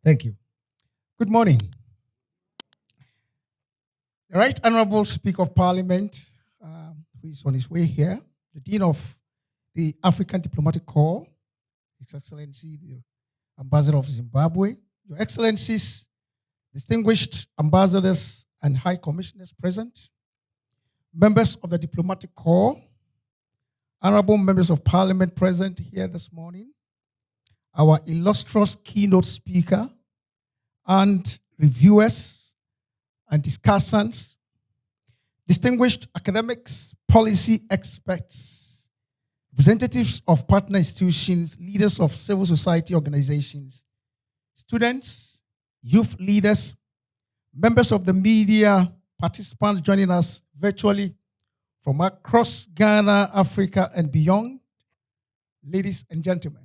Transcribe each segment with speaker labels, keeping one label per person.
Speaker 1: Thank you. Good morning. The Right Honorable Speaker of Parliament, who is on his way here, the Dean of the African Diplomatic Corps, His Excellency, the Ambassador of Zimbabwe, Your Excellencies, distinguished ambassadors and high commissioners present, members of the Diplomatic Corps, honorable members of Parliament present here this morning, our illustrious keynote speaker, and reviewers and discussants, distinguished academics, policy experts, representatives of partner institutions, leaders of civil society organizations, students, youth leaders, members of the media, participants joining us virtually from across Ghana, Africa, and beyond, ladies and gentlemen.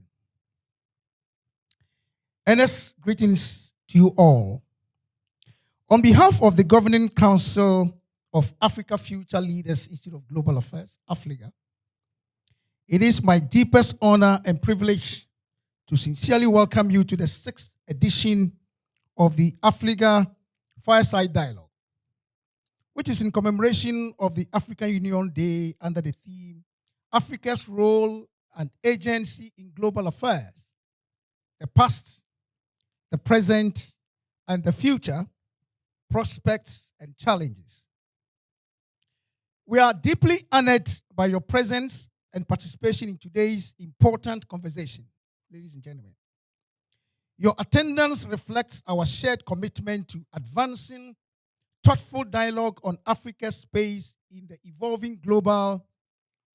Speaker 1: Earnest greetings to you all. On behalf of the Governing Council of Africa Future Leaders Institute of Global Affairs, AFLIGA, it is my deepest honor and privilege to sincerely welcome you to the 6th edition of the AFLIGA Fireside Dialogue, which is in commemoration of the African Union Day under the theme, Africa's Role and Agency in Global Affairs, the Past, the Present, and the Future, Prospects and Challenges. We are deeply honored by your presence and participation in today's important conversation, ladies and gentlemen. Your attendance reflects our shared commitment to advancing thoughtful dialogue on Africa's space in the evolving global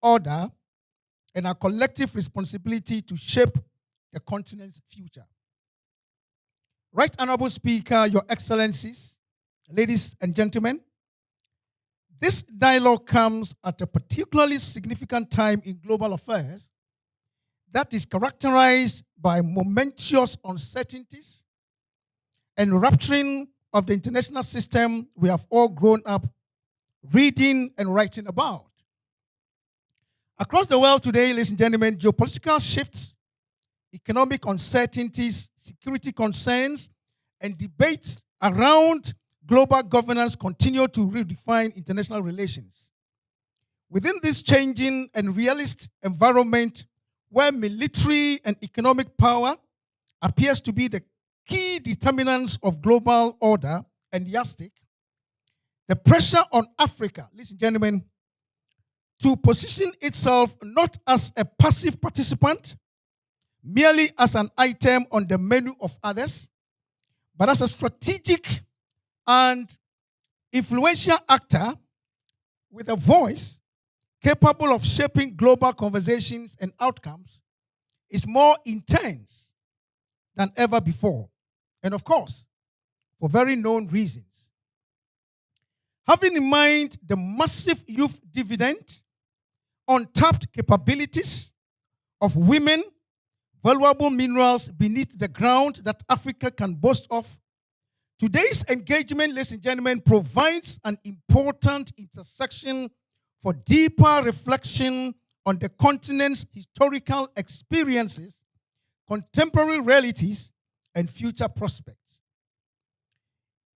Speaker 1: order and our collective responsibility to shape the continent's future. Right Honorable Speaker, Your Excellencies, ladies and gentlemen, this dialogue comes at a particularly significant time in global affairs that is characterized by momentous uncertainties and rupturing of the international system we have all grown up reading and writing about. Across the world today, ladies and gentlemen, geopolitical shifts, economic uncertainties, security concerns, and debates around global governance continue to redefine international relations. Within this changing and realist environment where military and economic power appears to be the key determinants of global order and yardstick, the pressure on Africa, ladies and gentlemen, to position itself not as a passive participant, merely as an item on the menu of others, but as a strategic and influential actor with a voice capable of shaping global conversations and outcomes is more intense than ever before. And of course, for very known reasons. Having in mind the massive youth dividend, untapped capabilities of women, valuable minerals beneath the ground that Africa can boast of, today's engagement, ladies and gentlemen, provides an important intersection for deeper reflection on the continent's historical experiences, contemporary realities, and future prospects.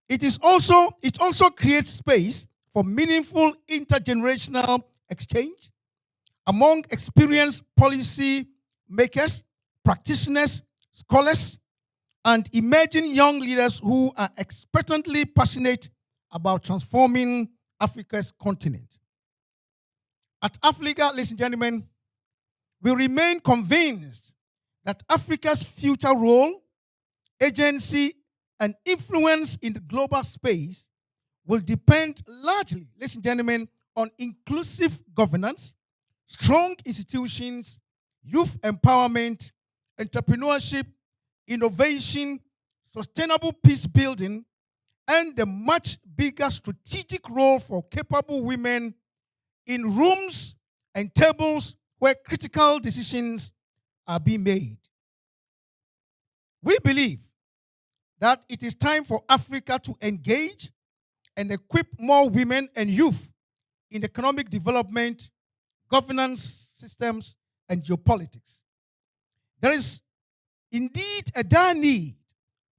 Speaker 1: It also creates space for meaningful intergenerational exchange among experienced policy makers, practitioners, scholars, and emerging young leaders who are expectantly passionate about transforming Africa's continent. At AFLIGA, ladies and gentlemen, we remain convinced that Africa's future role, agency, and influence in the global space will depend largely, ladies and gentlemen, on inclusive governance, strong institutions, youth empowerment, entrepreneurship, innovation, sustainable peace building, and the much bigger strategic role for capable women in rooms and tables where critical decisions are being made. We believe that it is time for Africa to engage and equip more women and youth in economic development, governance systems, and geopolitics. There is indeed a dire need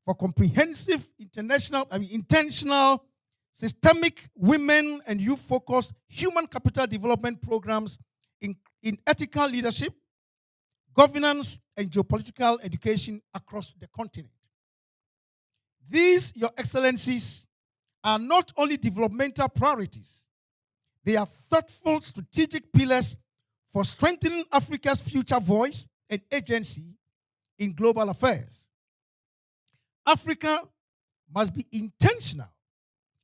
Speaker 1: for comprehensive intentional, systemic women and youth-focused human capital development programs in ethical leadership, governance, and geopolitical education across the continent. These, Your Excellencies, are not only developmental priorities, they are thoughtful strategic pillars for strengthening Africa's future voice and agency in global affairs. Africa must be intentional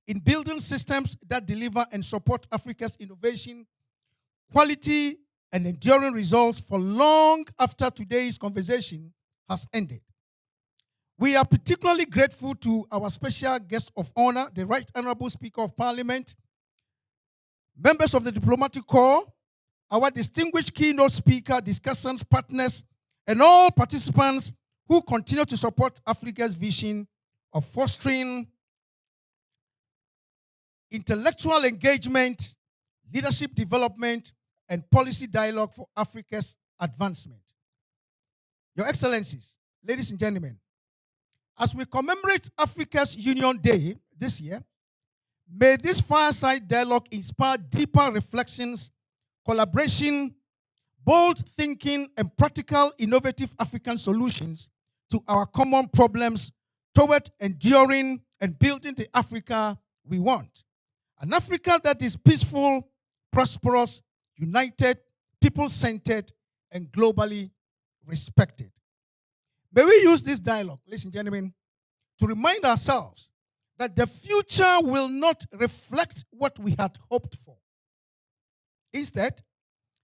Speaker 1: in building systems that deliver and support Africa's innovation, quality, and enduring results for long after today's conversation has ended. We are particularly grateful to our special guest of honor, the Right Honorable Speaker of Parliament, members of the Diplomatic Corps, our distinguished keynote speaker, discussants, partners, and all participants who continue to support Africa's vision of fostering intellectual engagement, leadership development, and policy dialogue for Africa's advancement. Your Excellencies, ladies and gentlemen, as we commemorate Africa's Union Day this year, may this fireside dialogue inspire deeper reflections, collaboration, bold thinking, and practical, innovative African solutions to our common problems toward enduring and building the Africa we want. An Africa that is peaceful, prosperous, united, people-centered, and globally respected. May we use this dialogue, ladies and gentlemen, to remind ourselves that the future will not reflect what we had hoped for. Instead,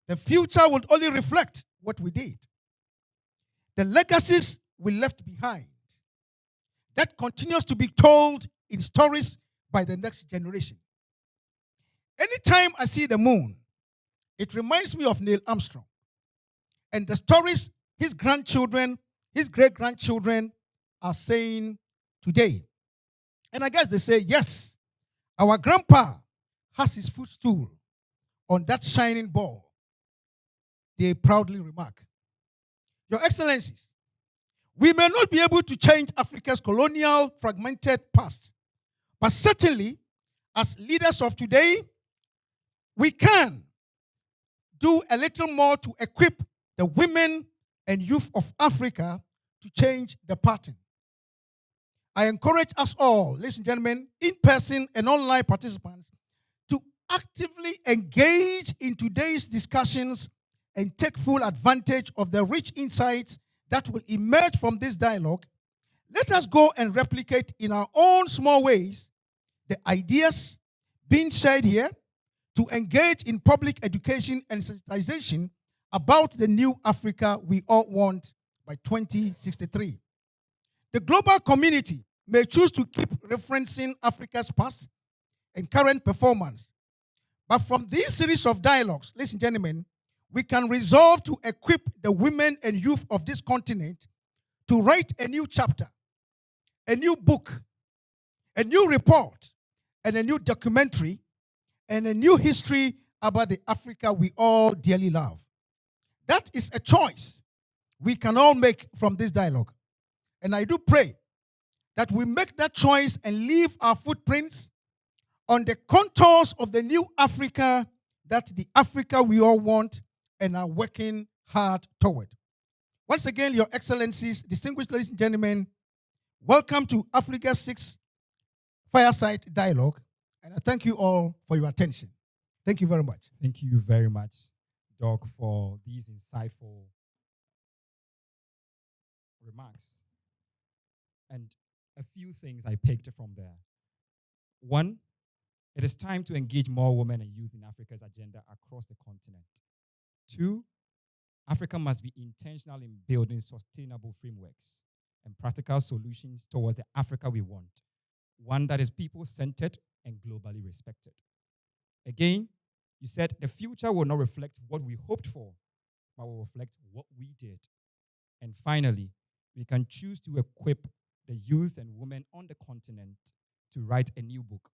Speaker 1: the future will only reflect what we did. The legacies we left behind that continues to be told in stories by the next generation. Anytime I see the moon, it reminds me of Neil Armstrong and the stories his grandchildren, his great-grandchildren are saying today. And I guess they say, yes, our grandpa has his footstool on that shining ball. They proudly remark. Your Excellencies, we may not be able to change Africa's colonial, fragmented past, but certainly, as leaders of today, we can do a little more to equip the women and youth of Africa to change the pattern. I encourage us all, ladies and gentlemen, in-person and online participants, to actively engage in today's discussions and take full advantage of the rich insights that will emerge from this dialogue. Let us go and replicate in our own small ways the ideas being shared here to engage in public education and sensitization about the new Africa we all want by 2063. The global community may choose to keep referencing Africa's past and current performance. But from this series of dialogues, ladies and gentlemen, we can resolve to equip the women and youth of this continent to write a new chapter, a new book, a new report, and a new documentary, and a new history about the Africa we all dearly love. That is a choice we can all make from this dialogue. And I do pray that we make that choice and leave our footprints on the contours of the new Africa, that the Africa we all want and are working hard toward. Once again, Your Excellencies, distinguished ladies and gentlemen, welcome to AFLIGA's 6th Fireside Dialogue, and I thank you all for your attention. Thank you very much.
Speaker 2: Thank you very much, Doc, for these insightful remarks. And a few things I picked from there. One, it is time to engage more women and youth in Africa's agenda across the continent. Two, Africa must be intentional in building sustainable frameworks and practical solutions towards the Africa we want, one that is people-centered and globally respected. Again, you said the future will not reflect what we hoped for, but will reflect what we did. And finally, we can choose to equip the youth and women on the continent to write a new book,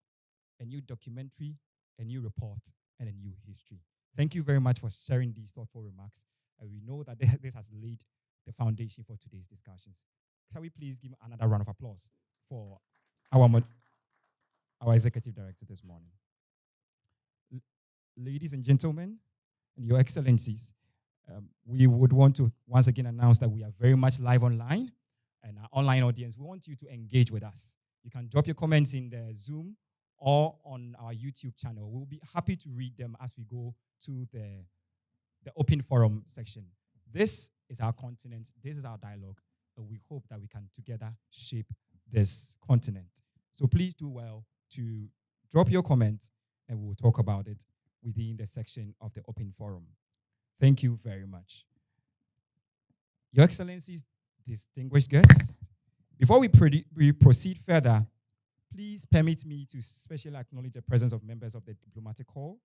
Speaker 2: a new documentary, a new report, and a new history. Thank you very much for sharing these thoughtful remarks. We know that this has laid the foundation for today's discussions. Shall we please give another round of applause for our executive director this morning? Ladies and gentlemen, and your excellencies, we would want to once again announce that we are very much live online, and our online audience, we want you to engage with us. You can drop your comments in the Zoom or on our YouTube channel. We'll be happy to read them as we go to the open forum section. This is our continent, this is our dialogue, and we hope that we can together shape this continent. So please do well to drop your comments, and we'll talk about it within the section of the open forum. Thank you very much. Your Excellencies, distinguished guests, before we proceed further, please permit me to specially acknowledge the presence of members of the diplomatic corps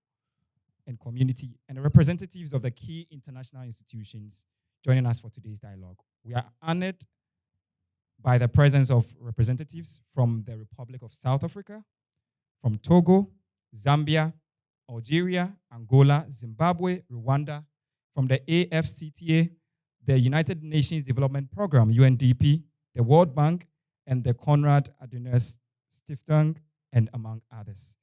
Speaker 2: and community and representatives of the key international institutions joining us for today's dialogue. We are honored by the presence of representatives from the Republic of South Africa, from Togo, Zambia, Algeria, Angola, Zimbabwe, Rwanda, from the AFCTA, the United Nations Development Programme, UNDP, the World Bank, and the Konrad Adenauer Stiftung, and among others.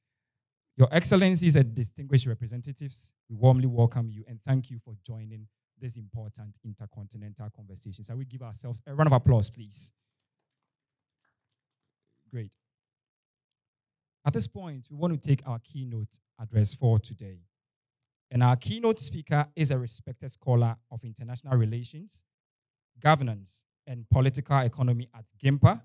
Speaker 2: Your Excellencies and distinguished representatives, we warmly welcome you and thank you for joining this important intercontinental conversation. Shall we give ourselves a round of applause, please? Great. At this point, we want to take our keynote address for today. And our keynote speaker is a respected scholar of international relations, governance, and political economy at GIMPA,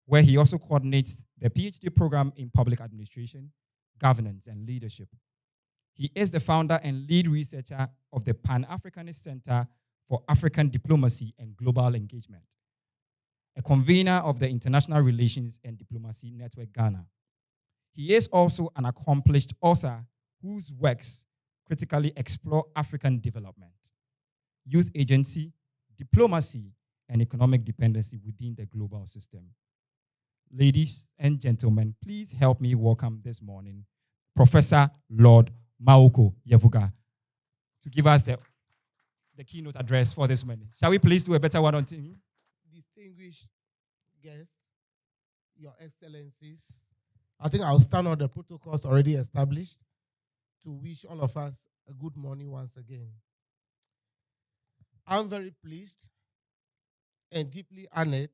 Speaker 2: where he also coordinates the PhD program in public administration, governance, and leadership. He is the founder and lead researcher of the Pan-Africanist Center for African Diplomacy and Global Engagement, a convener of the International Relations and Diplomacy Network Ghana. He is also an accomplished author whose works critically explore African development, youth agency, diplomacy, and economic dependency within the global system. Ladies and gentlemen, please help me welcome this morning Professor Lord Maoko Yevuga to give us the keynote address for this morning. Shall we please do a better one on him?
Speaker 3: Distinguished guests, Your Excellencies, I think I'll stand on the protocols already established to wish all of us a good morning once again. I'm very pleased and deeply honored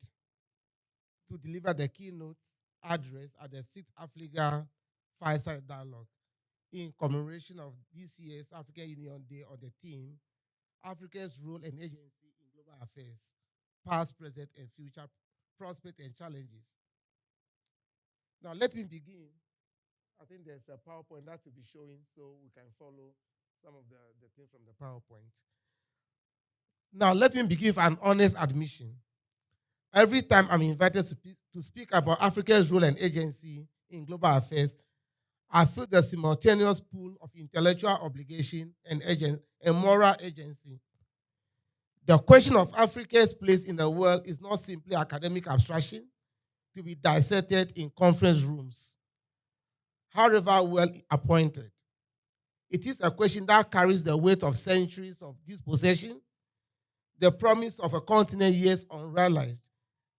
Speaker 3: to deliver the keynote address at the 6th AFLIGA Fireside Dialogue in commemoration of this year's African Union Day on the theme, Africa's Role and Agency in Global Affairs, Past, Present, and Future, Prospects and Challenges. Now let me begin. I think there's a PowerPoint that will be showing so we can follow some of the things from the PowerPoint. Now let me begin with an honest admission. Every time I'm invited to speak about Africa's role and agency in global affairs, I feel the simultaneous pull of intellectual obligation and moral agency. The question of Africa's place in the world is not simply academic abstraction to be dissected in conference rooms, however well appointed. It is a question that carries the weight of centuries of dispossession, the promise of a continent years unrealized,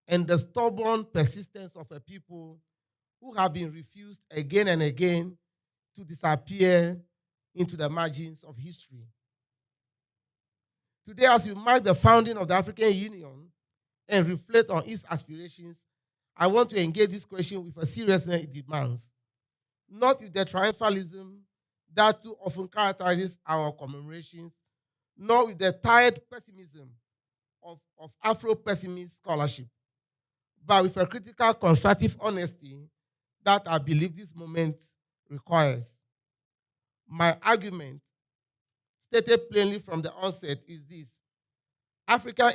Speaker 3: and the stubborn persistence of a people who have been refused again and again to disappear into the margins of history. Today, as we mark the founding of the African Union and reflect on its aspirations, I want to engage this question with a seriousness it demands, not with the triumphalism that too often characterizes our commemorations, nor with the tired pessimism of Afro-pessimist scholarship, but with a critical, constructive honesty that I believe this moment requires. My argument, stated plainly from the onset, is this: Africa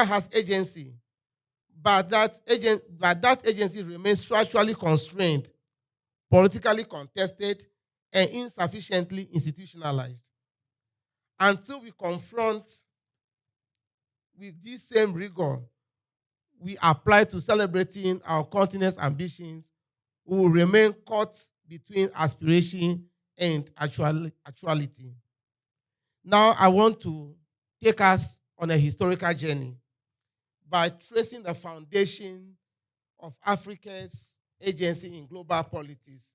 Speaker 3: has agency, but that agency remains structurally constrained, politically contested, and insufficiently institutionalized. Until we confront with this same rigor we apply to celebrating our continent's ambitions, we will remain caught between aspiration and actuality. Now I want to take us on a historical journey by tracing the foundation of Africa's agency in global politics.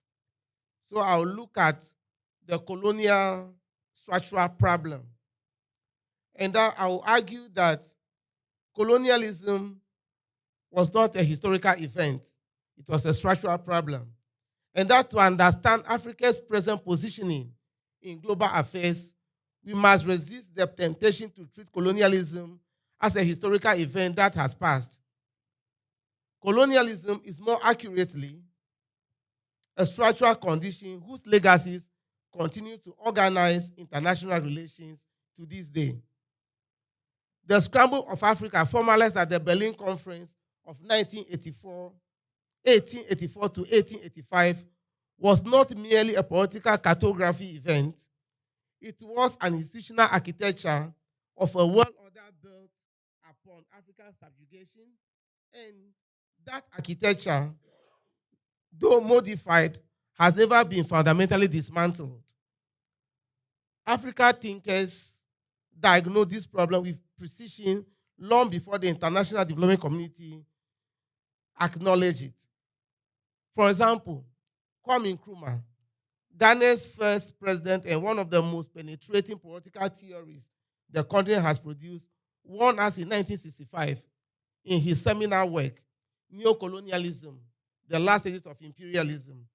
Speaker 3: So I'll look at the colonial structural problem. And I will argue that colonialism was not a historical event. It was a structural problem. And that to understand Africa's present positioning in global affairs, we must resist the temptation to treat colonialism as a historical event that has passed. Colonialism is more accurately a structural condition whose legacies continue to organize international relations to this day. The scramble of Africa, formalized at the Berlin Conference of 1884 to 1885, was not merely a political cartography event. It was an institutional architecture of a world order built upon African subjugation, and that architecture, though modified, has never been fundamentally dismantled. African thinkers diagnosed this problem with precision long before the international development community acknowledged it. For example, Kwame Nkrumah, Ghana's first president and one of the most penetrating political theories the country has produced, warned us in 1965 in his seminal work, Neo-Colonialism, The Last Stages of Imperialism,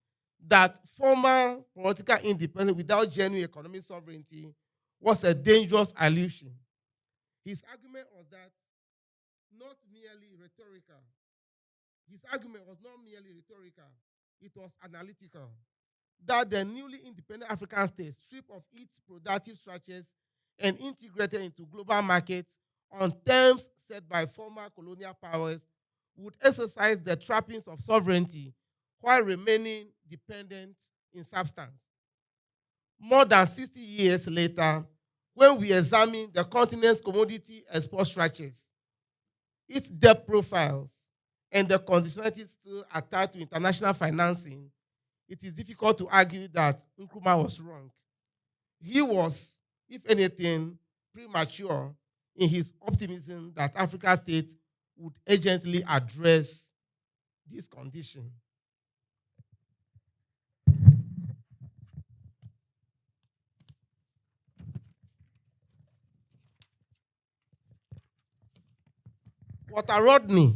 Speaker 3: that formal political independence without genuine economic sovereignty was a dangerous illusion. His argument was that not merely rhetorical. His argument was not merely rhetorical, it was analytical. That the newly independent African state, stripped of its productive structures and integrated into global markets on terms set by former colonial powers, would exercise the trappings of sovereignty while remaining dependent in substance. More than 60 years later, when we examine the continent's commodity export structures, its debt profiles, and the conditionalities still attached to international financing, it is difficult to argue that Nkrumah was wrong. He was, if anything, premature in his optimism that Africa's state would urgently address this condition. Walter Rodney,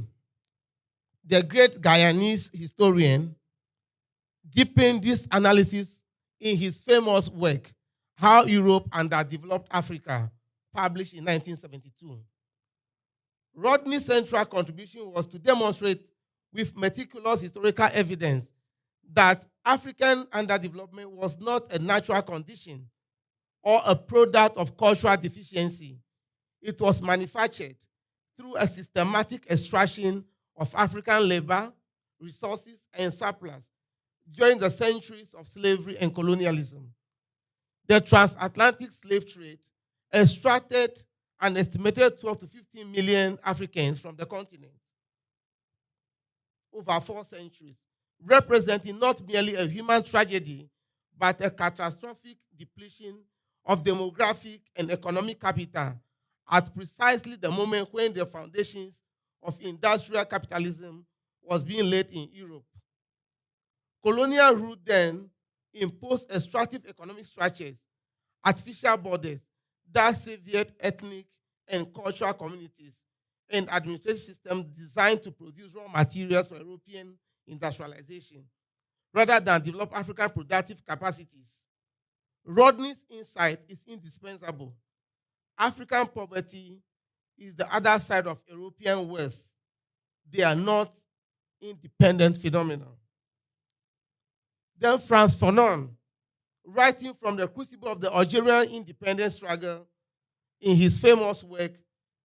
Speaker 3: the great Guyanese historian, deepened this analysis in his famous work, How Europe Underdeveloped Africa, published in 1972. Rodney's central contribution was to demonstrate with meticulous historical evidence that African underdevelopment was not a natural condition or a product of cultural deficiency. It was manufactured through a systematic extraction of African labor, resources, and surplus during the centuries of slavery and colonialism. The transatlantic slave trade extracted an estimated 12 to 15 million Africans from the continent over 4 centuries, representing not merely a human tragedy, but a catastrophic depletion of demographic and economic capital at precisely the moment when the foundations of industrial capitalism was being laid in Europe. Colonial rule then imposed extractive economic structures, artificial borders that severed ethnic and cultural communities, and administrative systems designed to produce raw materials for European industrialization, rather than develop African productive capacities. Rodney's insight is indispensable. African poverty is the other side of European wealth. They are not independent phenomena. Then Frantz Fanon, writing from the crucible of the Algerian independence struggle in his famous work,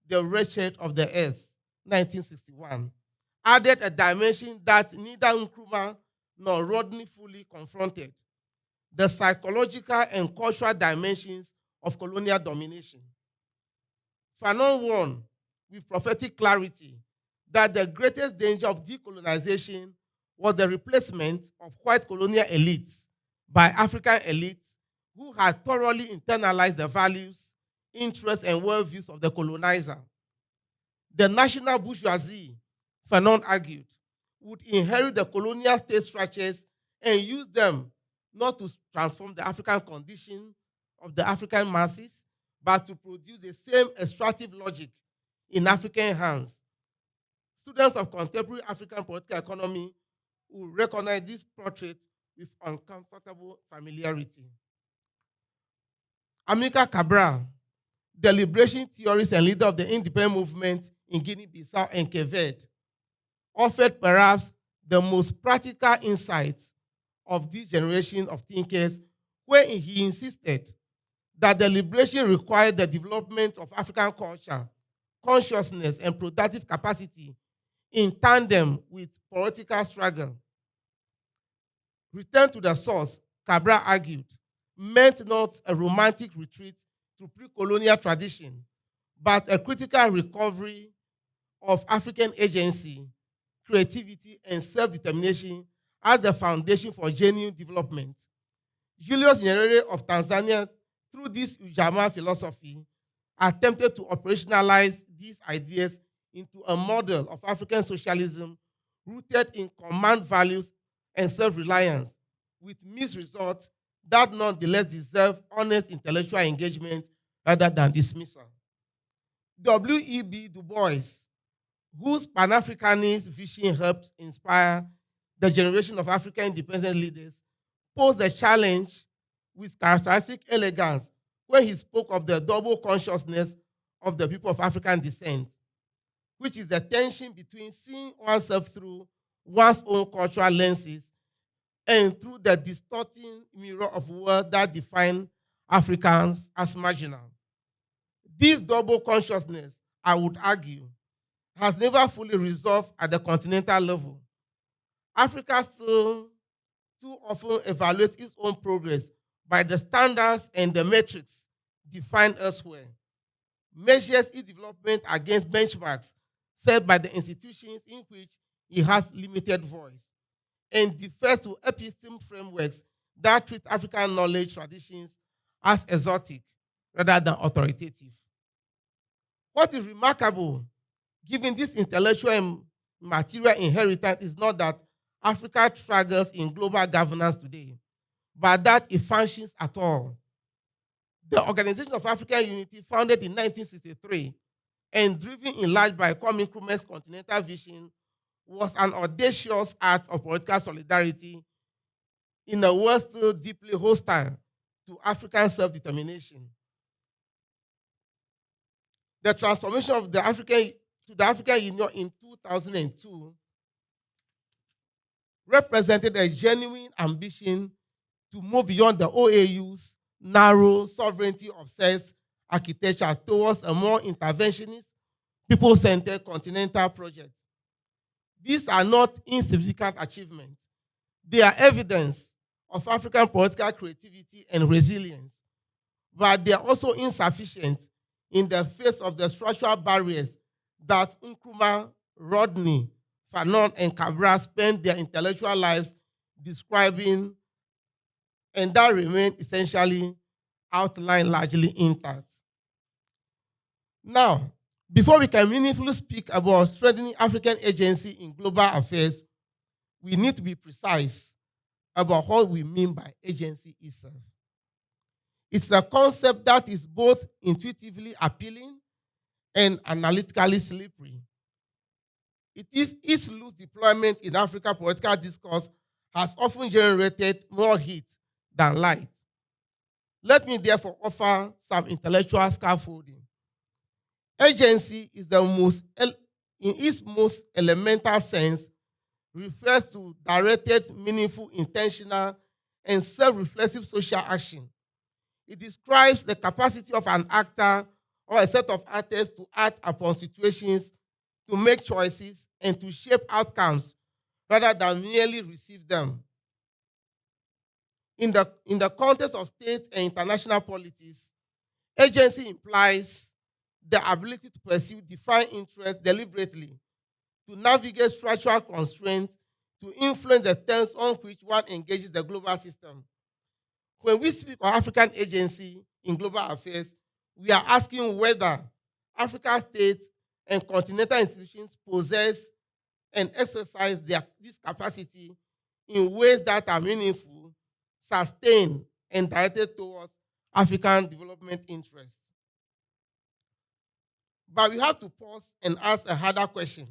Speaker 3: The Wretched of the Earth, 1961, added a dimension that neither Nkrumah nor Rodney fully confronted: the psychological and cultural dimensions of colonial domination. Fanon warned with prophetic clarity that the greatest danger of decolonization was the replacement of white colonial elites by African elites who had thoroughly internalized the values, interests and worldviews of the colonizer. The national bourgeoisie, Fanon argued, would inherit the colonial state structures and use them not to transform the African condition of the African masses, but to produce the same extractive logic in African hands. Students of contemporary African political economy will recognize this portrait with uncomfortable familiarity. Amilcar Cabral, the liberation theorist and leader of the independent movement in Guinea-Bissau and Cape Verde, offered perhaps the most practical insights of this generation of thinkers, where he insisted that the liberation required the development of African culture, consciousness, and productive capacity in tandem with political struggle. Return to the source, Cabral argued, meant not a romantic retreat to pre-colonial tradition, but a critical recovery of African agency, creativity, and self-determination as the foundation for genuine development. Julius Nyerere of Tanzania, through this Ujamaa philosophy, attempted to operationalize these ideas into a model of African socialism rooted in command values and self-reliance, with mixed results that nonetheless deserve honest intellectual engagement rather than dismissal. W.E.B. Du Bois, whose Pan-Africanist vision helped inspire the generation of African independent leaders, posed the challenge with characteristic elegance when he spoke of the double consciousness of the people of African descent, which is the tension between seeing oneself through one's own cultural lenses and through the distorting mirror of world that define Africans as marginal. This double consciousness, I would argue, has never fully resolved at the continental level. Africa still too often evaluates its own progress by the standards and the metrics defined elsewhere, measures its development against benchmarks set by the institutions in which it has limited voice, and defers to epistemic frameworks that treat African knowledge traditions as exotic rather than authoritative. What is remarkable, given this intellectual and material inheritance, is not that Africa struggles in global governance today, but that it functions at all. The Organization of African Unity, founded in 1963 and driven in large by Kwame Nkrumah's continental vision, was an audacious act of political solidarity in a world still deeply hostile to African self-determination. The transformation of the African Union in 2002 represented a genuine ambition to move beyond the OAU's narrow, sovereignty-obsessed architecture towards a more interventionist, people-centered continental project. These are not insignificant achievements. They are evidence of African political creativity and resilience, but they are also insufficient in the face of the structural barriers that Nkrumah, Rodney, Fanon, and Cabral spent their intellectual lives describing, and that remain essentially outlined largely intact. Now, before we can meaningfully speak about strengthening African agency in global affairs, we need to be precise about what we mean by agency itself. It's a concept that is both intuitively appealing and analytically slippery. Its loose deployment in African political discourse has often generated more heat than light. Let me therefore offer some intellectual scaffolding. Agency is in its most elemental sense, refers to directed, meaningful, intentional, and self-reflexive social action. It describes the capacity of an actor or a set of actors to act upon situations, to make choices, and to shape outcomes rather than merely receive them. In the context of state and international politics, agency implies the ability to pursue defined interests deliberately, to navigate structural constraints, to influence the terms on which one engages the global system. When we speak of African agency in global affairs, we are asking whether African states and continental institutions possess and exercise this capacity in ways that are meaningful, sustained, and directed towards African development interests. But we have to pause and ask a harder question.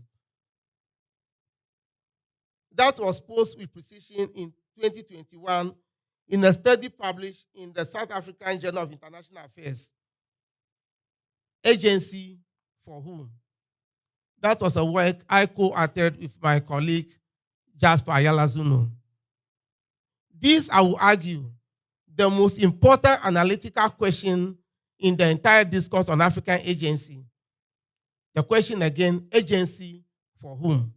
Speaker 3: That was posed with precision in 2021 in a study published in the South African Journal of International Affairs. Agency for whom? That was a work I co-authored with my colleague, Jasper Ayala Zuno. This, I will argue, the most important analytical question in the entire discourse on African agency. The question again, agency for whom?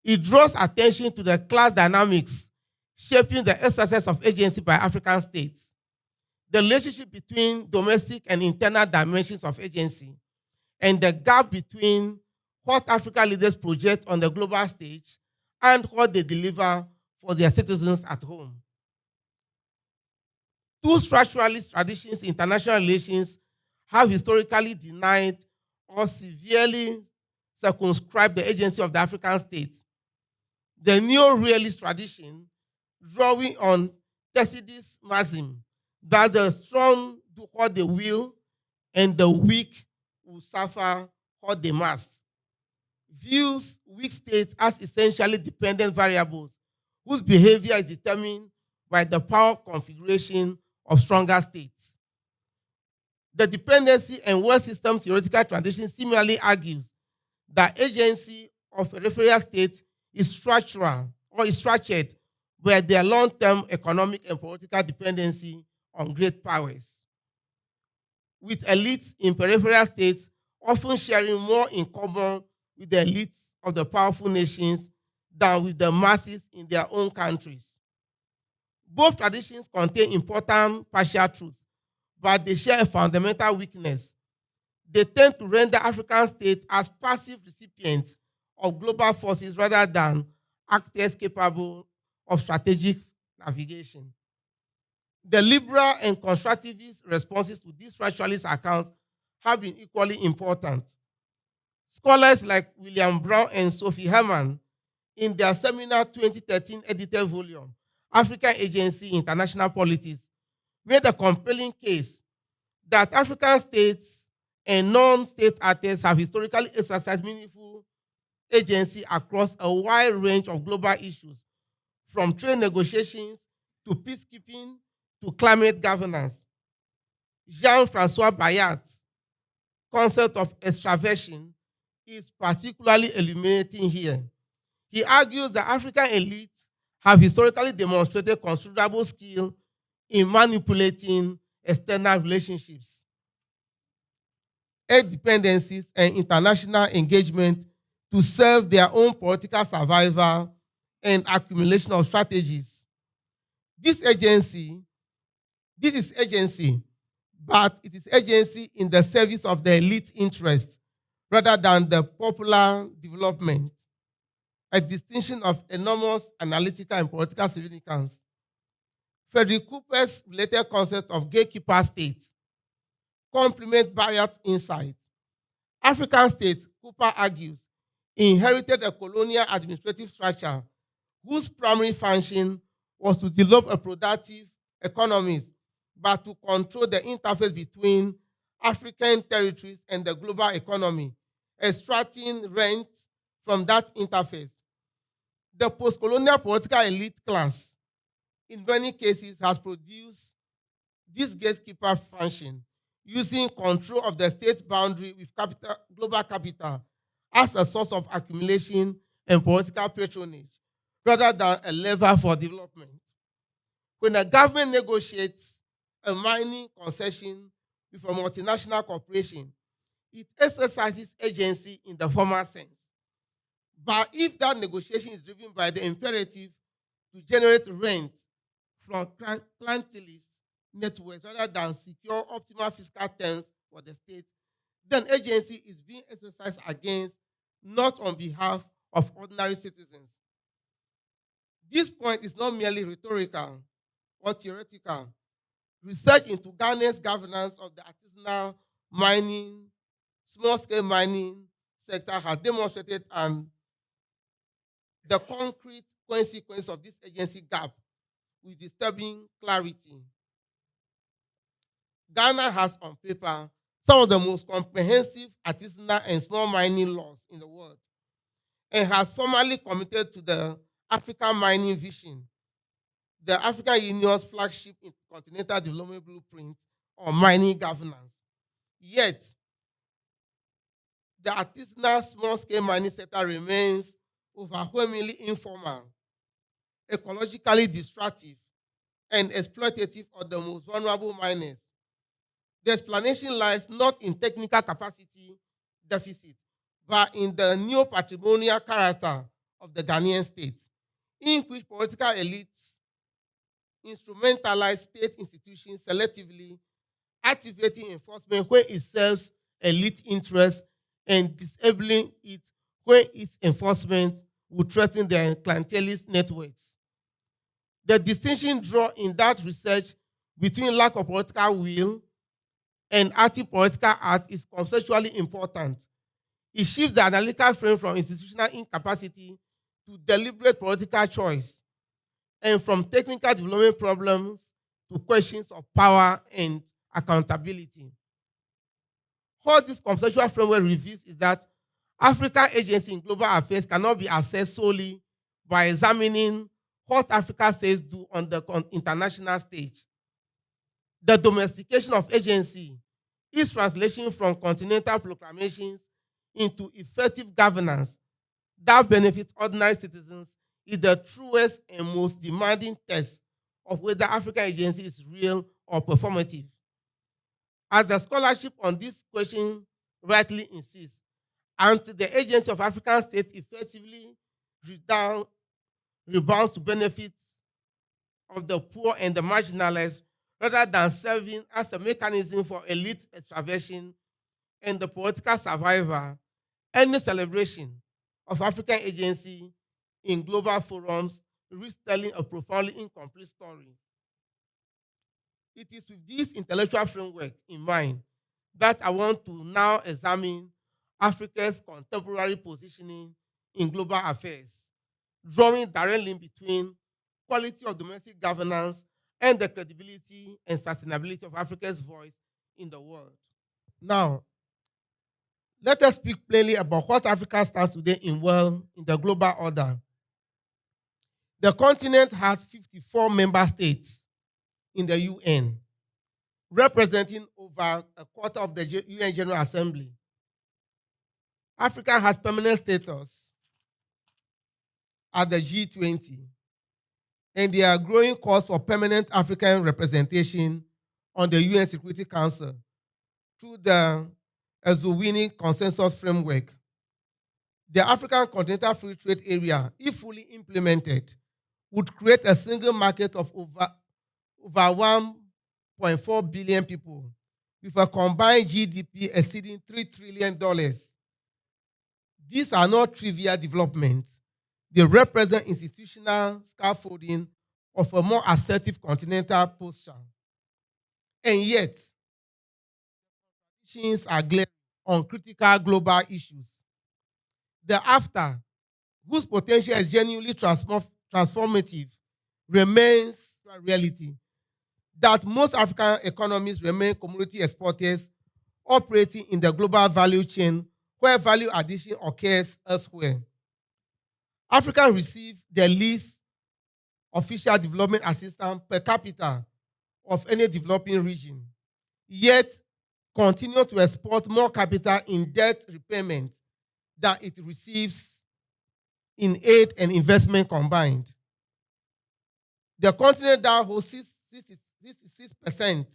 Speaker 3: It draws attention to the class dynamics shaping the exercise of agency by African states, the relationship between domestic and internal dimensions of agency, and the gap between what African leaders project on the global stage and what they deliver for their citizens at home. Two structuralist traditions in international relations have historically denied or severely circumscribed the agency of the African state. The neo-realist tradition, drawing on Thucydides' maxim that the strong do what they will and the weak will suffer what they must, views weak states as essentially dependent variables whose behavior is determined by the power configuration of stronger states. The dependency and world system theoretical tradition similarly argues that agency of peripheral states is structural or is structured by their long-term economic and political dependency on great powers, with elites in peripheral states often sharing more in common with the elites of the powerful nations than with the masses in their own countries. Both traditions contain important partial truths, but they share a fundamental weakness. They tend to render African states as passive recipients of global forces rather than actors capable of strategic navigation. The liberal and constructivist responses to these structuralist accounts have been equally important. Scholars like William Brown and Sophie Herman, in their seminal 2013 edited volume, African Agency in International Politics, made a compelling case that African states and non-state actors have historically exercised meaningful agency across a wide range of global issues, from trade negotiations to peacekeeping to climate governance. Jean-Francois Bayart's concept of extraversion is particularly illuminating here. He argues that African elites have historically demonstrated considerable skill in manipulating external relationships, aid dependencies, and international engagement to serve their own political survival and accumulation of strategies. This is agency, but it is agency in the service of the elite interest rather than the popular development, a distinction of enormous analytical and political significance. Frederick Cooper's related concept of gatekeeper state complement Bayart's insight. African states, Cooper argues, inherited a colonial administrative structure whose primary function was to develop a productive economies, but to control the interface between African territories and the global economy, extracting rent from that interface. The post-colonial political elite class, in many cases, has produced this gatekeeper function, using control of the state boundary with global capital as a source of accumulation and political patronage, rather than a lever for development. When a government negotiates a mining concession with a multinational corporation, it exercises agency in the formal sense. But if that negotiation is driven by the imperative to generate rent from clientelist networks rather than secure optimal fiscal terms for the state, then agency is being exercised against, not on behalf of ordinary citizens. This point is not merely rhetorical or theoretical. Research into Ghana's governance of the artisanal mining, small-scale mining sector has demonstrated the concrete consequence of this agency gap with disturbing clarity. Ghana has on paper some of the most comprehensive artisanal and small mining laws in the world and has formally committed to the African Mining Vision, the African Union's flagship continental development blueprint on mining governance. Yet, the artisanal small-scale mining sector remains overwhelmingly informal, ecologically destructive, and exploitative of the most vulnerable miners. The explanation lies not in technical capacity deficit, but in the neo-patrimonial character of the Ghanaian state, in which political elites instrumentalize state institutions selectively, activating enforcement where it serves elite interests and disabling it where its enforcement would threaten their clientelist networks. The distinction drawn in that research between lack of political will and active political act is conceptually important. It shifts the analytical frame from institutional incapacity to deliberate political choice, and from technical development problems to questions of power and accountability. What this conceptual framework reveals is that African agency in global affairs cannot be assessed solely by examining what Africa states do on the international stage. The domestication of agency, its translation from continental proclamations into effective governance that benefits ordinary citizens, is the truest and most demanding test of whether African agency is real or performative. As the scholarship on this question rightly insists, until the agency of African states effectively rebounds to benefits of the poor and the marginalized, rather than serving as a mechanism for elite extraversion and the political survivor, any celebration of African agency in global forums risks telling a profoundly incomplete story. It is with this intellectual framework in mind that I want to now examine Africa's contemporary positioning in global affairs, drawing a direct link between quality of domestic governance and the credibility and sustainability of Africa's voice in the world. Now, let us speak plainly about what Africa stands today in the global order. The continent has 54 member states in the UN, representing over a quarter of the UN General Assembly. Africa has permanent status at the G20, and there are growing calls for permanent African representation on the UN Security Council through the Eswatini Consensus Framework. The African Continental Free Trade Area, if fully implemented, would create a single market of over 1.4 billion people, with a combined GDP exceeding $3 trillion. These are not trivial developments. They represent institutional scaffolding of a more assertive continental posture. And yet, contradictions are glaring on critical global issues. The after, whose potential is genuinely transformative, remains a reality. That most African economies remain commodity exporters operating in the global value chain where value addition occurs elsewhere. Africa receives the least official development assistance per capita of any developing region, yet continue to export more capital in debt repayment than it receives in aid and investment combined. The continent that holds 66%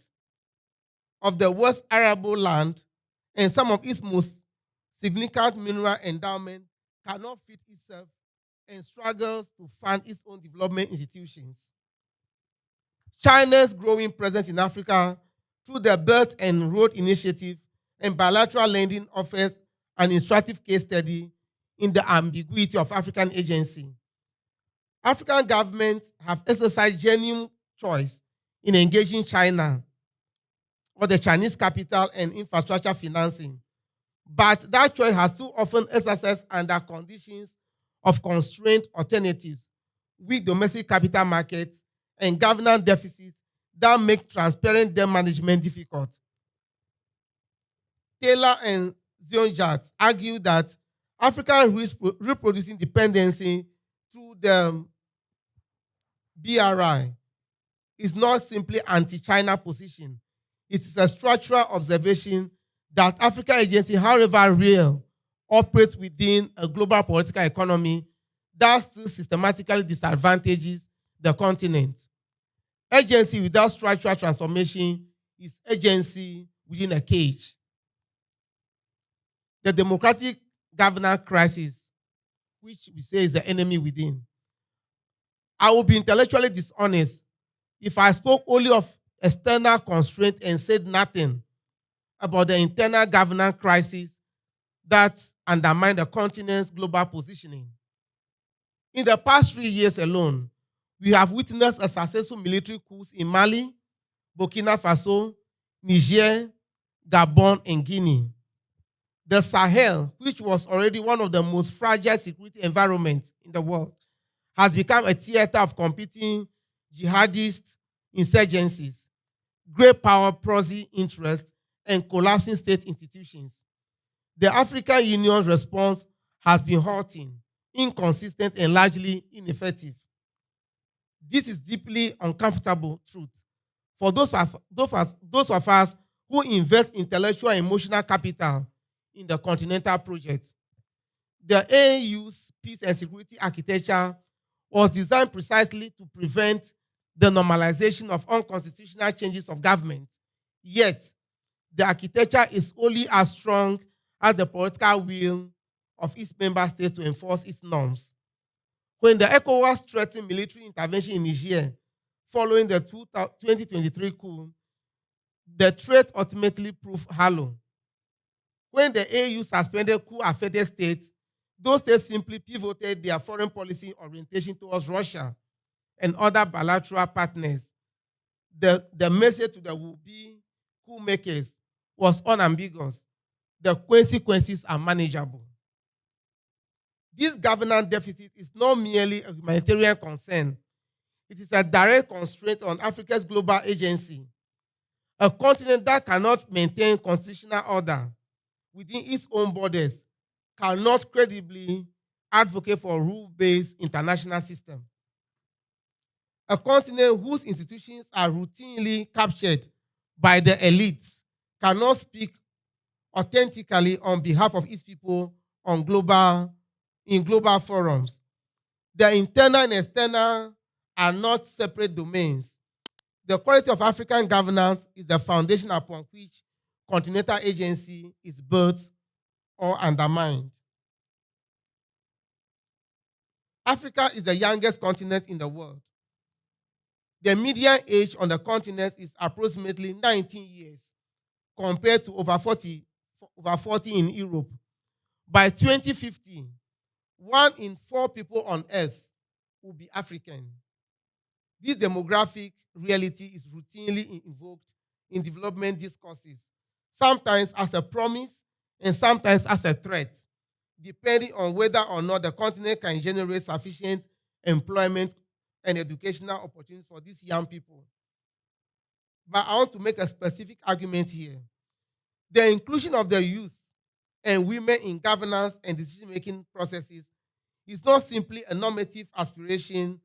Speaker 3: of the world's arable land and some of its most significant mineral endowment cannot feed itself and struggles to fund its own development institutions. China's growing presence in Africa through the Belt and Road Initiative and bilateral lending offers an instructive case study in the ambiguity of African agency. African governments have exercised genuine choice in engaging China or the Chinese capital and infrastructure financing. But that choice has too often exercised under conditions of constrained alternatives, weak domestic capital markets, and governance deficits that make transparent debt management difficult. Taylor and Zionjat argue that African reproducing dependency through the BRI is not simply anti-China position. It is a structural observation that African agency, however real, operates within a global political economy that still systematically disadvantages the continent. Agency without structural transformation is agency within a cage. The democratic governance crisis, which we say is the enemy within. I will be intellectually dishonest if I spoke only of external constraint and said nothing about the internal governance crisis that undermine the continent's global positioning. In the past 3 years alone, we have witnessed a successful military coup in Mali, Burkina Faso, Niger, Gabon, and Guinea. The Sahel, which was already one of the most fragile security environments in the world, has become a theater of competing jihadist insurgencies, great power proxy interests, and collapsing state institutions. The African Union's response has been halting, inconsistent, and largely ineffective. This is deeply uncomfortable truth for those of us who invest intellectual and emotional capital in the continental project. The AU's peace and security architecture was designed precisely to prevent the normalization of unconstitutional changes of government. Yet, the architecture is only as strong as the political will of its member states to enforce its norms. When the ECOWAS threatened military intervention in Niger following the 2023 coup, the threat ultimately proved hollow. When the AU suspended coup-affected states, those states simply pivoted their foreign policy orientation towards Russia and other bilateral partners. The message to the would-be coup makers was unambiguous. The consequences are manageable. This governance deficit is not merely a humanitarian concern. It is a direct constraint on Africa's global agency. A continent that cannot maintain constitutional order within its own borders cannot credibly advocate for a rule-based international system. A continent whose institutions are routinely captured by the elites cannot speak authentically on behalf of its people in global forums. The internal and external are not separate domains. The quality of African governance is the foundation upon which continental agency is built or undermined. Africa is the youngest continent in the world. The median age on the continent is approximately 19 years, compared to over 40 in Europe. By 2050, 1 in 4 people on Earth will be African. This demographic reality is routinely invoked in development discourses, sometimes as a promise and sometimes as a threat, depending on whether or not the continent can generate sufficient employment and educational opportunities for these young people. But I want to make a specific argument here. The inclusion of the youth and women in governance and decision-making processes is not simply a normative aspiration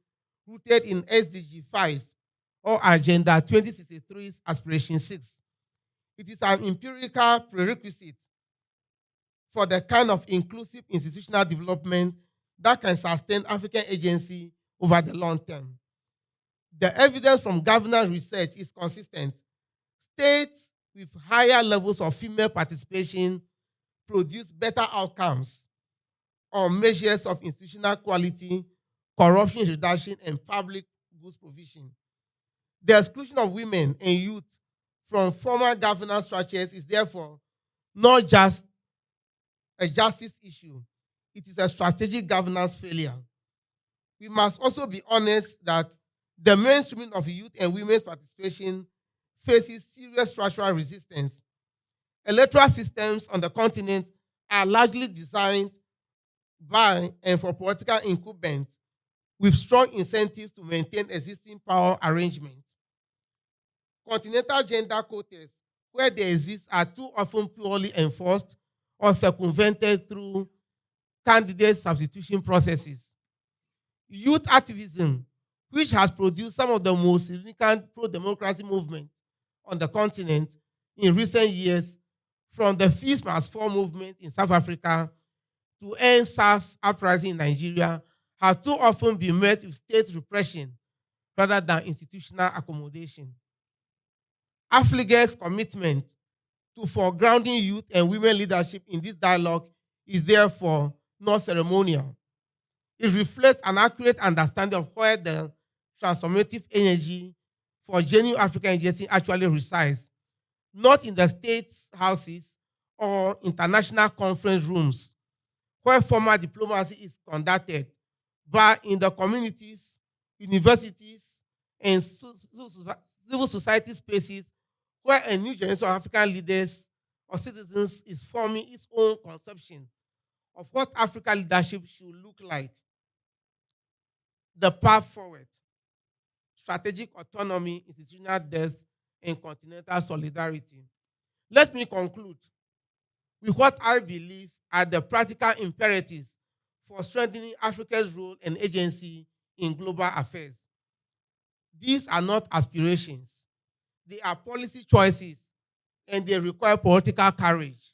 Speaker 3: rooted in SDG 5 or Agenda 2063's Aspiration 6. It is an empirical prerequisite for the kind of inclusive institutional development that can sustain African agency over the long term. The evidence from governance research is consistent. States with higher levels of female participation produce better outcomes on measures of institutional quality, corruption reduction, and public goods provision. The exclusion of women and youth from formal governance structures is therefore not just a justice issue, it is a strategic governance failure. We must also be honest that The mainstreaming of youth and women's participation faces serious structural resistance. Electoral systems on the continent are largely designed by and for political incumbents with strong incentives to maintain existing power arrangements. Continental gender quotas, where they exist, are too often purely enforced or circumvented through candidate substitution processes. Youth activism, which has produced some of the most significant pro-democracy movements on the continent in recent years, from the Feast Must Fall movement in South Africa to end SARS uprising in Nigeria, has too often been met with state repression rather than institutional accommodation. AFLIGA's commitment to foregrounding youth and women leadership in this dialogue is therefore not ceremonial. It reflects an accurate understanding of where the transformative energy for genuine African agency actually resides, not in the state houses or international conference rooms, where formal diplomacy is conducted, but in the communities, universities, and civil society spaces where a new generation of African leaders or citizens is forming its own conception of what African leadership should look like. The path forward: strategic autonomy, institutional depth, and continental solidarity. Let me conclude with what I believe are the practical imperatives for strengthening Africa's role and agency in global affairs. These are not aspirations. They are policy choices, and they require political courage.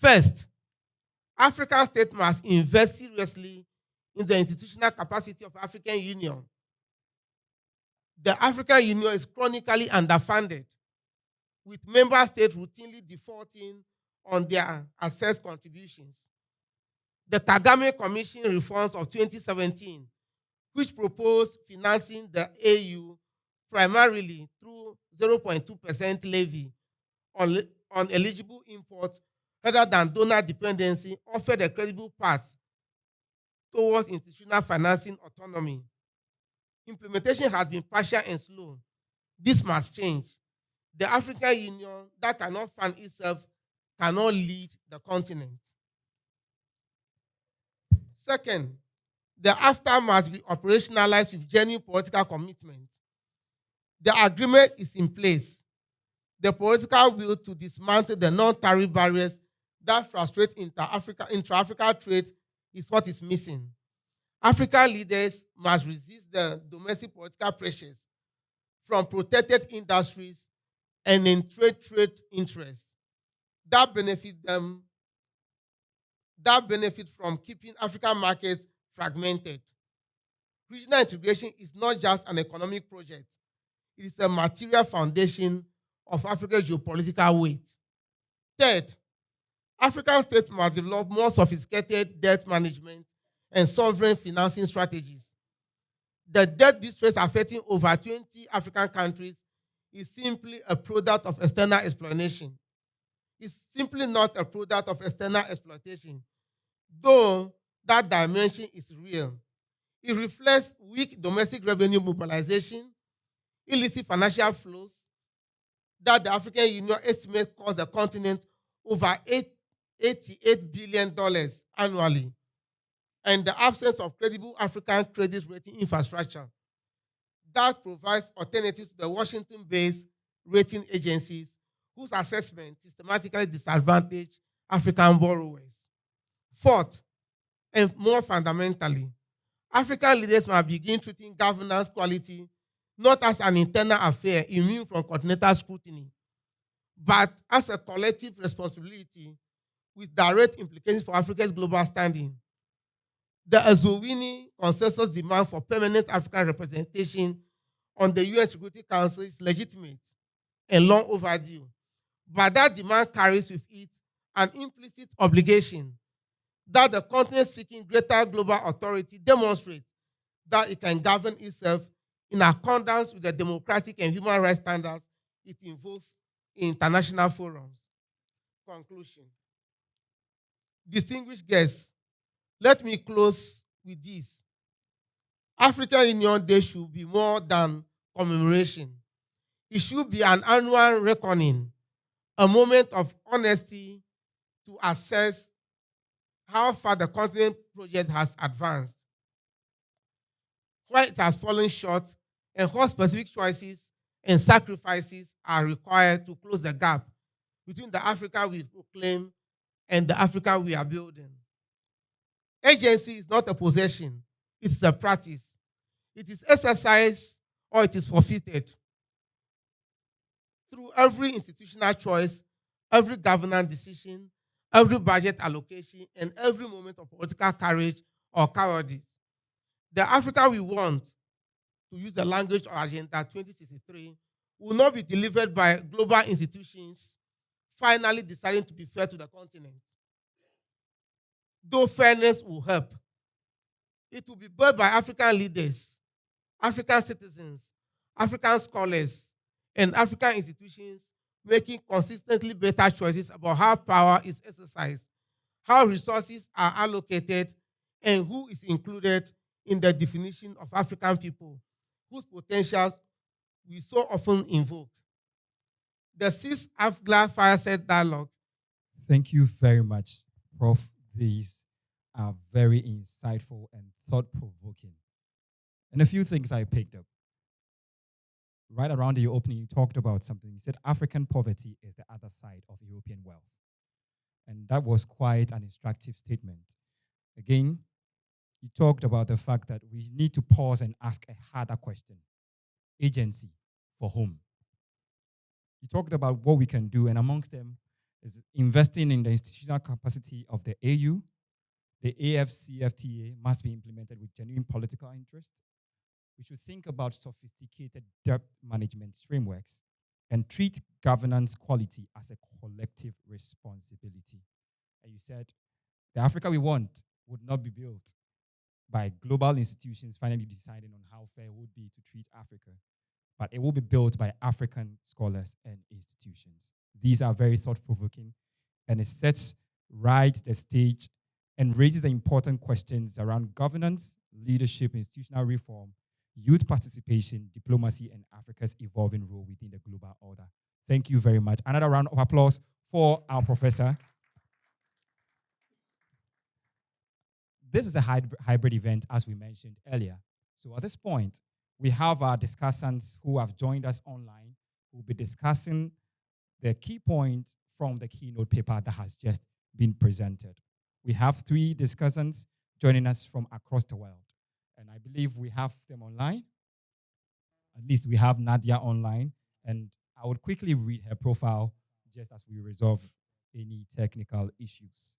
Speaker 3: First, African states must invest seriously in the institutional capacity of African Union. The African Union is chronically underfunded, with member states routinely defaulting on their assessed contributions. The Kagame Commission reforms of 2017, which proposed financing the AU primarily through 0.2% levy on eligible imports rather than donor dependency, offered a credible path towards institutional financing autonomy. Implementation has been partial and slow. This must change. The African Union that cannot fund itself cannot lead the continent. Second, the AFTA must be operationalized with genuine political commitment. The agreement is in place. The political will to dismantle the non-tariff barriers that frustrate intra-African trade is what is missing. African leaders must resist the domestic political pressures from protected industries and in trade interests that benefit from keeping African markets fragmented. Regional integration is not just an economic project. It is a material foundation of Africa's geopolitical weight. Third, African states must develop more sophisticated debt management and sovereign financing strategies. The debt distress affecting over 20 African countries is simply a product of external exploitation. It's simply not a product of external exploitation, though that dimension is real. It reflects weak domestic revenue mobilization, illicit financial flows that the African Union estimates cost the continent over $88 billion annually, and the absence of credible African credit rating infrastructure that provides alternatives to the Washington-based rating agencies whose assessments systematically disadvantage African borrowers. Fourth, and more fundamentally, African leaders must begin treating governance quality not as an internal affair immune from continental scrutiny, but as a collective responsibility with direct implications for Africa's global standing. The Azowini consensus demand for permanent African representation on the UN Security Council is legitimate and long overdue, but that demand carries with it an implicit obligation that the continent seeking greater global authority demonstrates that it can govern itself in accordance with the democratic and human rights standards it invokes in international forums. Conclusion. Distinguished guests, let me close with this. African Union Day should be more than commemoration. It should be an annual reckoning, a moment of honesty to assess how far the continent project has advanced, where it has fallen short, and what specific choices and sacrifices are required to close the gap between the Africa we proclaim and the Africa we are building. Agency is not a possession, it's a practice. It is exercised or it is forfeited through every institutional choice, every governance decision, every budget allocation, and every moment of political courage or cowardice. The Africa we want, to use the language of Agenda 2063, will not be delivered by global institutions finally deciding to be fair to the continent. Though fairness will help, it will be built by African leaders, African citizens, African scholars, and African institutions making consistently better choices about how power is exercised, how resources are allocated, and who is included in the definition of African people, whose potentials we so often invoke. The sixth AFLIGA Fireside Dialogue.
Speaker 2: Thank you very much, Prof. These are very insightful and thought-provoking. And a few things I picked up. Right around your opening, you talked about something. You said African poverty is the other side of European wealth. And that was quite an instructive statement. Again, you talked about the fact that we need to pause and ask a harder question. Agency for whom? You talked about what we can do, and amongst them is investing in the institutional capacity of the AU. The AFCFTA must be implemented with genuine political interest. We should think about sophisticated debt management frameworks and treat governance quality as a collective responsibility. And you said the Africa we want would not be built by global institutions finally deciding on how fair it would be to treat Africa, but it will be built by African scholars and institutions. These are very thought-provoking, and it sets right the stage and raises the important questions around governance, leadership, institutional reform, youth participation, diplomacy, and Africa's evolving role within the global order. Thank you very much. Another round of applause for our professor. This is a hybrid event, as we mentioned earlier. So at this point, we have our discussants who have joined us online, who will be discussing the key points from the keynote paper that has just been presented. We have 3 discussants joining us from across the world. And I believe we have them online. At least we have Nadia online. And I would quickly read her profile just as we resolve any technical issues.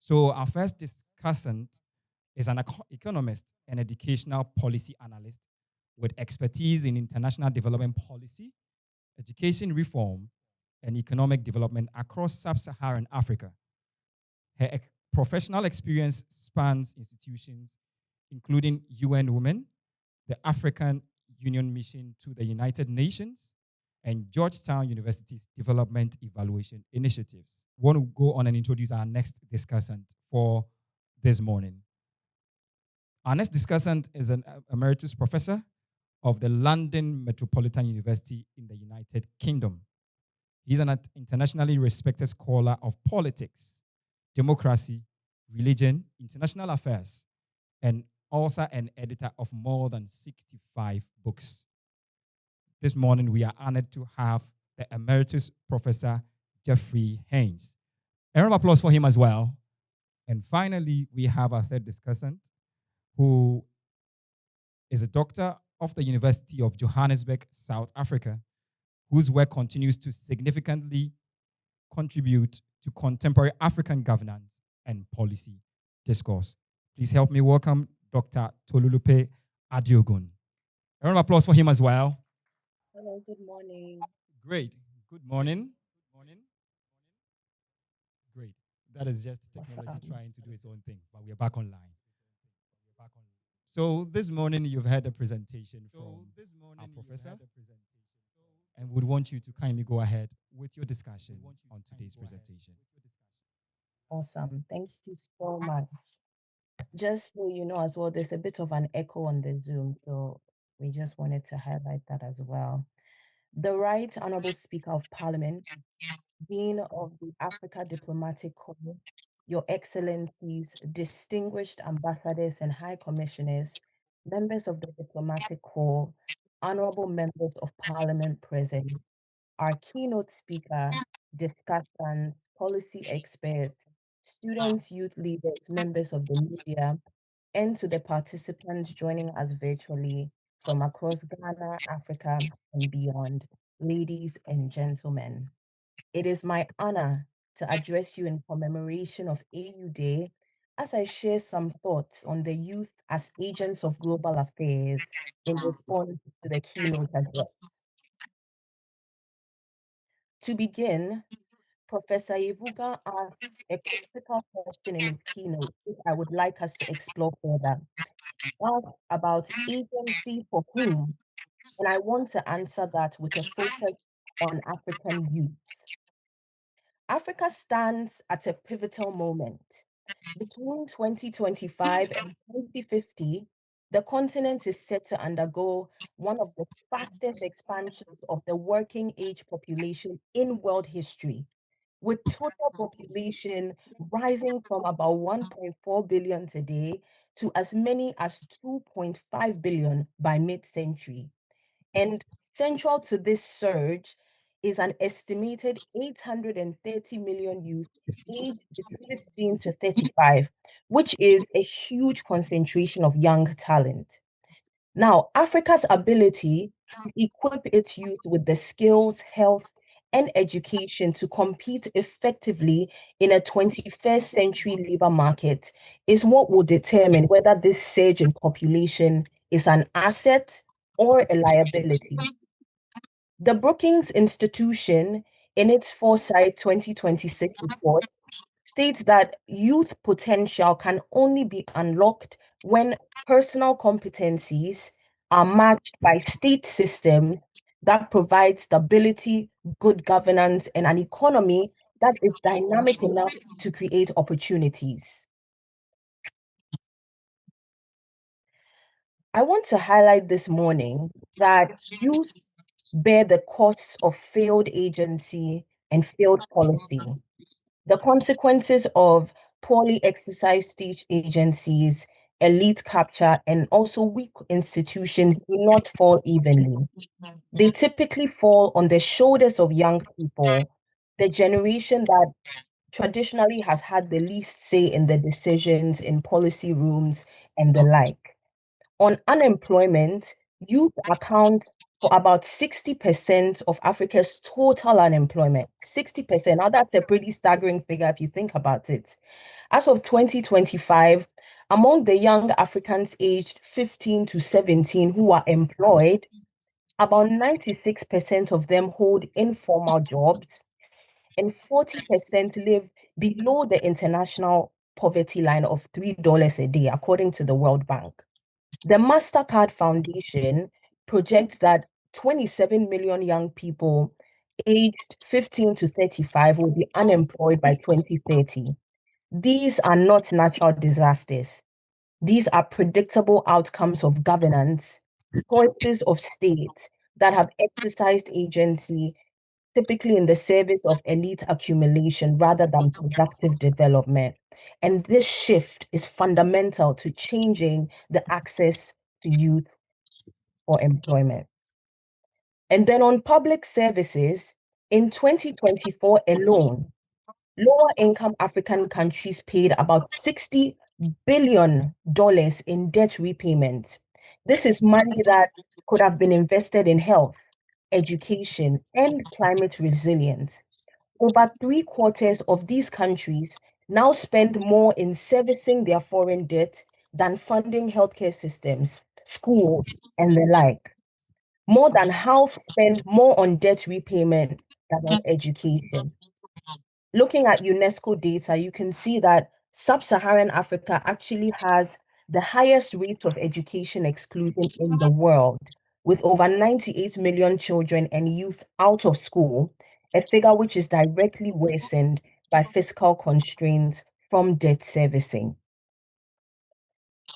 Speaker 2: So our first discussant is an economist and educational policy analyst with expertise in international development policy, education reform, and economic development across sub-Saharan Africa. Her professional experience spans institutions including UN Women, the African Union Mission to the United Nations, and Georgetown University's Development Evaluation Initiatives. I want to go on and introduce our next discussant for this morning. Our next discussant is an emeritus professor of the London Metropolitan University in the United Kingdom. He's an internationally respected scholar of politics, democracy, religion, international affairs, and author and editor of more than 65 books. This morning, we are honored to have the Emeritus Professor Jeffrey Haynes. A round of applause for him as well. And finally, we have our third discussant, who is a doctor of the University of Johannesburg, South Africa, whose work continues to significantly contribute to contemporary African governance and policy discourse. Please help me welcome Dr. Tolulupe Adiogun. A round of applause for him as well.
Speaker 4: Hello, good morning.
Speaker 2: Great. Good morning. Great. That is just technology trying to do its own thing, but we are back online. So this morning you've had a presentation from our professor, and would want you to kindly go ahead with your discussion on today's presentation.
Speaker 4: Awesome. Thank you so much. just so you know as well, there's a bit of an echo on the Zoom, so we just wanted to highlight that as well. The Right Honorable Speaker of Parliament, Dean of the Africa Diplomatic Corps, Your Excellencies, distinguished ambassadors and high commissioners, members of the Diplomatic Corps, honorable members of Parliament present, our keynote speaker, discussants, policy experts, students, youth leaders, members of the media, and to the participants joining us virtually from across Ghana, Africa, and beyond, ladies and gentlemen. It is my honor to address you in commemoration of AU Day as I share some thoughts on the youth as agents of global affairs in response to the keynote address. To begin, Professor Yevuga asks a critical question in his keynote, which I would like us to explore further. He asks about agency for whom, and I want to answer that with a focus on African youth. Africa stands at a pivotal moment. Between 2025 and 2050, the continent is set to undergo one of the fastest expansions of the working age population in world history, with total population rising from about 1.4 billion today to as many as 2.5 billion by mid-century. And central to this surge is an estimated 830 million youth aged between 15 to 35, which is a huge concentration of young talent. Now, Africa's ability to equip its youth with the skills, health, and education to compete effectively in a 21st century labor market is what will determine whether this surge in population is an asset or a liability. The Brookings Institution, in its Foresight 2026 report, states that youth potential can only be unlocked when personal competencies are matched by state systems that provide stability, good governance, and an economy that is dynamic enough to create opportunities. I want to highlight this morning that youth bear the costs of failed agency and failed policy. The consequences of poorly exercised state agencies, elite capture, and also weak institutions do not fall evenly. They typically fall on the shoulders of young people, the generation that traditionally has had the least say in the decisions in policy rooms and the like. On unemployment, youth account for about 60% of Africa's total unemployment. 60%. Now, that's a pretty staggering figure if you think about it. As of 2025, among the young Africans aged 15 to 17 who are employed, about 96% of them hold informal jobs, and 40% live below the international poverty line of $3 a day, according to the World Bank. The MasterCard Foundation projects that 27 million young people aged 15 to 35 will be unemployed by 2030. These are not natural disasters. These are predictable outcomes of governance, choices of state that have exercised agency, typically in the service of elite accumulation rather than productive development. And this shift is fundamental to changing the access to youth for employment. And then on public services, in 2024 alone, lower income African countries paid about $60 billion in debt repayment. This is money that could have been invested in health, education, and climate resilience. Over 3/4 of these countries now spend more in servicing their foreign debt than funding healthcare systems, schools, and the like. More than half spend more on debt repayment than on education. Looking at UNESCO data, you can see that sub-Saharan Africa actually has the highest rate of education exclusion in the world, with over 98 million children and youth out of school, a figure which is directly worsened by fiscal constraints from debt servicing.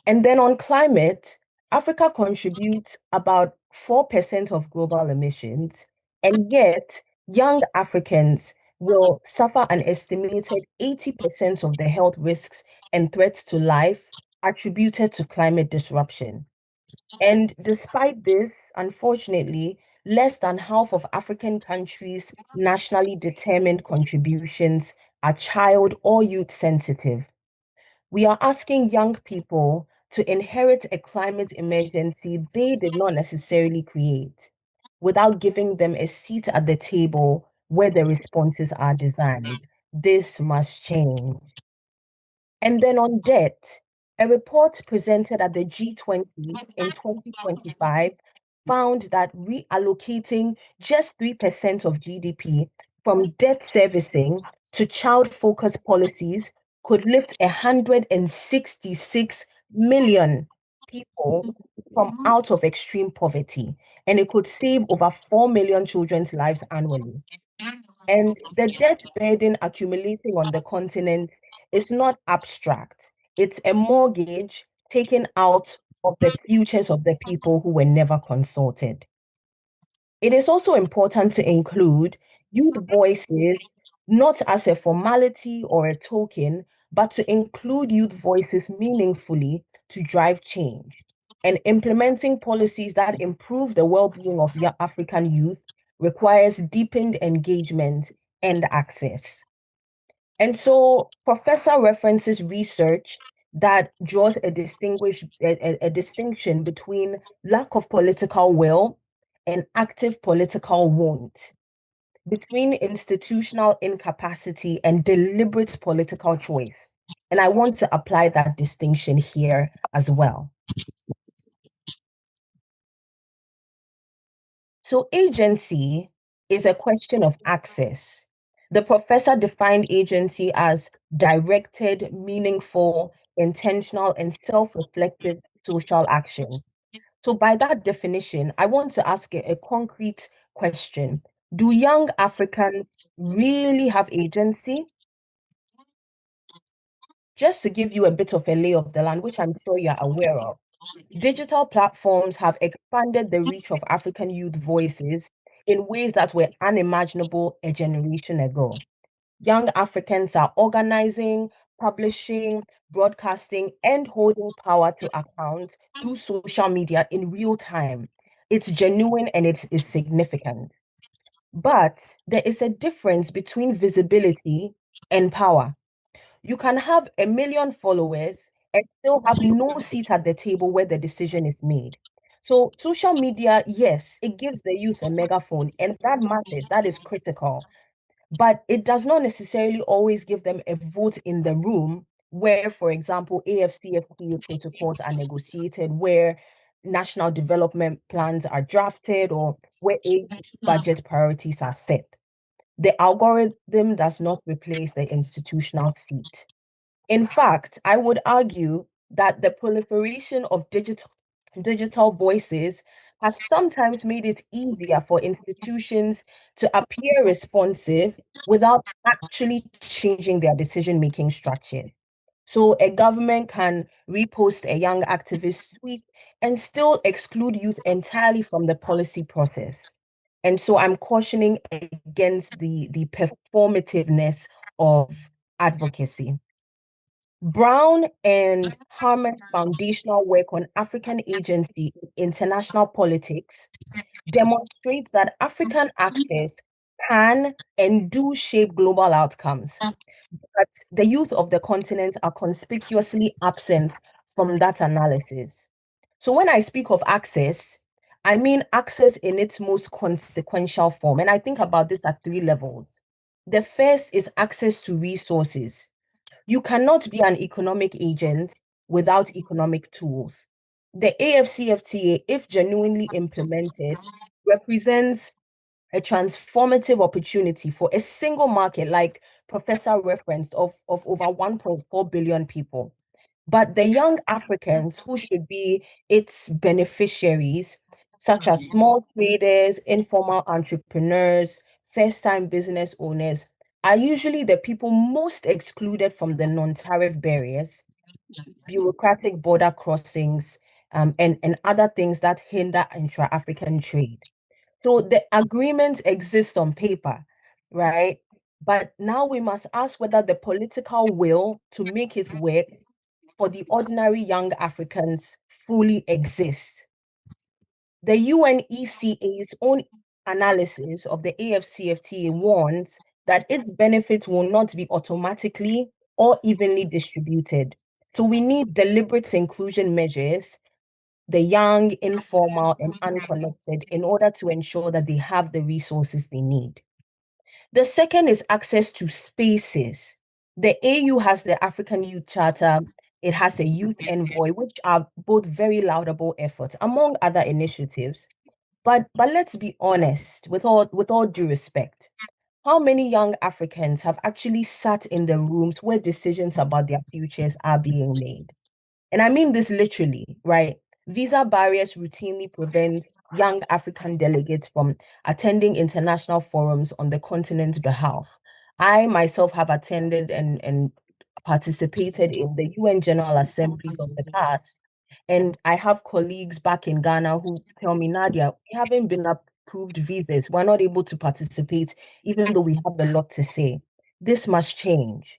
Speaker 4: And then on climate, Africa contributes about 4% of global emissions, and yet young Africans will suffer an estimated 80% of the health risks and threats to life attributed to climate disruption. And despite this, unfortunately, less than half of African countries' nationally determined contributions are child or youth sensitive. We are asking young people to inherit a climate emergency they did not necessarily create, without giving them a seat at the table where the responses are designed. This must change. And then on debt, a report presented at the G20 in 2025 found that reallocating just 3% of GDP from debt servicing to child-focused policies could lift 166 million people from out of extreme poverty, and it could save over 4 million children's lives annually. And the debt burden accumulating on the continent is not abstract. It's a mortgage taken out of the futures of the people who were never consulted. It is also important to include youth voices, not as a formality or a token, but to include youth voices meaningfully to drive change. And implementing policies that improve the well-being of African youth requires deepened engagement and access. And so Professor references research that draws a distinction between lack of political will and active political want, between institutional incapacity and deliberate political choice. And I want to apply that distinction here as well. So agency is a question of access. The professor defined agency as directed, meaningful, intentional, and self-reflective social action. So by that definition, I want to ask a concrete question. Do young Africans really have agency? Just to give you a bit of a lay of the land, which I'm sure you're aware of, digital platforms have expanded the reach of African youth voices in ways that were unimaginable a generation ago. Young Africans are organizing, publishing, broadcasting, and holding power to account through social media in real time. It's genuine and it is significant. But there is a difference between visibility and power. You can have 1 million followers and still have no seat at the table where the decision is made. So social media, yes, it gives the youth a megaphone, and that matters, that is critical. But it does not necessarily always give them a vote in the room where, for example, AFCFTA protocols are negotiated, where national development plans are drafted, or where budget priorities are set. The algorithm does not replace the institutional seat. In fact, I would argue that the proliferation of digital voices has sometimes made it easier for institutions to appear responsive without actually changing their decision-making structure. So a government can repost a young activist tweet and still exclude youth entirely from the policy process. And so I'm cautioning against the performativeness of advocacy. Brown and Harman's foundational work on African agency in international politics demonstrates that African actors can and do shape global outcomes, but the youth of the continent are conspicuously absent from that analysis. So when I speak of access, I mean access in its most consequential form, and I think about this at 3 levels. The first is access to resources. You cannot be an economic agent without economic tools. The AFCFTA, if genuinely implemented, represents a transformative opportunity for a single market, like Professor referenced, of over 1.4 billion people. But the young Africans who should be its beneficiaries, such as small traders, informal entrepreneurs, first-time business owners, are usually the people most excluded from the non-tariff barriers. bureaucratic border crossings, and other things that hinder intra-African trade. So the agreement exists on paper, right? But now we must ask whether the political will to make it work for the ordinary young Africans fully exists. The UNECA's own analysis of the AFCFTA warns that its benefits will not be automatically or evenly distributed. So we need deliberate inclusion measures, the young, informal, and unconnected, in order to ensure that they have the resources they need. The second is access to spaces. The AU has the African Youth Charter, it has a youth envoy, which are both very laudable efforts, among other initiatives. But let's be honest, with all due respect, how many young Africans have actually sat in the rooms where decisions about their futures are being made? And I mean this literally, right? Visa barriers routinely prevent young African delegates from attending international forums on the continent's behalf. I myself have attended and participated in the UN General Assemblies of the past. And I have colleagues back in Ghana who tell me, Nadia, we haven't been approved visas. We're not able to participate, even though we have a lot to say. This must change.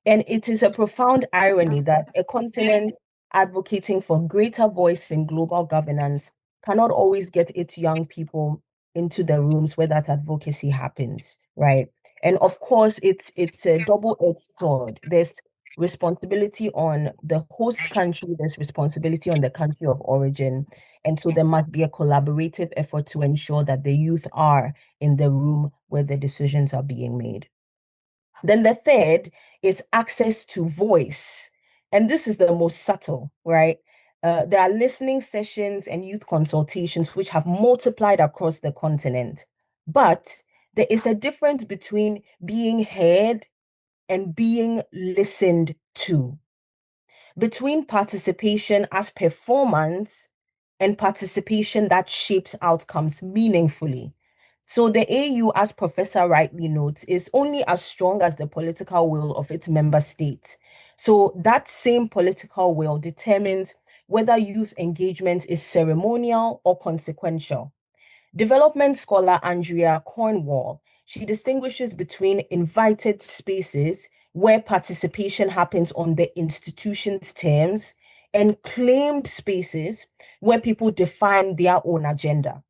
Speaker 4: And it is a profound irony that a continent advocating for greater voice in global governance cannot always get its young people into the rooms where that advocacy happens, right? And of course, it's a double-edged sword. There's responsibility on the host country, there's responsibility on the country of origin. And so there must be a collaborative effort to ensure that the youth are in the room where the decisions are being made. Then the third is access to voice. And this is the most subtle, right? There are listening sessions and youth consultations which have multiplied across the continent. But there is a difference between being heard and being listened to, between participation as performance and participation that shapes outcomes meaningfully. So the AU, as Professor rightly notes, is only as strong as the political will of its member states. So that same political will determines whether youth engagement is ceremonial or consequential. Development scholar Andrea Cornwall, she distinguishes between invited spaces where participation happens on the institution's terms and claimed spaces where people define their own agenda.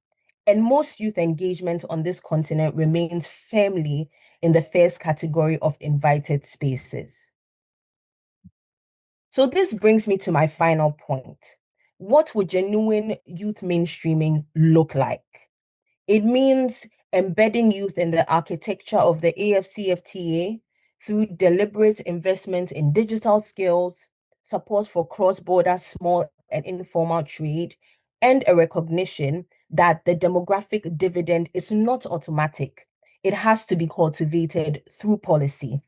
Speaker 4: And most youth engagement on this continent remains firmly in the first category of invited spaces. So this brings me to my final point. What would genuine youth mainstreaming look like? It means embedding youth in the architecture of the AFCFTA through deliberate investment in digital skills, support for cross-border small and informal trade, and a recognition that the demographic dividend is not automatic. It has to be cultivated through policy.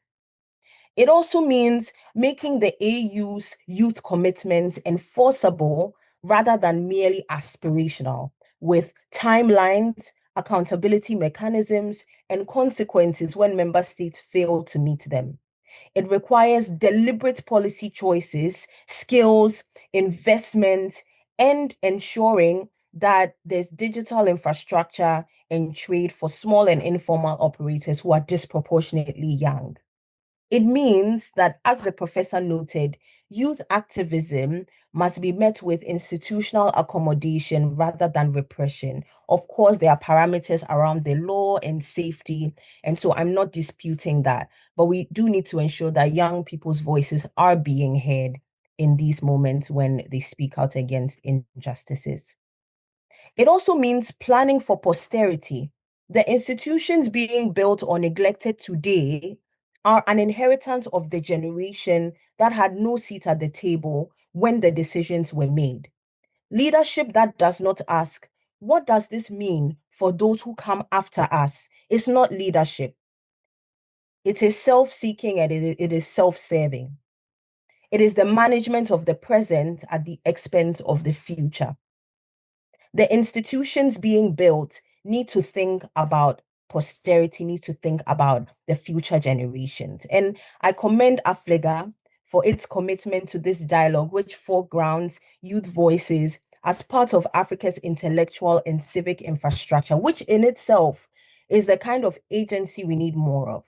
Speaker 4: It also means making the AU's youth commitments enforceable rather than merely aspirational, with timelines, accountability mechanisms, and consequences when member states fail to meet them. It requires deliberate policy choices, skills, investment, and ensuring that there's digital infrastructure and trade for small and informal operators who are disproportionately young. It means that, as the professor noted, youth activism must be met with institutional accommodation rather than repression. Of course, there are parameters around the law and safety, and so I'm not disputing that. But we do need to ensure that young people's voices are being heard in these moments when they speak out against injustices. It also means planning for posterity. The institutions being built or neglected today are an inheritance of the generation that had no seat at the table when the decisions were made. Leadership that does not ask, what does this mean for those who come after us, is not leadership. It is self-seeking and it is self-serving. It is the management of the present at the expense of the future. The institutions being built need to think about posterity, need to think about the future generations. And I commend AFLIGA for its commitment to this dialogue, which foregrounds youth voices as part of Africa's intellectual and civic infrastructure, which in itself is the kind of agency we need more of.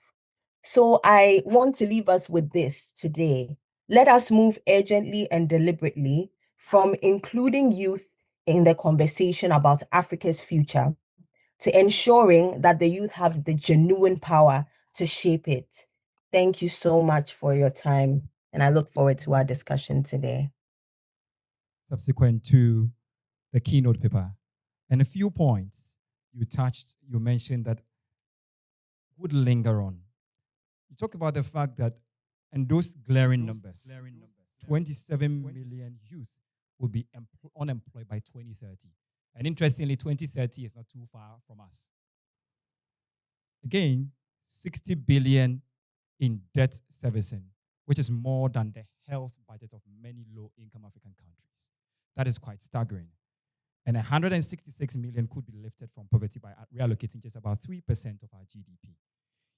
Speaker 4: So I want to leave us with this today. Let us move urgently and deliberately from including youth in the conversation about Africa's future to ensuring that the youth have the genuine power to shape it. Thank you so much for your time, and I look forward to our discussion today.
Speaker 2: Subsequent to the keynote paper, and a few points you mentioned that would linger on. You talked about the fact that, and those glaring numbers, 27 million youth will be unemployed by 2030. And interestingly, 2030 is not too far from us. Again, 60 billion in debt servicing, which is more than the health budget of many low-income African countries. That is quite staggering. And 166 million could be lifted from poverty by reallocating just about 3% of our GDP.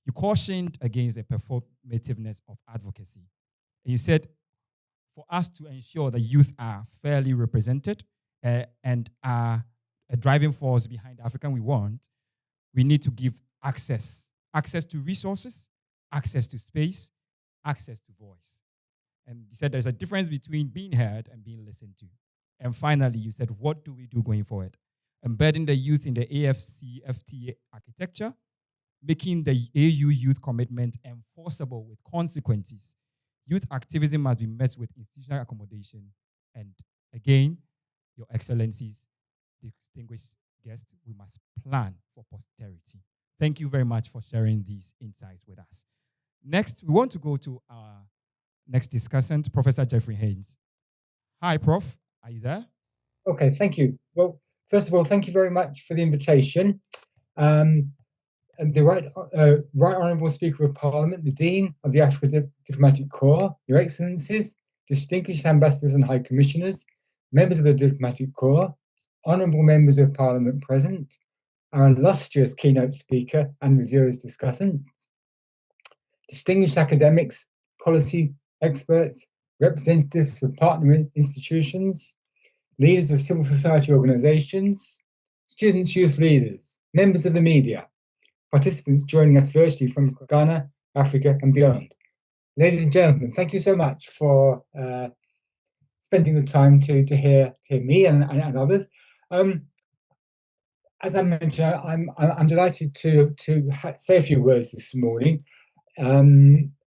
Speaker 2: You cautioned against the performativeness of advocacy. And you said, for us to ensure that youth are fairly represented and are a driving force behind the African we want, we need to give access to resources, access to space, access to voice. And you said there's a difference between being heard and being listened to. And finally, you said, what do we do going forward? Embedding the youth in the AFCFTA architecture, making the AU youth commitment enforceable with consequences. Youth activism must be met with institutional accommodation. And again, Your Excellencies, distinguished guests, we must plan for posterity. Thank you very much for sharing these insights with us. Next, we want to go to our next discussant, Professor Jeffrey Haynes. Hi, Prof. Are you there?
Speaker 5: Okay, thank you. Well, first of all, thank you very much for the invitation. And the Right Honourable Speaker of Parliament, the Dean of the Africa Diplomatic Corps, Your Excellencies, distinguished ambassadors and high commissioners, members of the Diplomatic Corps, honourable members of Parliament present, our illustrious keynote speaker and reviewers discussants, distinguished academics, policy experts, representatives of partner institutions, leaders of civil society organizations, students, youth leaders, members of the media, participants joining us virtually from Ghana, Africa, and beyond. Ladies and gentlemen, thank you so much for spending the time to hear me and others. As I mentioned, I'm delighted to say a few words this morning.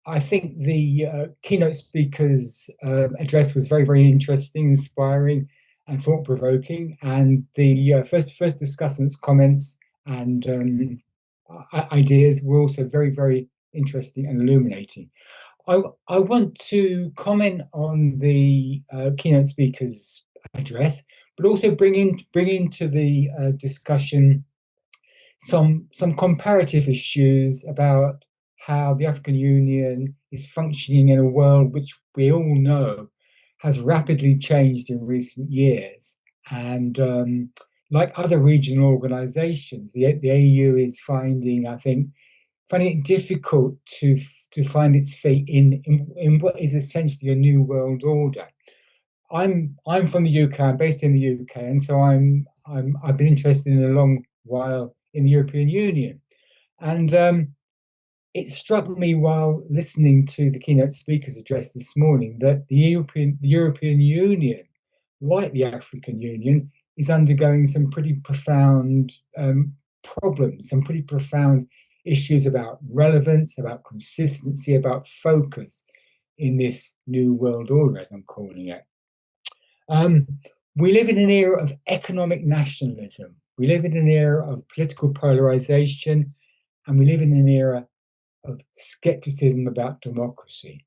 Speaker 5: I think the keynote speaker's address was very, very interesting, inspiring, and thought-provoking. And the first discussant's comments and ideas were also very, very interesting and illuminating. I want to comment on the keynote speaker's address, but also bring into the discussion some comparative issues about how the African Union is functioning in a world which we all know has rapidly changed in recent years. And like other regional organizations, the AU is finding it difficult to find its feet in what is essentially a new world order. I'm from the UK. I'm based in the UK, and so I've been interested in a long while in the European Union, and it struck me while listening to the keynote speaker's address this morning that the European Union, like the African Union, is undergoing some pretty profound problems, some pretty profound issues about relevance, about consistency, about focus in this new world order, as I'm calling it. We live in an era of economic nationalism. We live in an era of political polarization, and we live in an era of skepticism about democracy.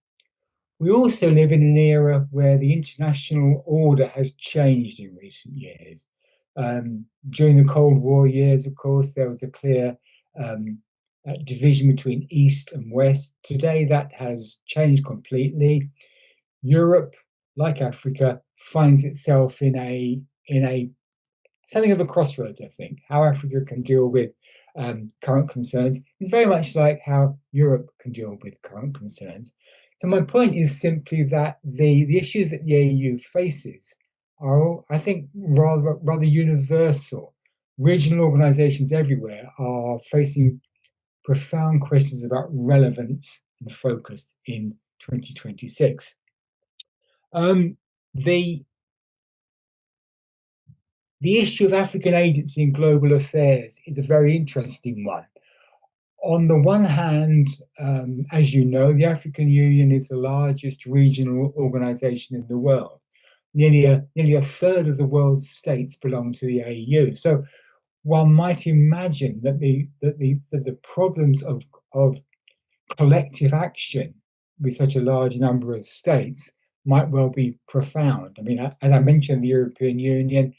Speaker 5: We also live in an era where the international order has changed in recent years. During the Cold War years, of course, there was a clear division between East and West. Today, that has changed completely. Europe, like Africa, finds itself in a something of a crossroads, I think. How Africa can deal with current concerns is very much like how Europe can deal with current concerns. So my point is simply that the issues that the AU faces are, I think, rather universal. Regional organizations everywhere are facing profound questions about relevance and focus in 2026. The issue of African agency in global affairs is a very interesting one. On the one hand, as you know, the African Union is the largest regional organization in the world. Nearly a third of the world's states belong to the AU. So one might imagine that the problems of collective action with such a large number of states might well be profound. I mean, as I mentioned, the European Union,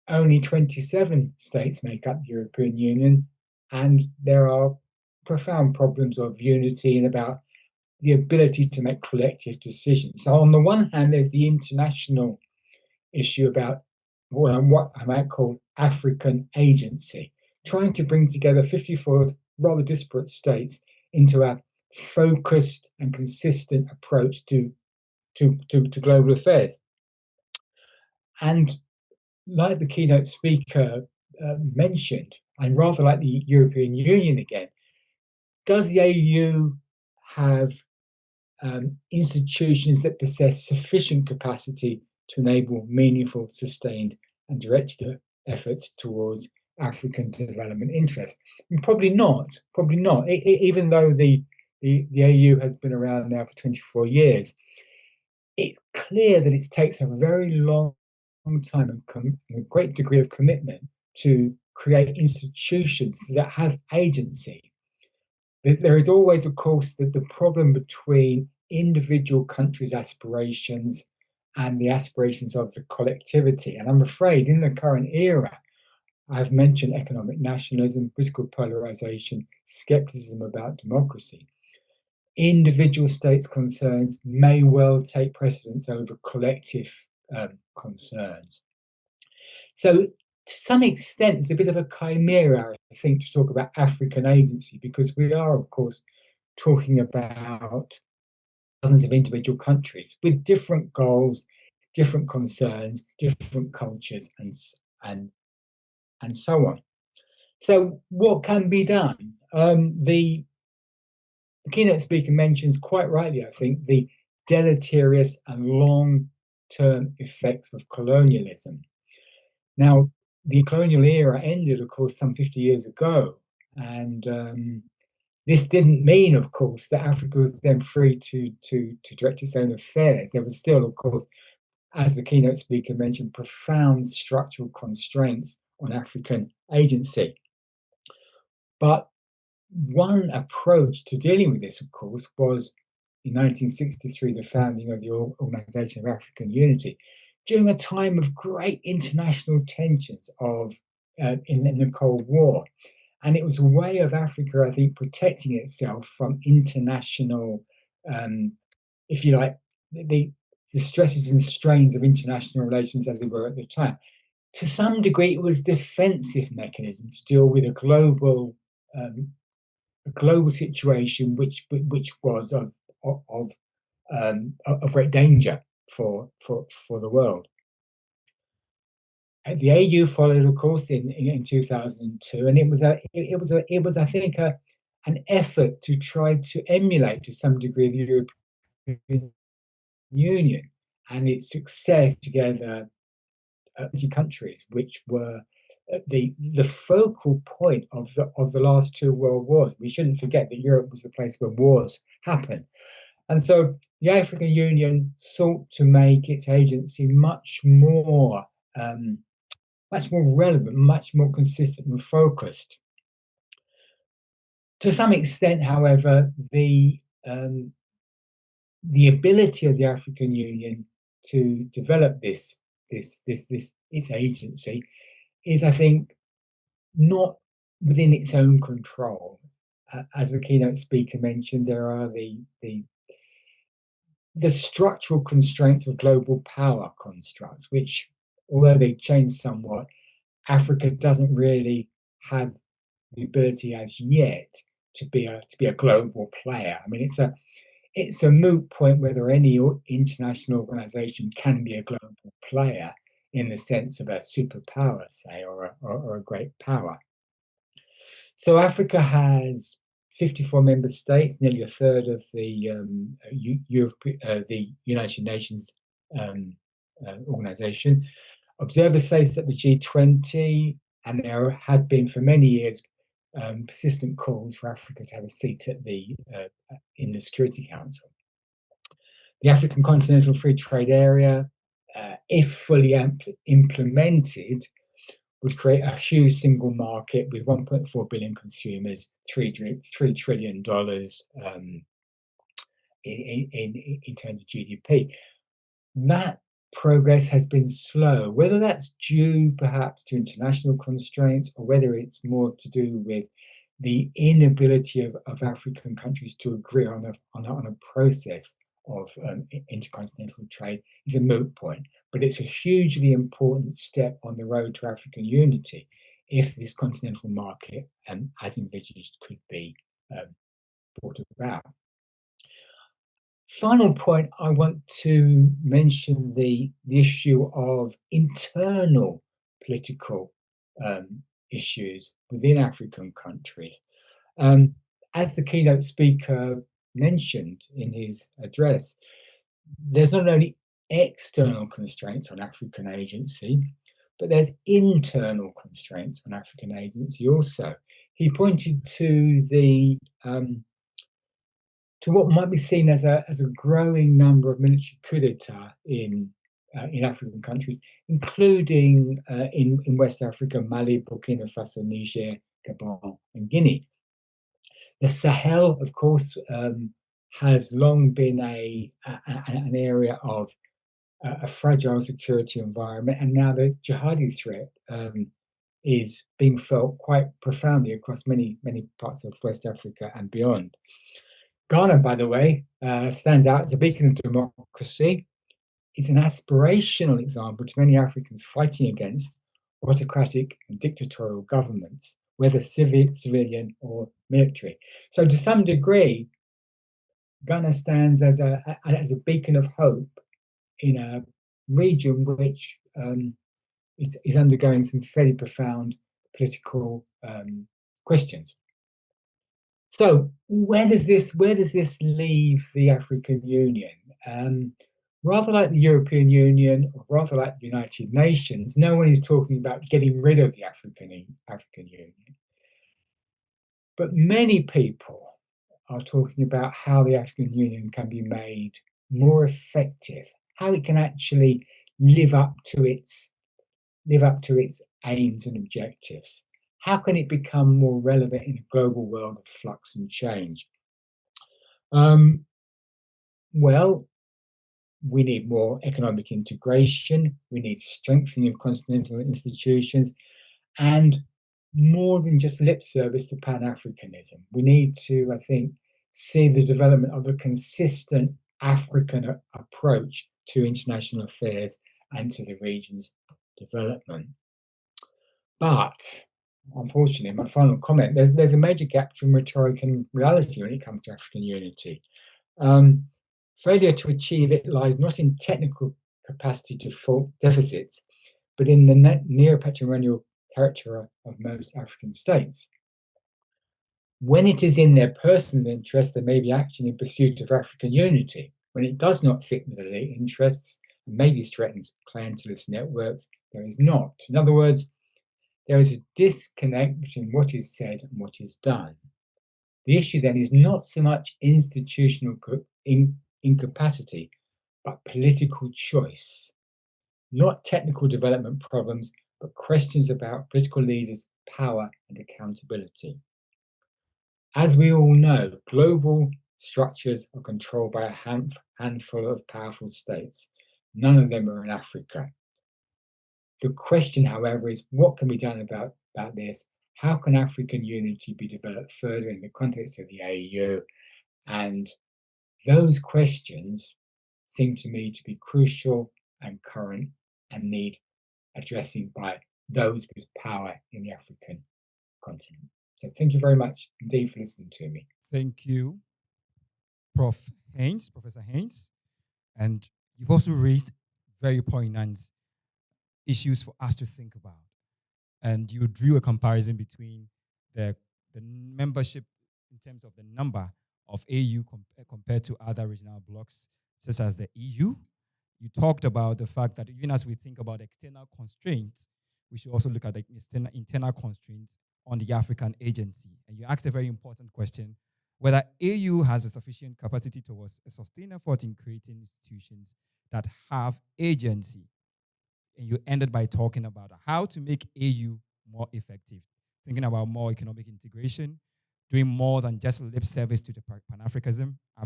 Speaker 5: only 27 states make up the European Union, and there are profound problems of unity and about the ability to make collective decisions. So on the one hand, there's the international issue about what I might call African agency, trying to bring together 54 rather disparate states into a focused and consistent approach to global affairs. And like the keynote speaker mentioned, and rather like the European Union again, does the AU have institutions that possess sufficient capacity to enable meaningful, sustained, and directed efforts towards African development interests? And probably not. Probably not. Even though the AU has been around now for 24 years, it's clear that it takes a very long time and a great degree of commitment to create institutions that have agency. There is always, of course, the problem between individual countries' aspirations and the aspirations of the collectivity. And I'm afraid in the current era, I've mentioned economic nationalism, political polarization, skepticism about democracy. Individual states' concerns may well take precedence over collective concerns. So to some extent, it's a bit of a chimera, I think, to talk about African agency, because we are, of course, talking about dozens of individual countries with different goals, different concerns, different cultures, and so on. So what can be done? The keynote speaker mentions quite rightly, I think, the deleterious and long-term effects of colonialism. Now, the colonial era ended, of course, some 50 years ago, and this didn't mean, of course, that Africa was then free to direct its own affairs. There was still, of course, as the keynote speaker mentioned, profound structural constraints on African agency. But one approach to dealing with this, of course, was in 1963, the founding of the Organization of African Unity, during a time of great international tensions in the Cold War. And it was a way of Africa, I think, protecting itself from international, if you like, the stresses and strains of international relations as they were at the time. To some degree, it was a defensive mechanism to deal with a global situation which was of great danger for the world. And the AU followed, of course, in 2002, and it was I think an effort to try to emulate to some degree the European Union and its success together 20 countries, which were the focal point of the last two world wars. We shouldn't forget that Europe was the place where wars happened. And so the African Union sought to make its agency much more relevant, much more consistent and focused. To some extent, however, the ability of the African Union to develop its agency is, I think, not within its own control. As the keynote speaker mentioned, there are the structural constraints of global power constructs, which, although they change somewhat, Africa doesn't really have the ability as yet to be a global player. I mean, it's a moot point whether any international organization can be a global player in the sense of a superpower, say, or a great power. So Africa has 54 member states, nearly a third of the the United Nations organization. Observer status at the G20, and there had been for many years persistent calls for Africa to have a seat at the in the Security Council. The African Continental Free Trade Area, if fully implemented, would create a huge single market with 1.4 billion consumers, $3 trillion in terms of GDP. That progress has been slow, whether that's due perhaps to international constraints or whether it's more to do with the inability of African countries to agree on a process of intercontinental trade is a moot point. But it's a hugely important step on the road to African unity if this continental market, as envisaged, could be brought about. Final point, I want to mention the issue of internal political issues within African countries. As the keynote speaker mentioned in his address, there's not only external constraints on African agency, but there's internal constraints on African agency also. He pointed to the to what might be seen as a growing number of military coup d'etat in African countries, including in West Africa, Mali, Burkina Faso, Niger, Gabon, and Guinea. The Sahel, of course, has long been an area of a fragile security environment, and now the jihadi threat is being felt quite profoundly across many parts of West Africa and beyond. Ghana, by the way, stands out as a beacon of democracy. It's an aspirational example to many Africans fighting against autocratic and dictatorial governments, whether civilian or military. So to some degree, Ghana stands as a beacon of hope in a region which is undergoing some fairly profound political questions. So where does this leave the African Union? Rather like the European Union, or rather like the United Nations, no one is talking about getting rid of the African Union. But many people are talking about how the African Union can be made more effective, how it can actually live up to its aims and objectives. How can it become more relevant in a global world of flux and change? Well, we need more economic integration, we need strengthening of continental institutions, and more than just lip service to Pan-Africanism. We need to, I think, see the development of a consistent African approach to international affairs and to the region's development. But unfortunately, my final comment, there's a major gap between rhetoric and reality when it comes to African unity. Failure to achieve it lies not in technical capacity to fill deficits, but in the neo-patrimonial character of most African states. When it is in their personal interest, there may be action in pursuit of African unity. When it does not fit with their interests and maybe threatens clientelist networks, there is not. In other words, there is a disconnect between what is said and what is done. The issue then is not so much institutional incapacity, but political choice. Not technical development problems, but questions about political leaders' power and accountability. As we all know, global structures are controlled by a handful of powerful states. None of them are in Africa. The question, however, is what can be done about this? How can African unity be developed further in the context of the AU? And those questions seem to me to be crucial and current and need addressing by those with power in the African continent. So thank you very much indeed for listening to me.
Speaker 2: Thank you, Prof. Haynes, Professor Haynes, and you've also raised very poignant issues for us to think about. And you drew a comparison between the membership in terms of the number of AU compared to other regional blocs, such as the EU. You talked about the fact that even as we think about external constraints, we should also look at the internal constraints on the African agency. And you asked a very important question, whether AU has a sufficient capacity towards a sustained effort in creating institutions that have agency. And you ended by talking about how to make AU more effective, thinking about more economic integration, doing more than just lip service to the Pan-Africanism, I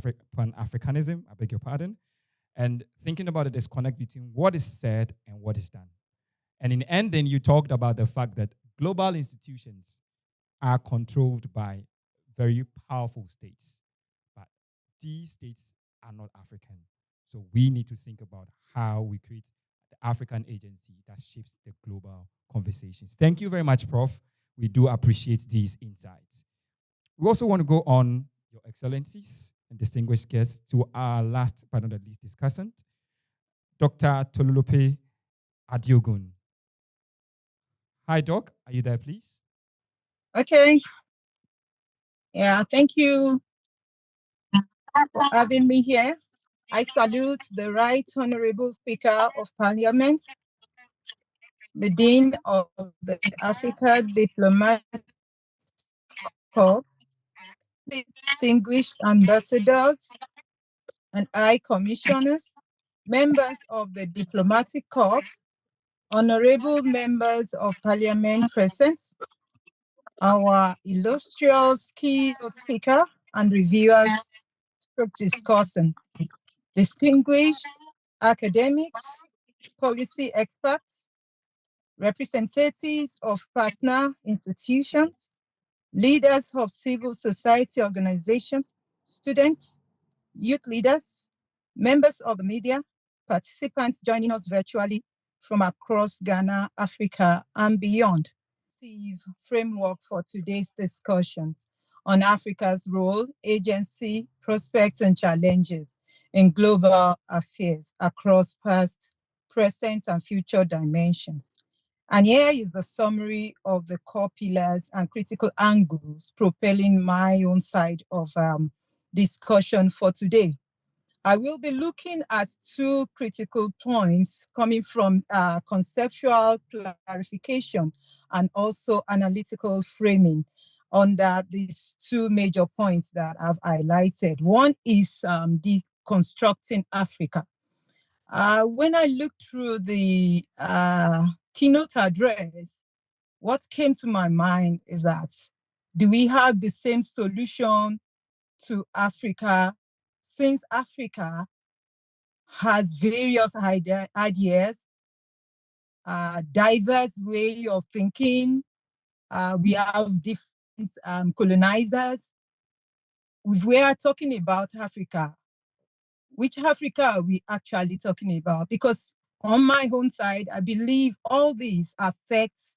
Speaker 2: beg your pardon, and thinking about the disconnect between what is said and what is done. And in ending, you talked about the fact that global institutions are controlled by very powerful states, but these states are not African. So we need to think about how we create the African agency that shapes the global conversations. Thank you very much, Prof. We do appreciate these insights. We also want to go on, Your Excellencies and distinguished guests, to our last but not the least discussant, Dr. Tolulope Adiogun. Hi, Doc. Are you there, please?
Speaker 6: Okay. Yeah, thank you for having me here. I salute the Right Honorable Speaker of Parliament, the Dean of the Africa Diplomatic Corps, distinguished ambassadors and high commissioners, members of the Diplomatic Corps, honorable members of Parliament present, our illustrious keynote speaker and reviewers, discussants, distinguished academics, policy experts, representatives of partner institutions, leaders of civil society organizations, students, youth leaders, members of the media, participants joining us virtually from across Ghana, Africa, and beyond. Framework for today's discussions on Africa's role, agency, prospects, and challenges in global affairs across past, present, and future dimensions. And here is the summary of the core pillars and critical angles propelling my own side of discussion for today. I will be looking at two critical points coming from conceptual clarification and also analytical framing under these two major points that I've highlighted. One is deconstructing Africa. When I looked through the keynote address, what came to my mind is that, do we have the same solution to Africa, since Africa has various ideas, diverse way of thinking. We have different colonizers. If we are talking about Africa, which Africa are we actually talking about? Because on my own side, I believe all these affects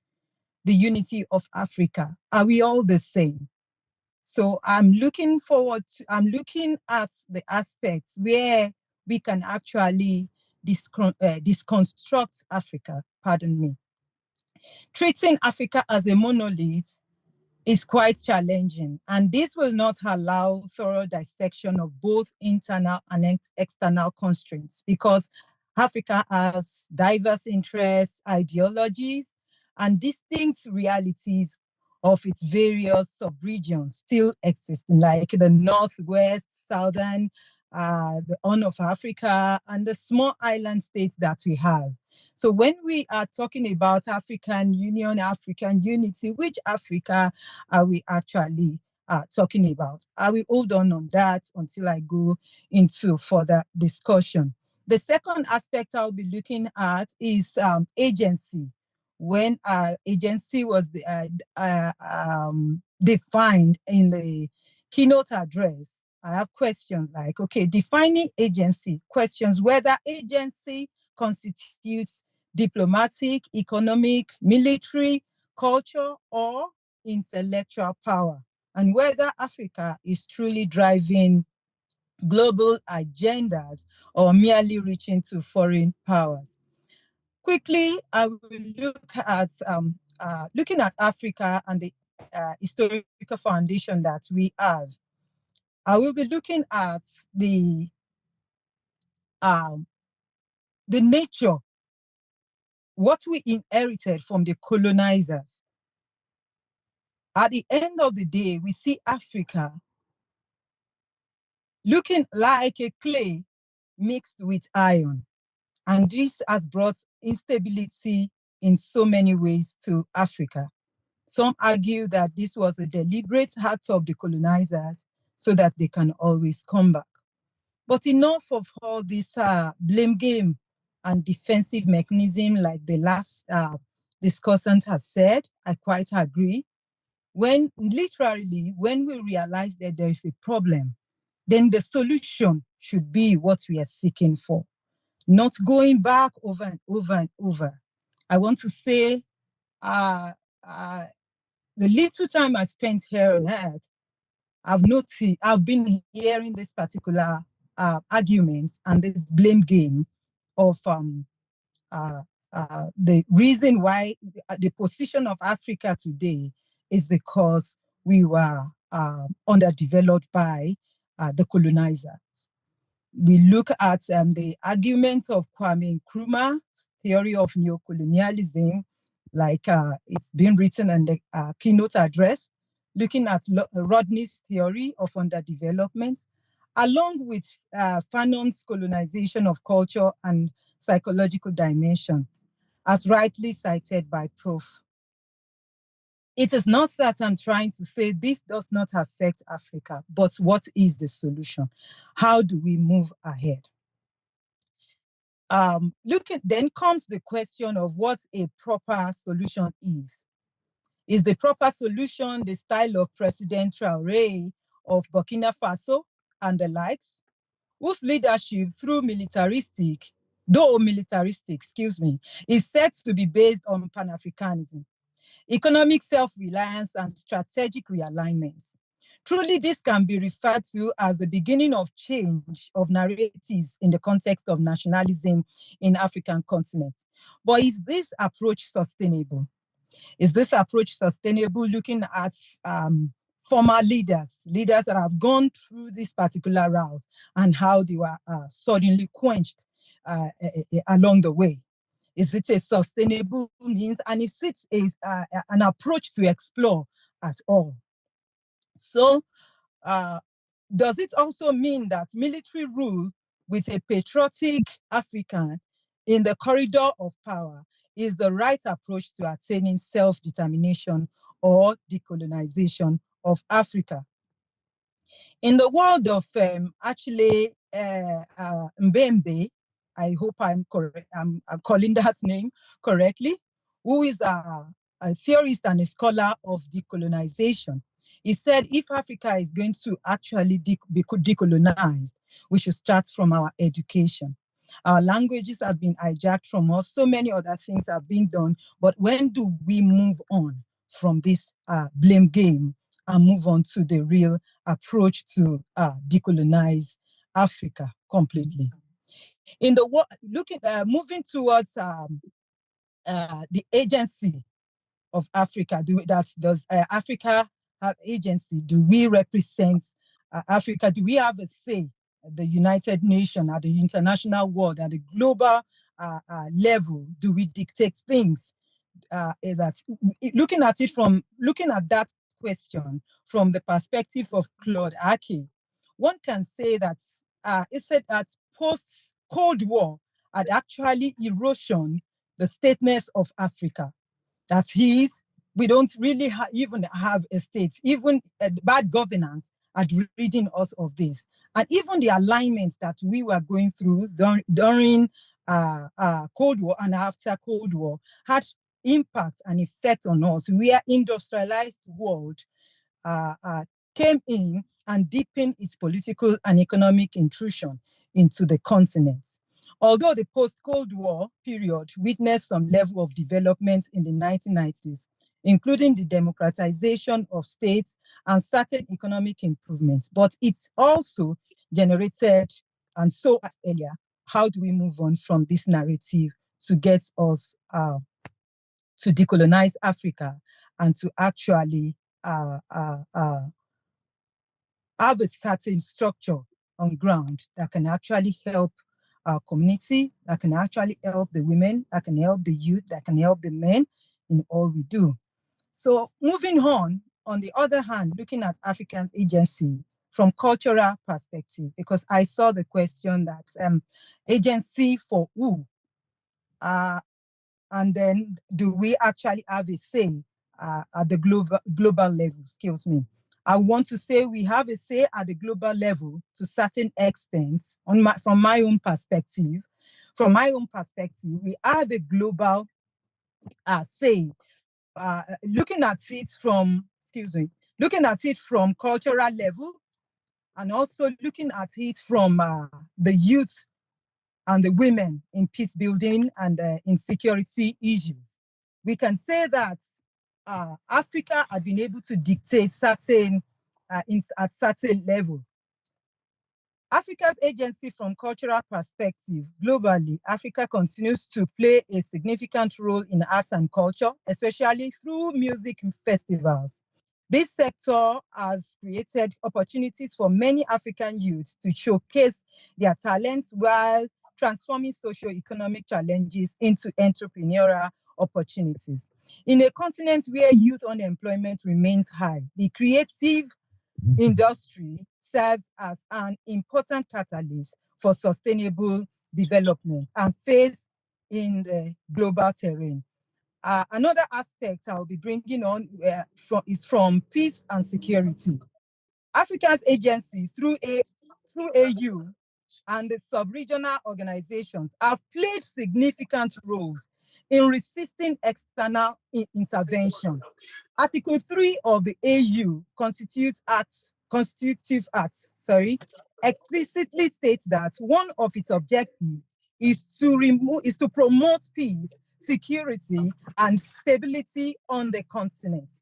Speaker 6: the unity of Africa. Are we all the same? So I'm looking at the aspects where we can actually deconstruct Africa, pardon me. Treating Africa as a monolith is quite challenging, and this will not allow thorough dissection of both internal and external constraints, because Africa has diverse interests, ideologies, and distinct realities of its various sub-regions still existing, like the Northwest, Southern, the Horn of Africa, and the small island states that we have. So when we are talking about African Union, African unity, which Africa are we actually talking about? I will hold on that until I go into further discussion. The second aspect I'll be looking at is agency. When agency was defined in the keynote address, I have questions like, okay, defining agency, questions whether agency constitutes diplomatic, economic, military, culture, or intellectual power, and whether Africa is truly driving global agendas or merely reaching to foreign powers. Quickly, I will look at looking at Africa and the historical foundation that we have. I will be looking at the nature, what we inherited from the colonizers. At the end of the day, we see Africa looking like a clay mixed with iron. And this has brought instability in so many ways to Africa. Some argue that this was a deliberate act of the colonizers so that they can always come back. But enough of all this blame game and defensive mechanism, like the last discussant has said. I quite agree. When literally, when we realize that there is a problem, then the solution should be what we are seeking for, not going back over and over and over. I want to say the little time I spent here on earth, I've been hearing this particular arguments and this blame game of the reason why the position of Africa today is because we were underdeveloped by the colonizers. We look at the argument of Kwame Nkrumah's theory of neocolonialism, like it's been written in the keynote address, looking at Rodney's theory of underdevelopment, along with Fanon's colonization of culture and psychological dimension, as rightly cited by Prof. It is not that I'm trying to say this does not affect Africa, but what is the solution? How do we move ahead? Then comes the question of what a proper solution is. Is the proper solution the style of President Traoré of Burkina Faso and the likes, whose leadership though militaristic, is said to be based on Pan-Africanism, economic self-reliance, and strategic realignments? Truly, this can be referred to as the beginning of change of narratives in the context of nationalism in African continent. But is this approach sustainable? Is this approach sustainable looking at former leaders that have gone through this particular route and how they were suddenly quenched along the way? Is it a sustainable means, and is it an approach to explore at all? So does it also mean that military rule with a patriotic African in the corridor of power is the right approach to attaining self-determination or decolonization of Africa? In the world of Mbembe, I hope I'm correct, I'm calling that name correctly, who is a theorist and a scholar of decolonization. He said if Africa is going to actually be decolonized, we should start from our education. Our languages have been hijacked from us. So many other things have been done. But when do we move on from this blame game and move on to the real approach to decolonize Africa completely? In the moving towards the agency of Africa, does Africa have agency? Do we represent Africa? Do we have a say at the United Nations, at the international world, at the global level? Do we dictate things? Is that looking at that question from the perspective of Claude Ake, one can say that it said that post-Cold War had actually erosion the stateness of Africa. That is, we don't really even have a state. Even bad governance had reading us of this. And even the alignments that we were going through during Cold War and after Cold War had impact and effect on us. We are industrialized world came in and deepened its political and economic intrusion into the continent. Although the post-Cold War period witnessed some level of development in the 1990s, including the democratization of states and certain economic improvements, but it also generated. And so, as earlier, how do we move on from this narrative to get us to decolonize Africa and to actually have a certain structure on ground that can actually help our community, that can actually help the women, that can help the youth, that can help the men in all we do. So moving on the other hand, looking at African agency from cultural perspective, because I saw the question that agency for who? And then do we actually have a say at the global level? Excuse me. I want to say we have a say at the global level to certain extent. From my own perspective, we have a global say. Looking at it from cultural level, and also looking at it from the youth and the women in peace building and in security issues. We can say that Africa had been able to dictate certain at certain level. Africa's agency from cultural perspective, globally, Africa continues to play a significant role in arts and culture, especially through music festivals. This sector has created opportunities for many African youths to showcase their talents while transforming socio-economic challenges into entrepreneurial opportunities. In a continent where youth unemployment remains high, the creative industry serves as an important catalyst for sustainable development and face in the global terrain. Another aspect I'll be bringing on is from peace and security. Africa's agency through AU and the sub-regional organizations have played significant roles in resisting external intervention. Article 3 of the AU Constitutive Acts, explicitly states that one of its objectives is to promote peace, security, and stability on the continent.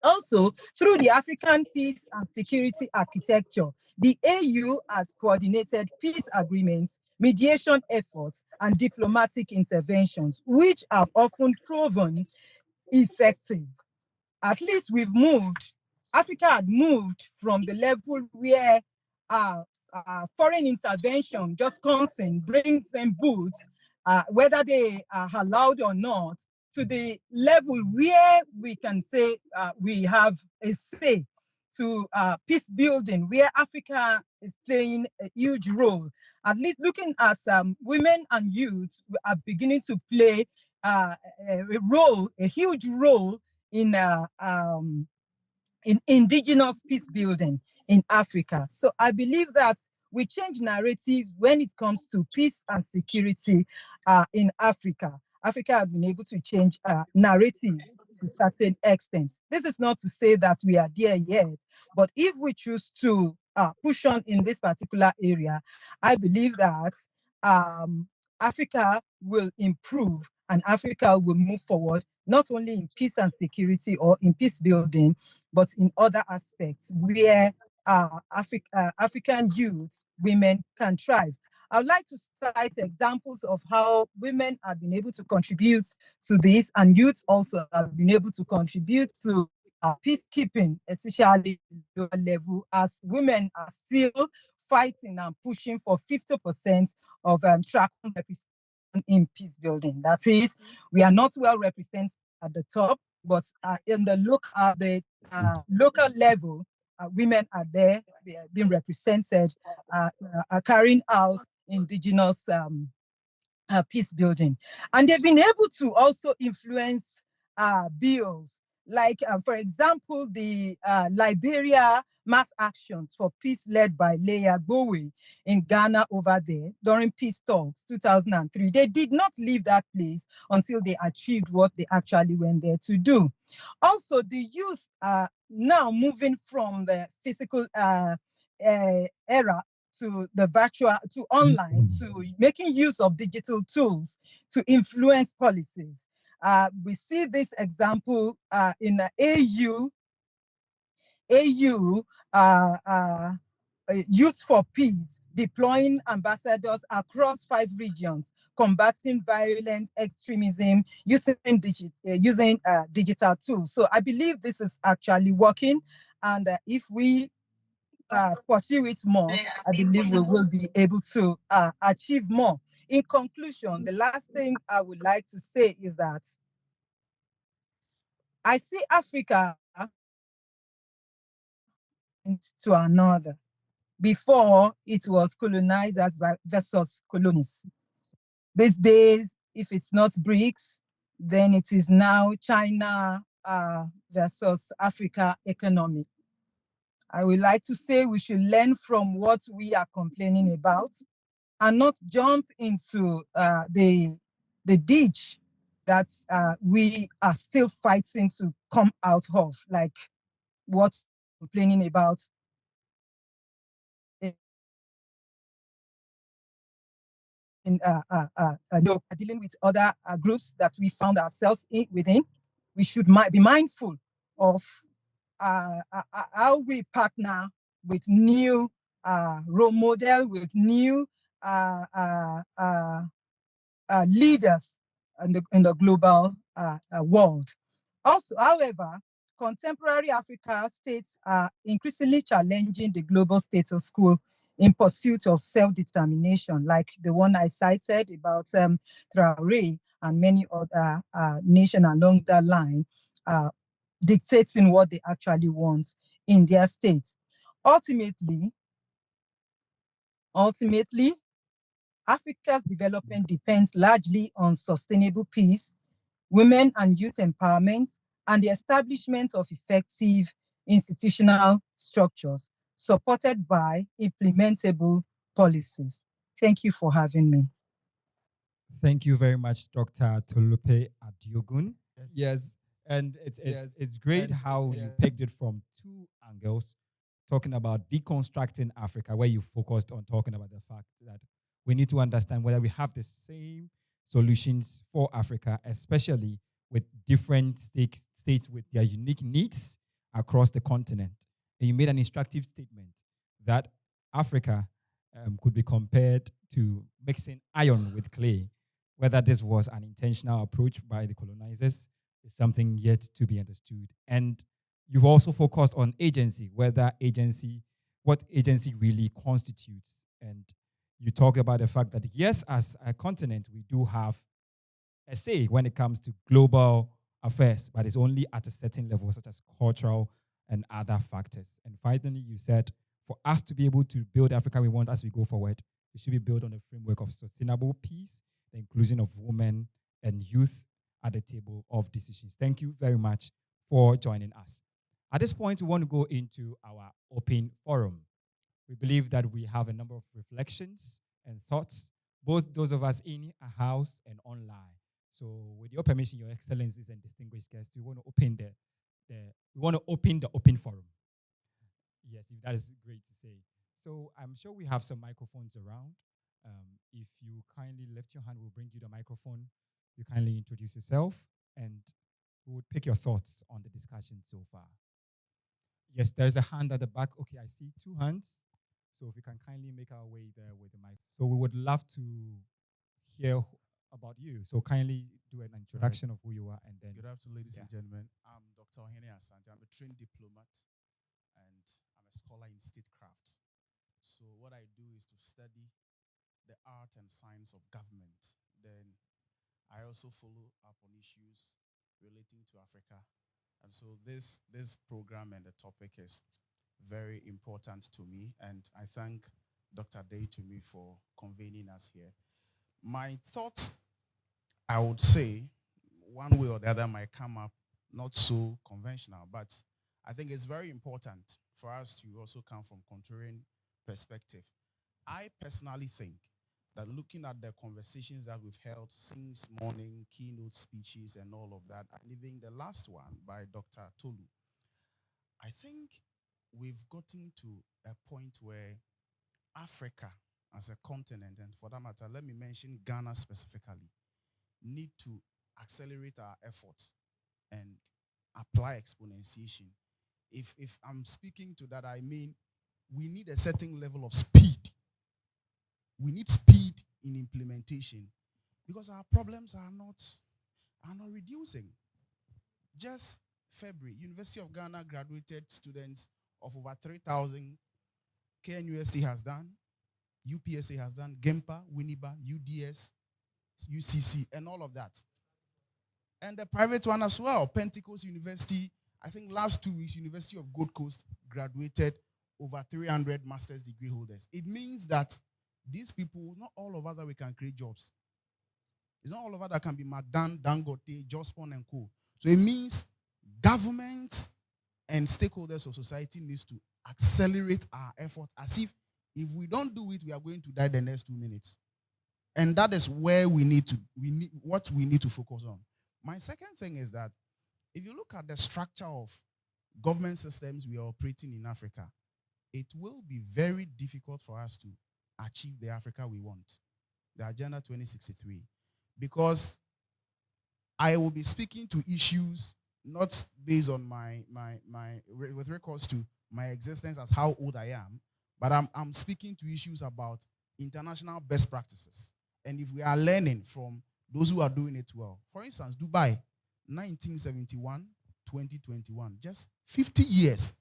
Speaker 6: Also, through the African Peace and Security Architecture, the AU has coordinated peace agreements, mediation efforts, and diplomatic interventions, which have often proven effective. At least Africa had moved from the level where foreign intervention just comes in, brings in boots, whether they are allowed or not, to the level where we can say we have a say to peace building, where Africa is playing a huge role. At least looking at women and youth are beginning to play a huge role in indigenous peace building in Africa. So I believe that we change narratives when it comes to peace and security in Africa. Africa has been able to change narratives to certain extents. This is not to say that we are there yet, but if we choose to push on in this particular area, I believe that Africa will improve and Africa will move forward, not only in peace and security or in peace building, but in other aspects where African youth, women can thrive. I would like to cite examples of how women have been able to contribute to this, and youth also have been able to contribute to peacekeeping, especially at the lower level, as women are still fighting and pushing for 50% of track representation in peace building. That is, we are not well represented at the top, but in the local level, women are there, being represented, are carrying out indigenous peace building. And they've been able to also influence bills, like, for example, the Liberia mass actions for peace led by Leah Bowie in Ghana over there during peace talks 2003. They did not leave that place until they achieved what they actually went there to do. Also, the youth are now moving from the physical era to the virtual, to online, to making use of digital tools to influence policies. We see this example in the AU Youth for Peace, deploying ambassadors across 5 regions, combating violent extremism using digital tools. So I believe this is actually working, and if we pursue it more, I believe we will be able to achieve more. In conclusion, the last thing I would like to say is that I see Africa to another. Before, it was colonizers versus colonists. These days, if it's not BRICS, then it is now China versus Africa economy. I would like to say we should learn from what we are complaining about and not jump into the ditch that we are still fighting to come out of, like what complaining about dealing with other groups that we found ourselves within. We should be mindful of how we partner with new role model, with new leaders in the global world. Also, however, contemporary Africa states are increasingly challenging the global status quo in pursuit of self-determination, like the one I cited about Traoré and many other nations along that line, dictating what they actually want in their states. Ultimately, Africa's development depends largely on sustainable peace, women and youth empowerment, and the establishment of effective institutional structures supported by implementable policies. Thank you for having me.
Speaker 2: Thank you very much, Dr. Tolupe Adiogun. Yes, and it's great how you picked it from two angles, talking about deconstructing Africa, where you focused on talking about the fact that we need to understand whether we have the same solutions for Africa, especially with different states with their unique needs across the continent. And you made an instructive statement that Africa could be compared to mixing iron with clay. Whether this was an intentional approach by the colonizers is something yet to be understood. And you've also focused on agency, what agency really constitutes. And you talk about the fact that, yes, as a continent, we do have a say when it comes to global affairs, but it's only at a certain level, such as cultural and other factors. And finally, you said, for us to be able to build Africa we want as we go forward, it should be built on a framework of sustainable peace, the inclusion of women and youth at the table of decisions. Thank you very much for joining us. At this point, we want to go into our open forum. We believe that we have a number of reflections and thoughts, both those of us in a house and online. So with your permission, Your Excellencies and distinguished guests, we want to open the open forum. Yes, if that is great to say. So I'm sure we have some microphones around. If you kindly lift your hand, we'll bring you the microphone. You kindly introduce yourself, and we would pick your thoughts on the discussion so far. Yes, there's a hand at the back. Okay, I see 2 hands. So if we can kindly make our way there with the mic. So we would love to hear about you. So kindly do an introduction of who you are, and then.
Speaker 7: Good afternoon, ladies and gentlemen. I'm Dr. Ohene Asante. I'm a trained diplomat, and I'm a scholar in statecraft. So what I do is to study the art and science of government. Then I also follow up on issues relating to Africa. And so this program and the topic is very important to me, and I thank Dr. Day to me for convening us here. My thoughts, I would say, one way or the other might come up not so conventional, but I think it's very important for us to also come from contrarian perspective. I personally think that looking at the conversations that we've held since morning, keynote speeches and all of that, and even the last one by Dr. Tolu, I think we've gotten to a point where Africa as a continent, and for that matter, let me mention Ghana specifically, need to accelerate our efforts and apply exponentiation. If I'm speaking to that, I mean we need a certain level of speed. We need speed in implementation because our problems are not reducing. Just February, University of Ghana graduated students of over 3,000. KNUST has done, UPSA has done, GEMPA, WINIBA, UDS, UCC, and all of that. And the private one as well, Pentecost University, I think last 2 weeks, University of Gold Coast graduated over 300 master's degree holders. It means that these people, not all of us that we can create jobs. It's not all of us that can be McDan, Dangote, Jospon, and co. So it means government and stakeholders of society needs to accelerate our effort as if we don't do it, we are going to die the next 2 minutes. And that is where we need to focus on. My second thing is that if you look at the structure of government systems we are operating in Africa, it will be very difficult for us to achieve the Africa we want, the Agenda 2063, because I will be speaking to issues not based on my with regards to my existence as how old I am, but I'm speaking to issues about international best practices. And if we are learning from those who are doing it well, for instance, Dubai, 1971, 2021, just 50 years,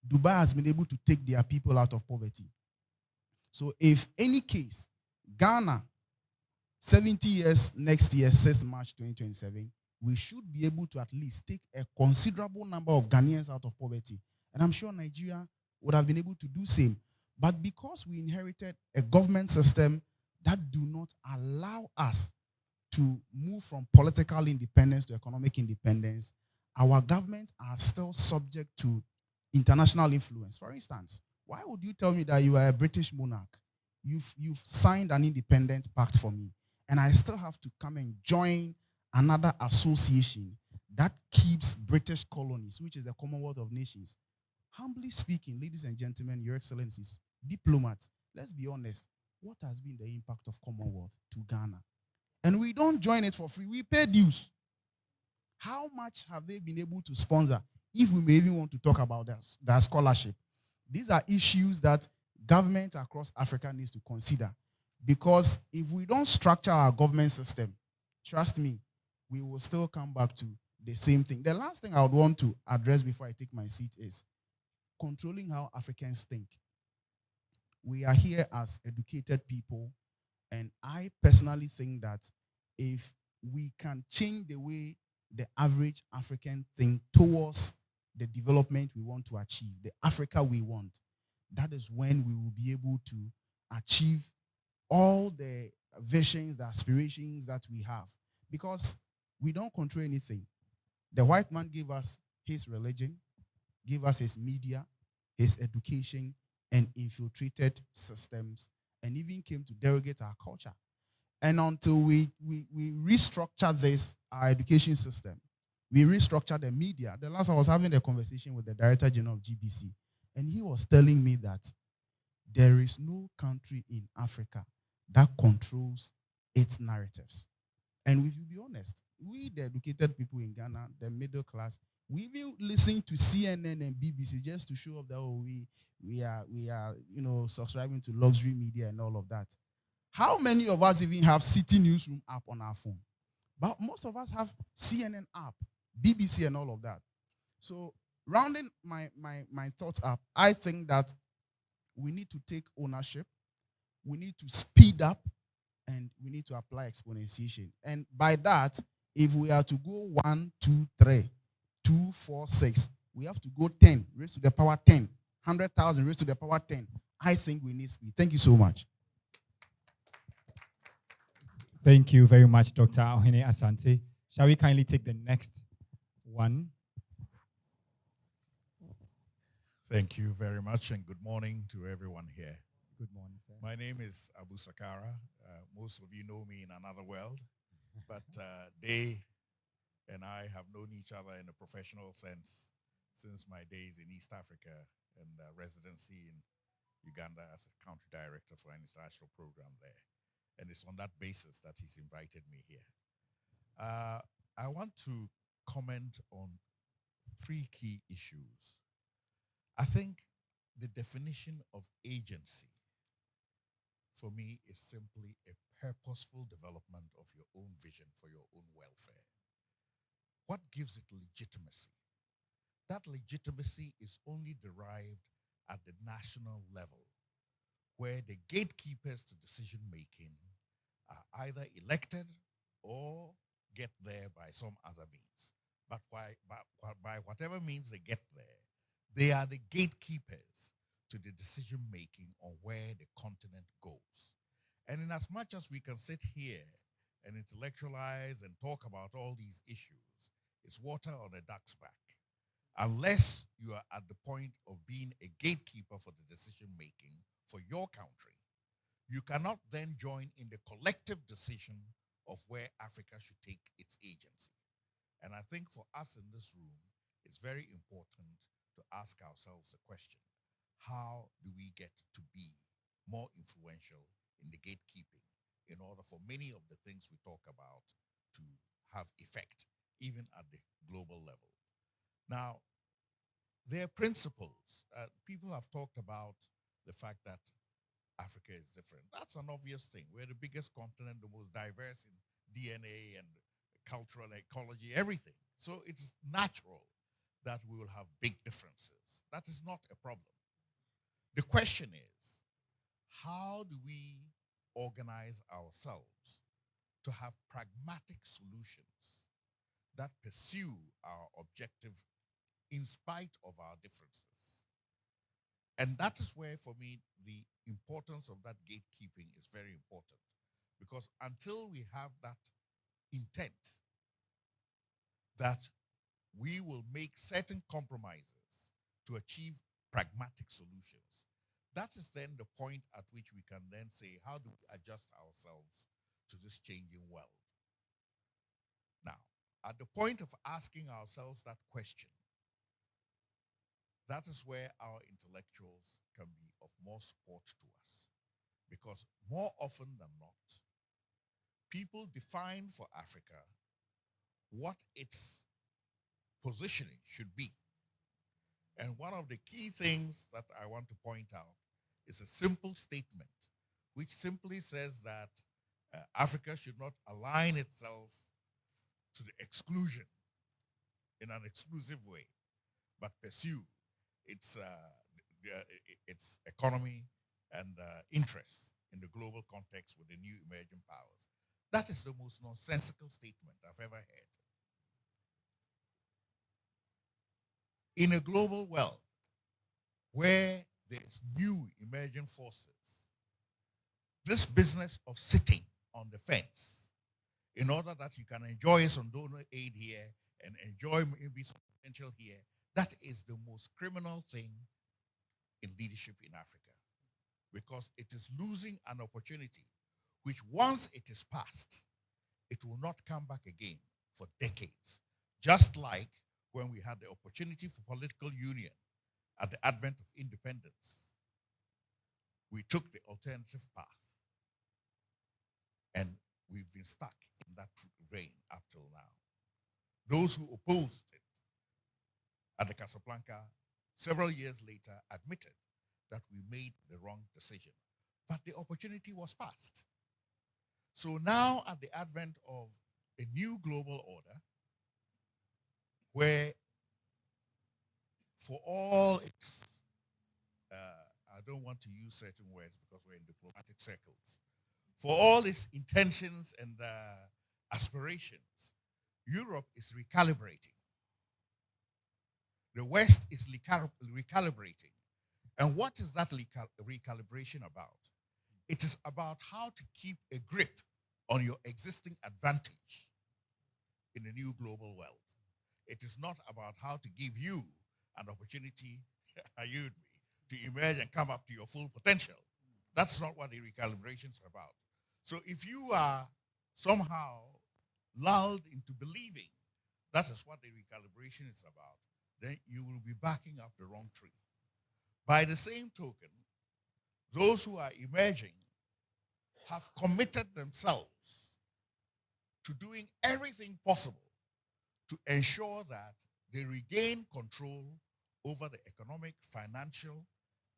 Speaker 7: Dubai has been able to take their people out of poverty. So if any case, Ghana, 70 years next year, 6th March 2027, we should be able to at least take a considerable number of Ghanaians out of poverty. And I'm sure Nigeria would have been able to do the same. But because we inherited a government system that do not allow us to move from political independence to economic independence, our governments are still subject to international influence. For instance, why would you tell me that you are a British monarch? You've signed an independent pact for me, and I still have to come and join another association that keeps British colonies, which is the Commonwealth of Nations. Humbly speaking, ladies and gentlemen, your excellencies, diplomats, let's be honest, what has been the impact of Commonwealth to Ghana? And we don't join it for free. We pay dues. How much have they been able to sponsor? If we may even want to talk about their scholarship. These are issues that government across Africa needs to consider. Because if we don't structure our government system, trust me, we will still come back to the same thing. The last thing I would want to address before I take my seat is controlling how Africans think. We are here as educated people, and I personally think that if we can change the way the average African think towards the development we want to achieve, the Africa we want, that is when we will be able to achieve all the visions, the aspirations that we have. Because we don't control anything. The white man gave us his religion, gave us his media, his education, and infiltrated systems, and even came to derogate our culture. And until we restructure this, our education system, we restructure the media. The last I was having a conversation with the Director General of GBC, and he was telling me that there is no country in Africa that controls its narratives. And if you be honest, we, the educated people in Ghana, the middle class, we even listen to CNN and BBC just to show up that we are subscribing to luxury media and all of that. How many of us even have City Newsroom app on our phone? But most of us have CNN app, BBC and all of that. So rounding my thoughts up, I think that we need to take ownership, we need to speed up, and we need to apply exponentiation. And by that, if we are to go 1, 2, 3, 2, 4, 6, we have to go 10, raised to the power 10, 100,000 raised to the power 10. I think we need speed. Thank you so much.
Speaker 2: Thank you very much, Dr. Ohene Asante. Shall we kindly take the next one?
Speaker 8: Thank you very much, and good morning to everyone here.
Speaker 2: Good morning, sir.
Speaker 8: My name is Abu Sakara. Most of you know me in another world, but they and I have known each other in a professional sense since my days in East Africa and residency in Uganda as a country director for an international program there. And it's on that basis that he's invited me here. I want to comment on 3 key issues. I think the definition of agency for me is simply a purposeful development of your own vision for your own welfare. What gives it legitimacy? That legitimacy is only derived at the national level, where the gatekeepers to decision making are either elected or get there by some other means. But by whatever means they get there, they are the gatekeepers to the decision making on where the continent goes. And in as much as we can sit here and intellectualize and talk about all these issues, it's water on a duck's back. Unless you are at the point of being a gatekeeper for the decision making for your country, you cannot then join in the collective decision of where Africa should take its agency. And I think for us in this room, it's very important to ask ourselves the question, how do we get to be more influential in the gatekeeping in order for many of the things we talk about to have effect, even at the global level? Now, there are principles. People have talked about the fact that Africa is different. That's an obvious thing. We're the biggest continent, the most diverse in DNA and cultural ecology, everything. So it's natural that we will have big differences. That is not a problem. The question is, how do we organize ourselves to have pragmatic solutions that pursue our objective in spite of our differences? And that is where, for me, the importance of that gatekeeping is very important. Because until we have that intent that we will make certain compromises to achieve pragmatic solutions, that is then the point at which we can then say, how do we adjust ourselves to this changing world? Now, at the point of asking ourselves that question, that is where our intellectuals can be of more support to us. Because more often than not, people define for Africa what its positioning should be. And one of the key things that I want to point out is a simple statement, which simply says that Africa should not align itself to the exclusion in an exclusive way, but pursue its economy and interests in the global context with the new emerging powers. That is the most nonsensical statement I've ever heard. In a global world where there's new emerging forces, this business of sitting on the fence in order that you can enjoy some donor aid here and enjoy maybe some potential here, that is the most criminal thing in leadership in Africa, because it is losing an opportunity which, once it is passed, it will not come back again for decades. Just like when we had the opportunity for political union at the advent of independence, we took the alternative path, and we've been stuck in that vein up till now. Those who opposed it at the Casablanca several years later admitted that we made the wrong decision, but the opportunity was passed. So now, at the advent of a new global order, where for all its, I don't want to use certain words because we're in diplomatic circles, for all its intentions and aspirations, Europe is recalibrating. The West is recalibrating. And what is that recalibration about? It is about how to keep a grip on your existing advantage in the new global world. It is not about how to give you an opportunity, are you with me, to emerge and come up to your full potential. That's not what the recalibrations are about. So if you are somehow lulled into believing that is what the recalibration is about, then you will be backing up the wrong tree. By the same token, those who are emerging have committed themselves to doing everything possible to ensure that they regain control over the economic, financial,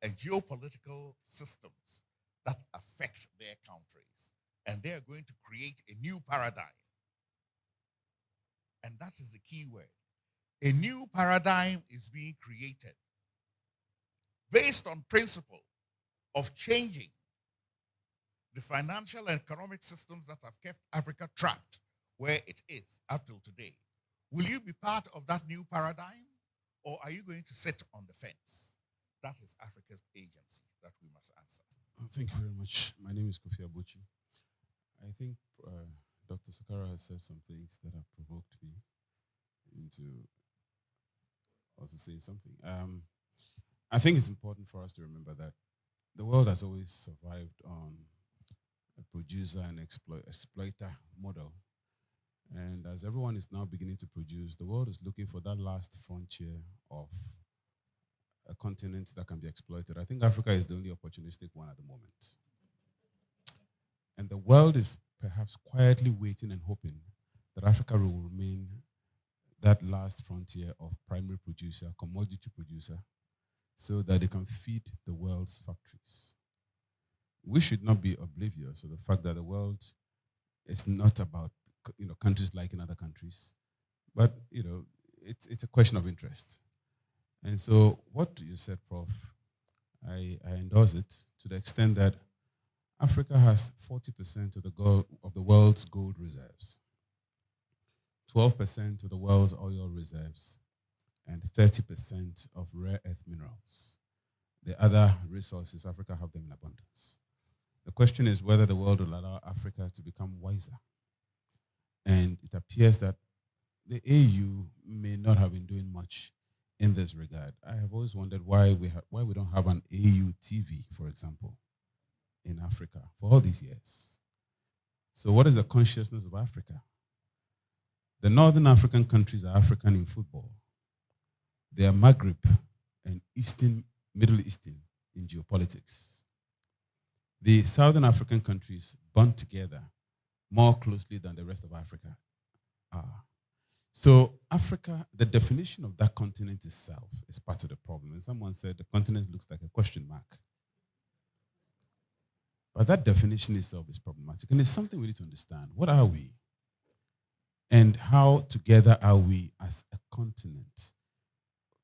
Speaker 8: and geopolitical systems that affect their countries. And they are going to create a new paradigm. And that is the key word. A new paradigm is being created based on principle of changing the financial and economic systems that have kept Africa trapped where it is up till today. Will you be part of that new paradigm, or are you going to sit on the fence? That is Africa's agency that we must answer.
Speaker 9: Thank you very much. My name is Kofi Abuchi. I think Dr. Sakara has said some things that have provoked me into also saying something. I think it's important for us to remember that the world has always survived on a producer and exploiter model. And as everyone is now beginning to produce, the world is looking for that last frontier of a continent that can be exploited. I think Africa is the only opportunistic one at the moment. And the world is perhaps quietly waiting and hoping that Africa will remain that last frontier of primary producer, commodity producer, so that they can feed the world's factories. We should not be oblivious of the fact that the world is not about countries liking other countries, but it's a question of interest. And so what you said, Prof, I endorse it to the extent that Africa has 40% of the world's gold reserves, 12% of the world's oil reserves, and 30% of rare earth minerals. The other resources, Africa have them in abundance. The question is whether the world will allow Africa to become wiser. And it appears that the AU may not have been doing much in this regard. I have always wondered why we don't have an AU TV, for example, in Africa for all these years. So what is the consciousness of Africa? The northern African countries are African in football. They are Maghreb and Middle Eastern in geopolitics. The southern African countries bond together more closely than the rest of Africa are. So Africa, the definition of that continent itself is part of the problem. And someone said the continent looks like a question mark. But that definition itself is problematic. And it's something we need to understand. What are we? And how together are we as a continent?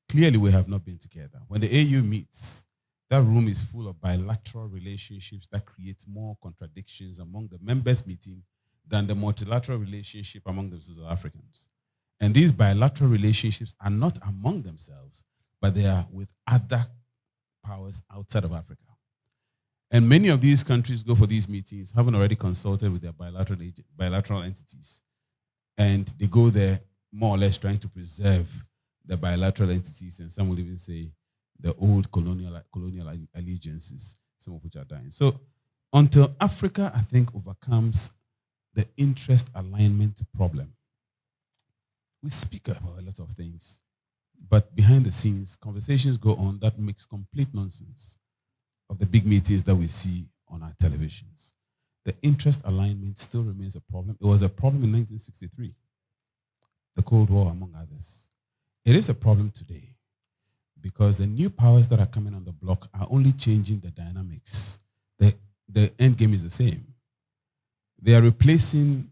Speaker 9: Clearly, we have not been together. When the AU meets, that room is full of bilateral relationships that create more contradictions among the members meeting than the multilateral relationship among the South Africans. And these bilateral relationships are not among themselves, but they are with other powers outside of Africa. And many of these countries go for these meetings, haven't already consulted with their bilateral entities. And they go there more or less trying to preserve the bilateral entities, and some will even say the old colonial allegiances, some of which are dying. So until Africa, I think, overcomes the interest alignment problem, we speak about a lot of things, but behind the scenes, conversations go on that makes complete nonsense of the big meetings that we see on our televisions. The interest alignment still remains a problem. It was a problem in 1963, the Cold War, among others. It is a problem today because the new powers that are coming on the block are only changing the dynamics. The end game is the same. They are replacing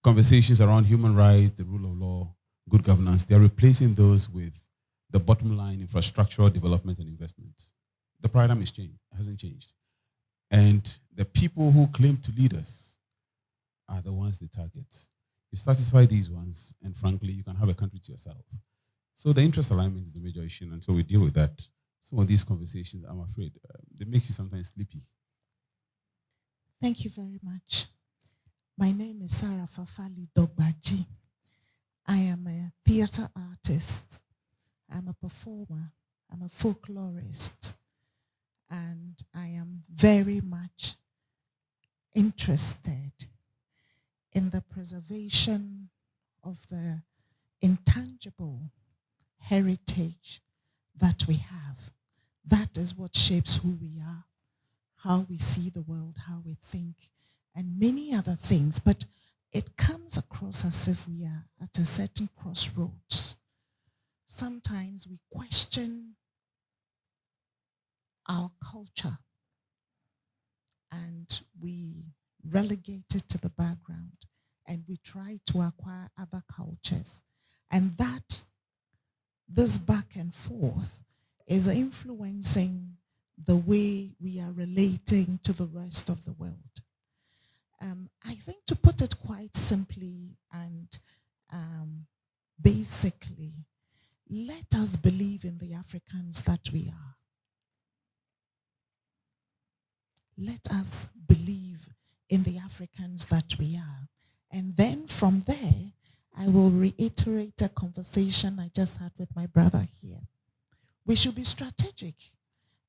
Speaker 9: conversations around human rights, the rule of law, good governance. They are replacing those with the bottom line, infrastructural development and investment. The paradigm hasn't changed. And the people who claim to lead us are the ones they target. You satisfy these ones, and frankly, you can have a country to yourself. So the interest alignment is the major issue, and until we deal with that, some of these conversations, I'm afraid, they make you sometimes sleepy.
Speaker 10: Thank you very much. My name is Sarah Fafali Dogbaji. I am a theater artist. I'm a performer. I'm a folklorist. And I am very much interested in the preservation of the intangible heritage that we have. That is what shapes who we are, how we see the world, how we think, and many other things. But it comes across as if we are at a certain crossroads. Sometimes we question our culture and we relegate it to the background and we try to acquire other cultures. And this back and forth is influencing the way we are relating to the rest of the world. I think, to put it quite simply and basically, let us believe in the Africans that we are. Let us believe in the Africans that we are. And then from there, I will reiterate a conversation I just had with my brother here. We should be strategic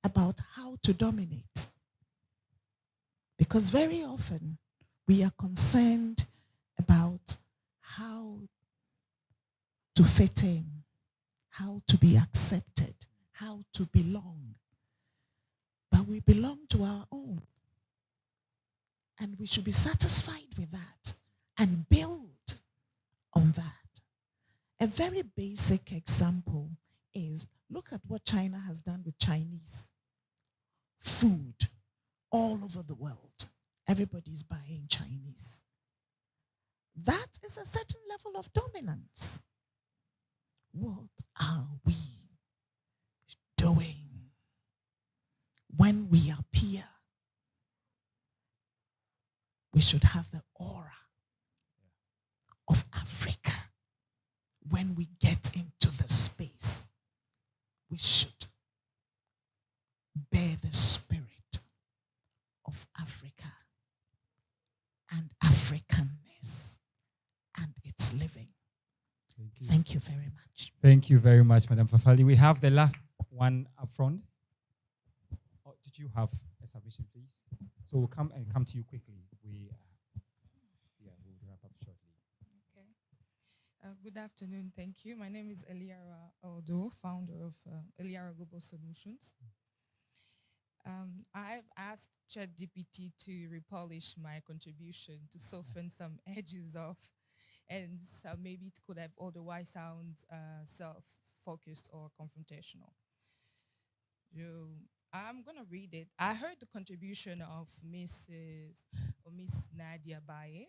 Speaker 10: about how to dominate. Because very often we are concerned about how to fit in, how to be accepted, how to belong. But we belong to our own. And we should be satisfied with that and build on that. A very basic example is, look at what China has done with Chinese food all over the world. Everybody's buying Chinese. That is a certain level of dominance. What are we doing when we appear? We should have the aura of Africa. When we get into the space, we should bear the spirit of Africa and Africanness and its living. Thank you very much.
Speaker 2: Thank you very much, Madam Fafali. We have the last one up front. Oh, did you have a submission, please? So we'll come to you quickly. We'll wrap up shortly.
Speaker 11: Okay. Good afternoon. Thank you. My name is Eliara Aldo, founder of Eliara Global Solutions. I've asked ChatGPT to repolish my contribution to soften some edges off, and maybe it could have otherwise sound self-focused or confrontational. I'm going to read it. I heard the contribution of Miss Nadia Baye,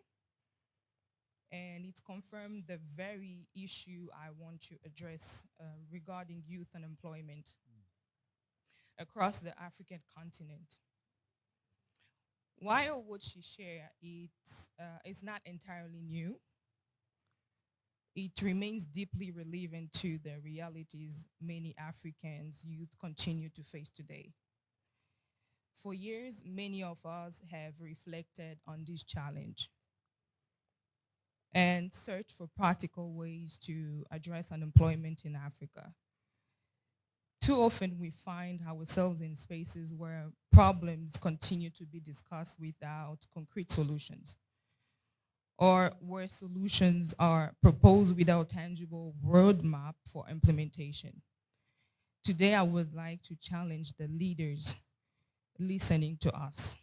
Speaker 11: and it confirmed the very issue I want to address regarding youth unemployment across the African continent. While what she shared is not entirely new, it remains deeply relevant to the realities many Africans youth continue to face today. For years, many of us have reflected on this challenge and searched for practical ways to address unemployment in Africa. Too often we find ourselves in spaces where problems continue to be discussed without concrete solutions, or where solutions are proposed without tangible roadmap for implementation. Today, I would like to challenge the leaders listening to us.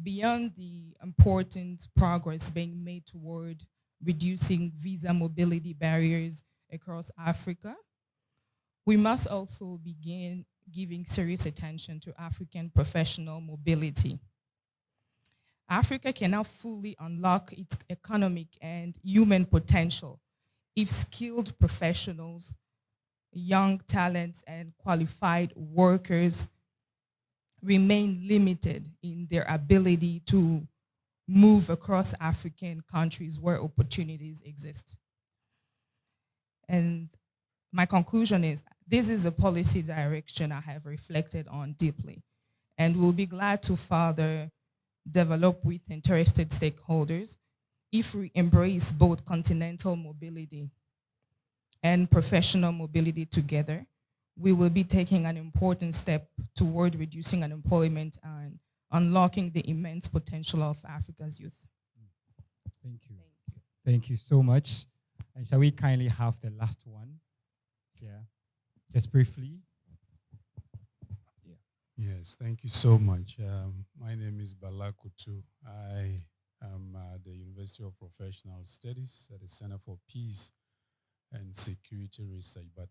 Speaker 11: Beyond the important progress being made toward reducing visa mobility barriers across Africa, we must also begin giving serious attention to African professional mobility. Africa cannot fully unlock its economic and human potential if skilled professionals, young talents, and qualified workers remain limited in their ability to move across African countries where opportunities exist. And my conclusion is, this is a policy direction I have reflected on deeply, and will be glad to further develop with interested stakeholders if we embrace both continental mobility and professional mobility together. We will be taking an important step toward reducing unemployment and unlocking the immense potential of Africa's youth.
Speaker 2: Thank you. Thank you so much. And shall we kindly have the last one? Yeah, just briefly.
Speaker 12: Yes, thank you so much. My name is Balakutu. I am at the University of Professional Studies at the Center for Peace and Security Research. But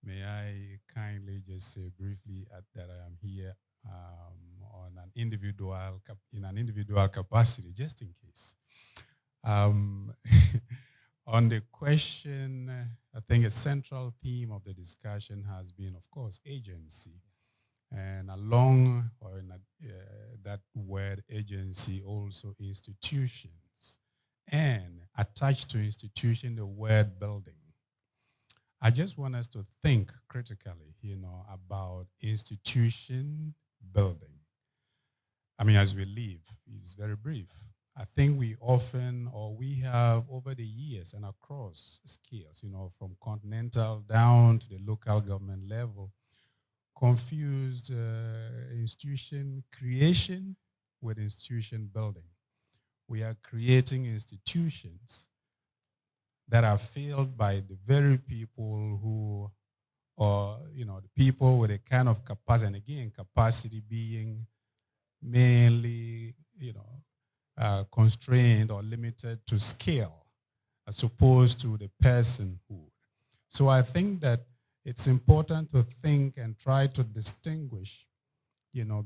Speaker 12: may I kindly just say briefly that I am here on an in an individual capacity, just in case. On the question, I think a central theme of the discussion has been, of course, agency. And along, or in that word agency, also institutions. And attached to institution, the word building. I just want us to think critically, about institution building. I mean, as we leave, it's very brief. I think we often, or we have over the years and across scales, from continental down to the local government level, confused institution creation with institution building. We are creating institutions that are filled by the very people who, or the people with a kind of capacity, and again, capacity being mainly, constrained or limited to scale, as opposed to the personhood. So I think that it's important to think and try to distinguish,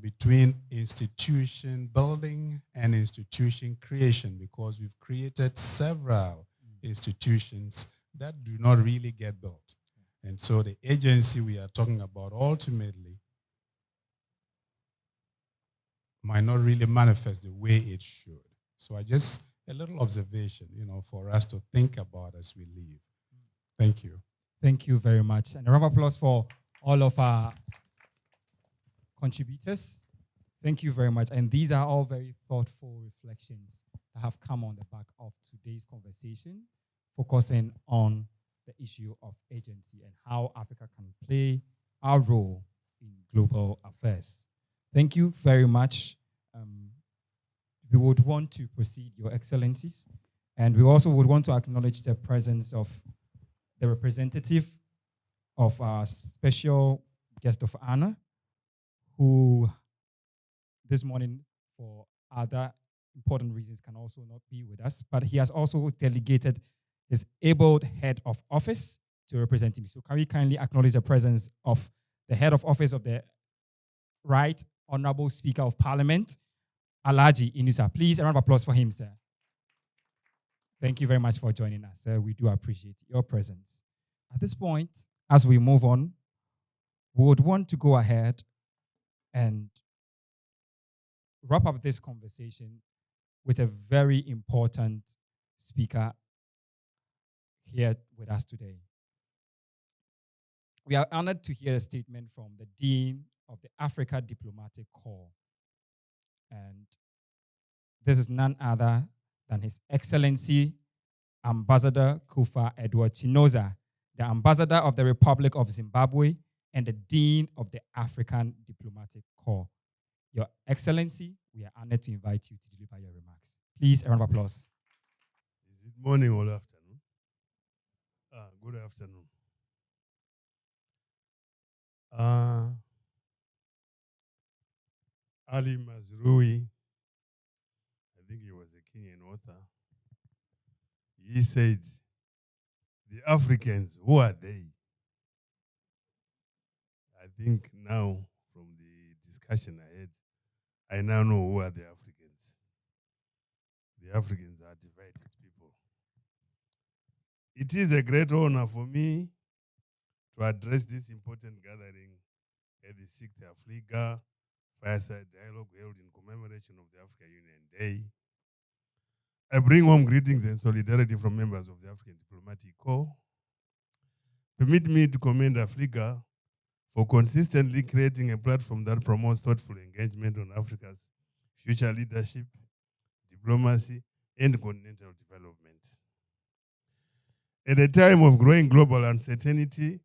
Speaker 12: between institution building and institution creation, because we've created several institutions that do not really get built. And so the agency we are talking about ultimately might not really manifest the way it should. So a little observation, for us to think about as we leave. Thank you.
Speaker 2: Thank you very much. And a round of applause for all of our contributors. Thank you very much. And these are all very thoughtful reflections that have come on the back of today's conversation, focusing on the issue of agency and how Africa can play our role in global affairs. Thank you very much. We would want to proceed, Your Excellencies, and we also would want to acknowledge the presence of the representative of our special guest of honor, who this morning, for other important reasons, can also not be with us, but he has also delegated his able head of office to represent him. So can we kindly acknowledge the presence of the head of office of the Right Honorable Speaker of Parliament, Alhaji Inusa. Please, a round of applause for him, sir. Thank you very much for joining us, sir. We do appreciate your presence. At this point, as we move on, we would want to go ahead and wrap up this conversation with a very important speaker here with us today. We are honored to hear a statement from the Dean of the Africa Diplomatic Corps. And this is none other than His Excellency Ambassador Kufa Edward Chinoza, the Ambassador of the Republic of Zimbabwe and the Dean of the African Diplomatic Corps. Your Excellency, we are honored to invite you to deliver your remarks. Please, a round of applause.
Speaker 13: Is it morning or afternoon? Good afternoon. Ali Mazrui, I think he was a Kenyan author, he said, the Africans, who are they? I think now, from the discussion I had, I now know who are the Africans. The Africans are divided people. It is a great honor for me to address this important gathering at the 6th AFLIGA Fireside Dialogue held in commemoration of the African Union Day. I bring home greetings and solidarity from members of the African Diplomatic Corps. Permit me to commend AFLIGA for consistently creating a platform that promotes thoughtful engagement on Africa's future leadership, diplomacy, and continental development. At a time of growing global uncertainty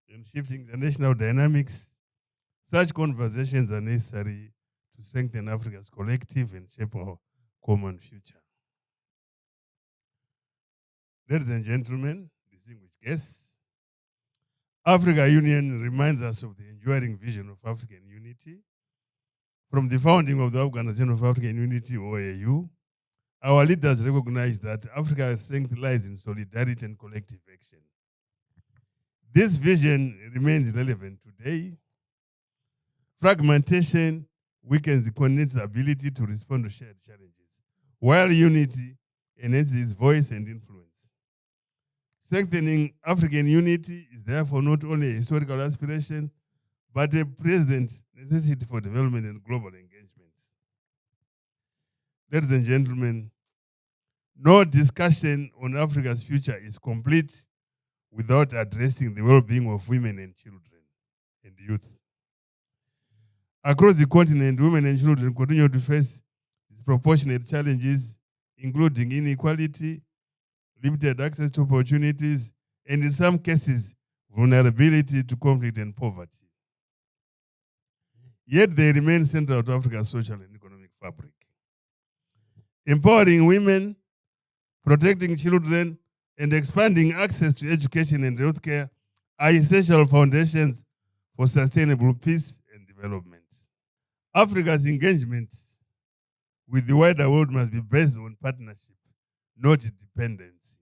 Speaker 13: and shifting international dynamics, such conversations are necessary to strengthen Africa's collective and shape our common future. Ladies and gentlemen, distinguished guests, Africa Union reminds us of the enduring vision of African unity. From the founding of the Organization of African Unity, OAU, our leaders recognize that Africa's strength lies in solidarity and collective action. This vision remains relevant today. Fragmentation weakens the continent's ability to respond to shared challenges, while unity enhances voice and influence. Strengthening African unity is therefore not only a historical aspiration, but a present necessity for development and global engagement. Ladies and gentlemen, no discussion on Africa's future is complete without addressing the well-being of women and children and youth. Across the continent, women and children continue to face disproportionate challenges, including inequality, limited access to opportunities, and in some cases, vulnerability to conflict and poverty. Yet they remain central to Africa's social and economic fabric. Empowering women, protecting children, and expanding access to education and healthcare are essential foundations for sustainable peace and development. Africa's engagement with the wider world must be based on partnership, not dependency.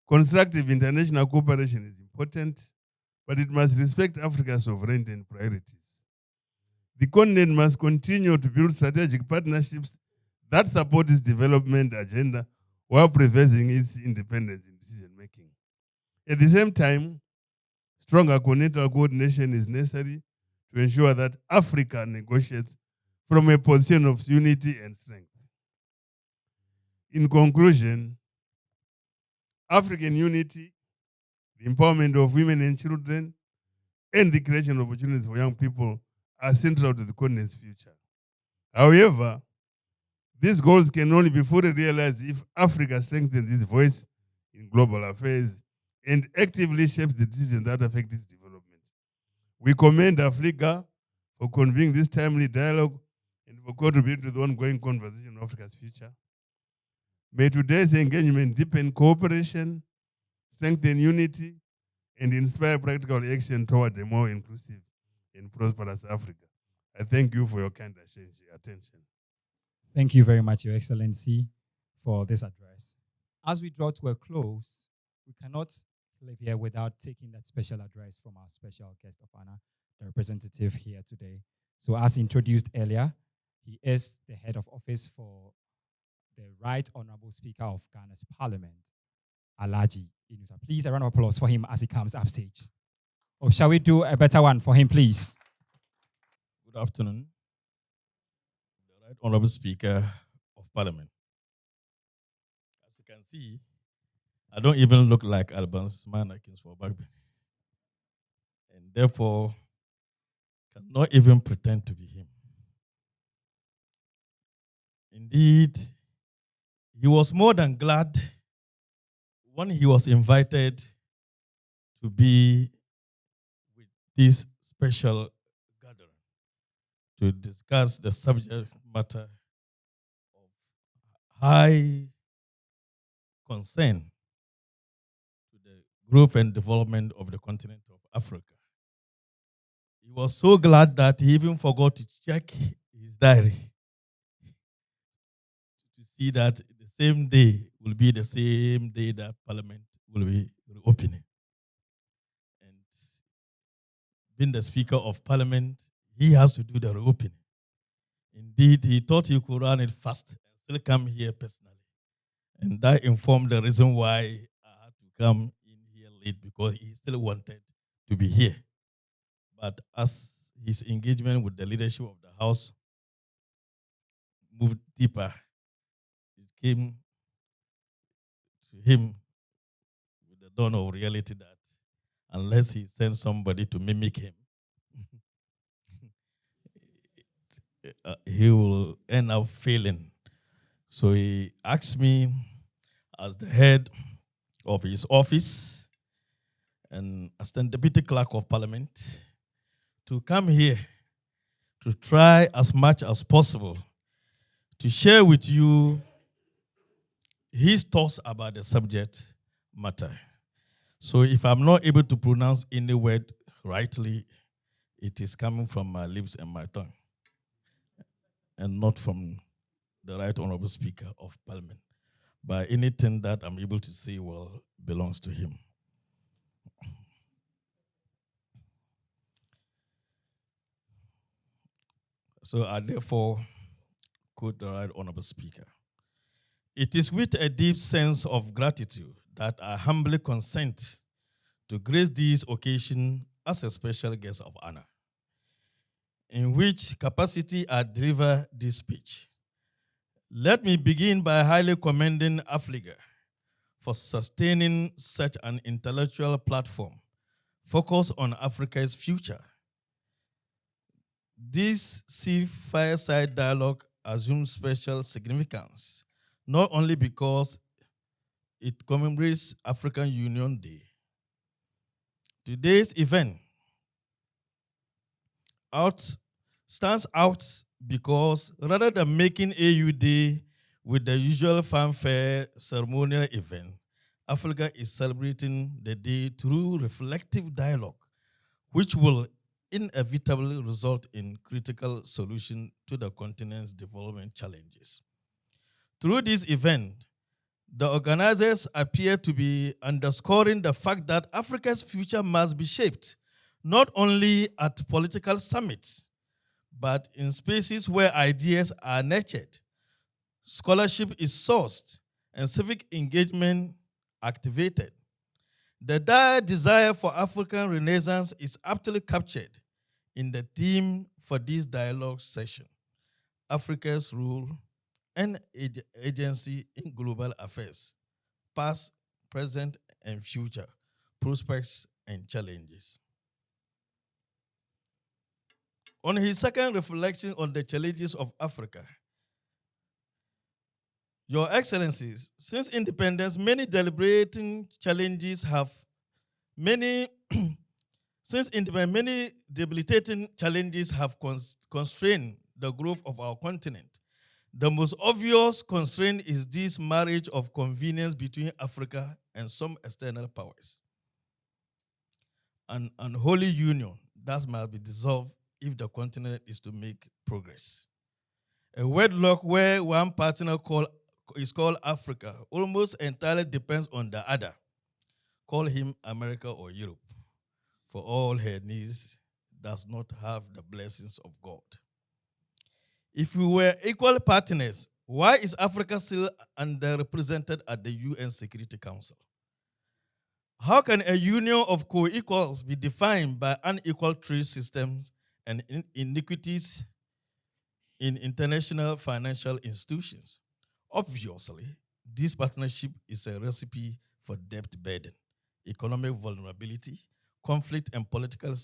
Speaker 13: Constructive international cooperation is important, but it must respect Africa's sovereignty and priorities. The continent must continue to build strategic partnerships that support its development agenda while preserving its independence in decision-making. At the same time, stronger continental coordination is necessary to ensure that Africa negotiates from a position of unity and strength. In conclusion, African unity, the empowerment of women and children, and the creation of opportunities for young people are central to the continent's future. However, these goals can only be fully realized if Africa strengthens its voice in global affairs and actively shapes the decisions that affect its development. We commend AFLIGA for convening this timely dialogue and for contributing to the ongoing conversation on Africa's future. May today's engagement deepen cooperation, strengthen unity, and inspire practical action toward a more inclusive and prosperous Africa. I thank you for your kind attention.
Speaker 2: Thank you very much, Your Excellency, for this address. As we draw to a close, we cannot live here without taking that special address from our special guest of honor, the representative here today. So as introduced earlier, he is the head of office for the Right Honorable Speaker of Ghana's Parliament, Alhaji Inusa. Please, a round of applause for him as he comes upstage. Or shall we do a better one for him, please?
Speaker 14: Good afternoon. The Right Honorable Speaker of Parliament. As you can see, I don't even look like Alban's man for back, and therefore cannot even pretend to be him. Indeed, he was more than glad when he was invited to be with this special gathering to discuss the subject matter of high concern to the growth and development of the continent of Africa. He was so glad that he even forgot to check his diary to see that the same day will be the same day that Parliament will be reopening. And being the Speaker of Parliament, he has to do the reopening. Indeed, he thought he could run it fast and still come here personally. And that informed the reason why I had to come in here late, because he still wanted to be here. But as his engagement with the leadership of the House moved deeper, it came to him with the dawn of reality that unless he sends somebody to mimic him, he will end up failing. So he asked me, as the head of his office and Assistant Deputy Clerk of Parliament, to come here to try as much as possible to share with you his thoughts about the subject matter. So if I'm not able to pronounce any word rightly, it is coming from my lips and my tongue, and not from the Right Honorable Speaker of Parliament. But anything that I'm able to say belongs to him. So I therefore quote the Right Honorable Speaker. It is with a deep sense of gratitude that I humbly consent to grace this occasion as a special guest of honor, in which capacity I deliver this speech. Let me begin by highly commending AFLIGA for sustaining such an intellectual platform focused on Africa's future. This Fireside Dialogue assumes special significance, not only because it commemorates African Union Day. Today's event stands out because rather than making AU Day with the usual fanfare ceremonial event, AFLIGA is celebrating the day through reflective dialogue, which will inevitably result in critical solution to the continent's development challenges. Through this event, the organizers appear to be underscoring the fact that Africa's future must be shaped not only at political summits, but in spaces where ideas are nurtured, scholarship is sourced, and civic engagement activated. The dire desire for African Renaissance is aptly captured in the theme for this dialogue session, Africa's role and agency in global affairs, past, present, and future, prospects and challenges. On his second reflection on the challenges of Africa, Your Excellencies, since independence, many debilitating challenges have constrained the growth of our continent. The most obvious constraint is this marriage of convenience between Africa and some external powers. An unholy union that must be dissolved if the continent is to make progress. A wedlock where one partner is called Africa almost entirely depends on the other. Call him America or Europe. For all her needs, does not have the blessings of God. If we were equal partners, why is Africa still underrepresented at the UN Security Council? How can a union of co-equals be defined by unequal trade systems and inequities in international financial institutions? Obviously, this partnership is a recipe for debt burden, economic vulnerability, conflict, and political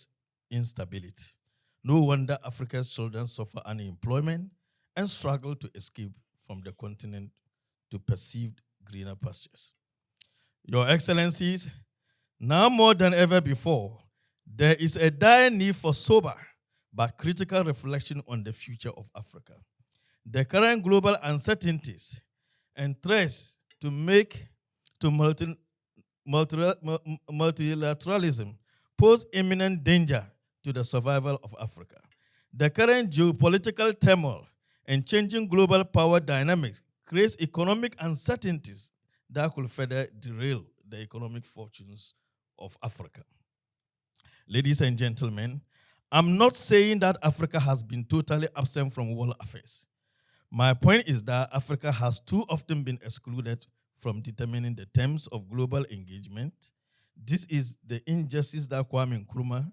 Speaker 14: instability. No wonder Africa's children suffer unemployment and struggle to escape from the continent to perceived greener pastures. Your Excellencies, now more than ever before, there is a dire need for sober but critical reflection on the future of Africa. The current global uncertainties and threats to multilateralism pose imminent danger to the survival of Africa. The current geopolitical turmoil and changing global power dynamics creates economic uncertainties that could further derail the economic fortunes of Africa. Ladies and gentlemen, I'm not saying that Africa has been totally absent from world affairs. My point is that Africa has too often been excluded from determining the terms of global engagement. This is the injustice that Kwame Nkrumah,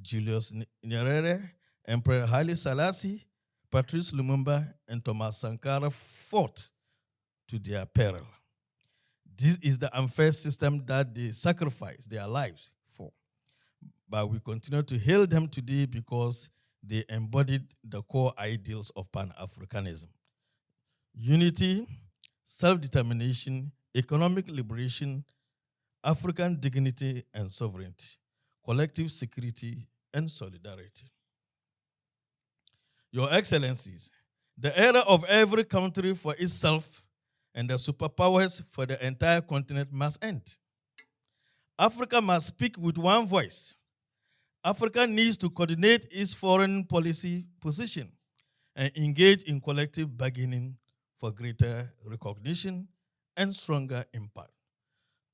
Speaker 14: Julius Nyerere, Emperor Haile Selassie, Patrice Lumumba, and Thomas Sankara fought to their peril. This is the unfair system that they sacrificed their lives for. But we continue to hail them today because they embodied the core ideals of Pan-Africanism: unity, self-determination, economic liberation, African dignity and sovereignty, collective security, and solidarity. Your Excellencies, the era of every country for itself and the superpowers for the entire continent must end. Africa must speak with one voice. Africa needs to coordinate its foreign policy position and engage in collective bargaining for greater recognition and stronger impact.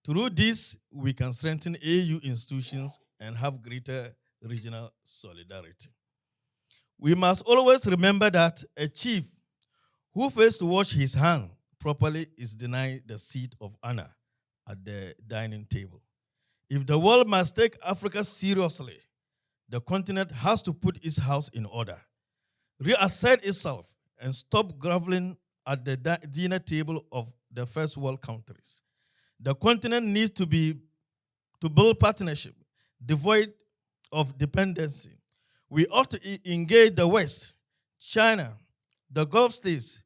Speaker 14: Through this, we can strengthen AU institutions and have greater regional solidarity. We must always remember that a chief who fails to wash his hand properly is denied the seat of honor at the dining table. If the world must take Africa seriously, the continent has to put its house in order, reassert itself, and stop groveling at the dinner table of the first world countries. The continent needs to build partnership devoid of dependency. We ought to engage the West, China, the Gulf states,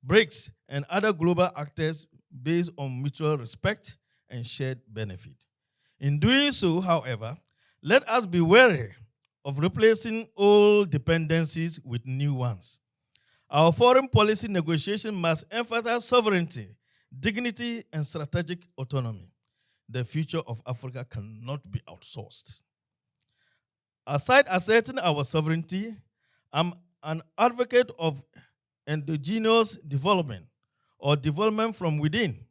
Speaker 14: BRICS, and other global actors based on mutual respect and shared benefit. In doing so, however, let us be wary of replacing old dependencies with new ones. Our foreign policy negotiation must emphasize sovereignty, dignity, and strategic autonomy. The future of Africa cannot be outsourced. Aside asserting our sovereignty, I'm an advocate of endogenous development or development from within.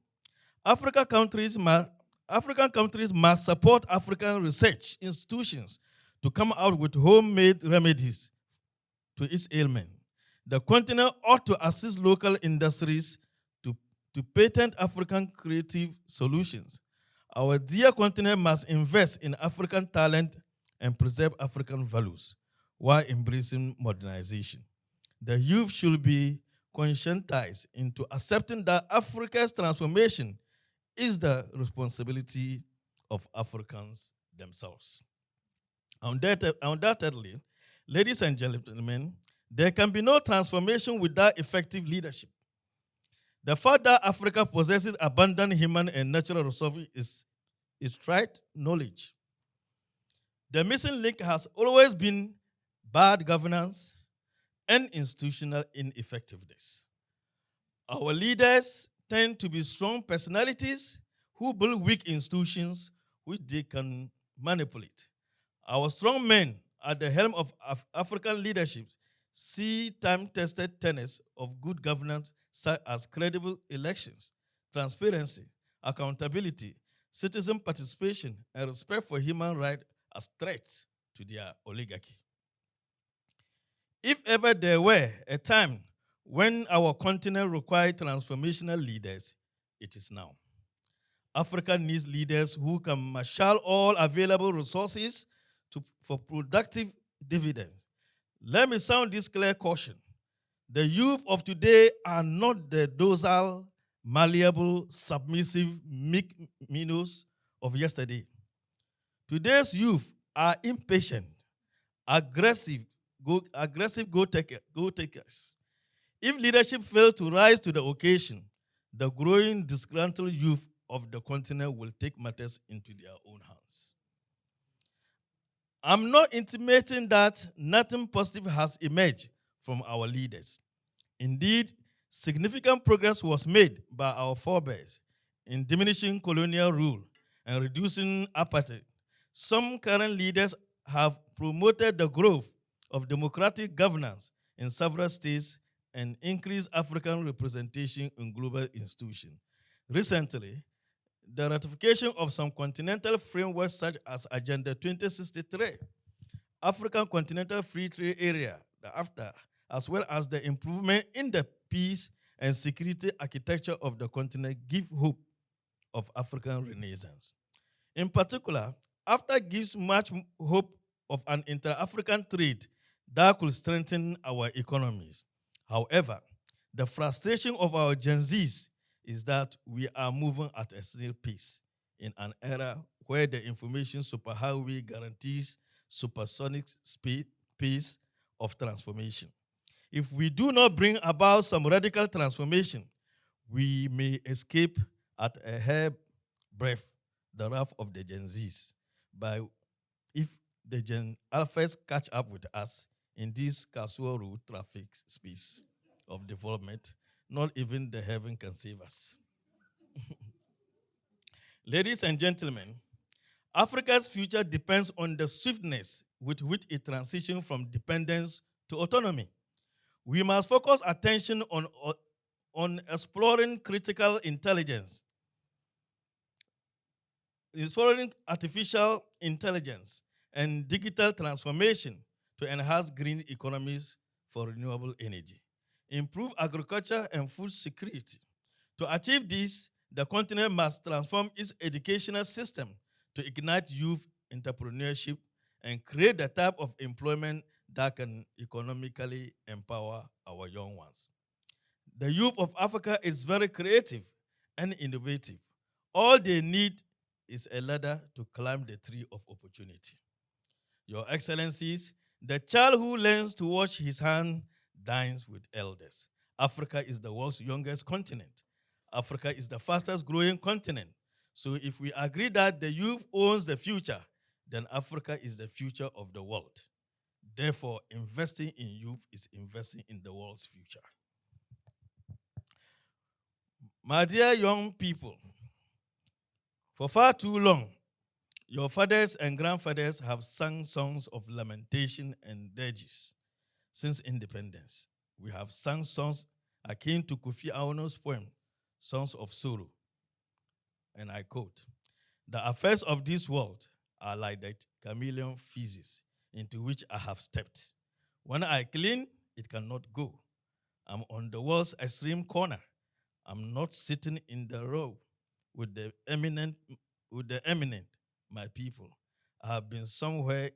Speaker 14: African countries must support African research institutions to come out with homemade remedies to its ailment. The continent ought to assist local industries to patent African creative solutions. Our dear continent must invest in African talent and preserve African values while embracing modernization. The youth should be conscientized into accepting that Africa's transformation is the responsibility of Africans themselves. Undoubtedly, ladies and gentlemen, there can be no transformation without effective leadership. The fact that Africa possesses abundant human and natural resources is trite knowledge. The missing link has always been bad governance and institutional ineffectiveness. Our leaders tend to be strong personalities who build weak institutions which they can manipulate. Our strong men at the helm of African leadership see time-tested tenets of good governance such as credible elections, transparency, accountability, citizen participation, and respect for human rights as threats to their oligarchy. If ever there were a time when our continent required transformational leaders, it is now. Africa needs leaders who can marshal all available resources for productive dividends. Let me sound this clear caution. The youth of today are not the docile, malleable, submissive, meek minnows of yesterday. Today's youth are impatient, aggressive go-takers. If leadership fails to rise to the occasion, the growing disgruntled youth of the continent will take matters into their own hands. I'm not intimating that nothing positive has emerged from our leaders. Indeed, significant progress was made by our forebears in diminishing colonial rule and reducing apartheid. Some current leaders have promoted the growth of democratic governance in several states and increased African representation in global institutions. Recently, the ratification of some continental frameworks such as Agenda 2063, African Continental Free Trade Area, the AFTA, as well as the improvement in the peace and security architecture of the continent give hope of African renaissance. In particular, AFTA gives much hope of an inter-African trade that could strengthen our economies. However, the frustration of our Gen Zs is that we are moving at a snail pace in an era where the information superhighway guarantees supersonic pace of transformation. If we do not bring about some radical transformation, we may escape at a hairbreadth the wrath of the Gen Zs if the Gen Alphas catch up with us in this casual road traffic space of development. Not even the heaven can save us. Ladies and gentlemen, Africa's future depends on the swiftness with which it transitions from dependence to autonomy. We must focus attention on exploring critical intelligence, exploring artificial intelligence and digital transformation to enhance green economies for renewable energy, improve agriculture and food security. To achieve this, the continent must transform its educational system to ignite youth entrepreneurship and create the type of employment that can economically empower our young ones. The youth of Africa is very creative and innovative. All they need is a ladder to climb the tree of opportunity. Your Excellencies, the child who learns to wash his hand dines with elders. Africa is the world's youngest continent. Africa is the fastest growing continent. So if we agree that the youth owns the future, then Africa is the future of the world. Therefore, investing in youth is investing in the world's future. My dear young people, for far too long, your fathers and grandfathers have sung songs of lamentation and dirges since independence. We have sung songs akin to Kofi Awono's poem, Songs of Sorrow. And I quote, "The affairs of this world are like the chameleon feces into which I have stepped. When I clean, it cannot go. I'm on the world's extreme corner. I'm not sitting in the row with the eminent, my people. I have been somewhere.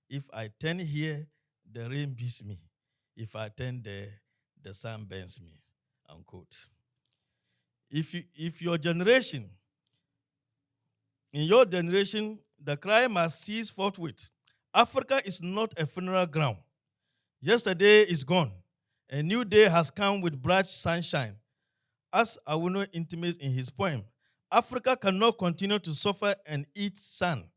Speaker 14: If I turn here, the rain beats me. If I turn there, the sun burns me." Unquote. If your generation, in your generation, the cry must cease forthwith. Africa is not a funeral ground. Yesterday is gone. A new day has come with bright sunshine. As Awuno intimates in his poem, Africa cannot continue to suffer and eat sun.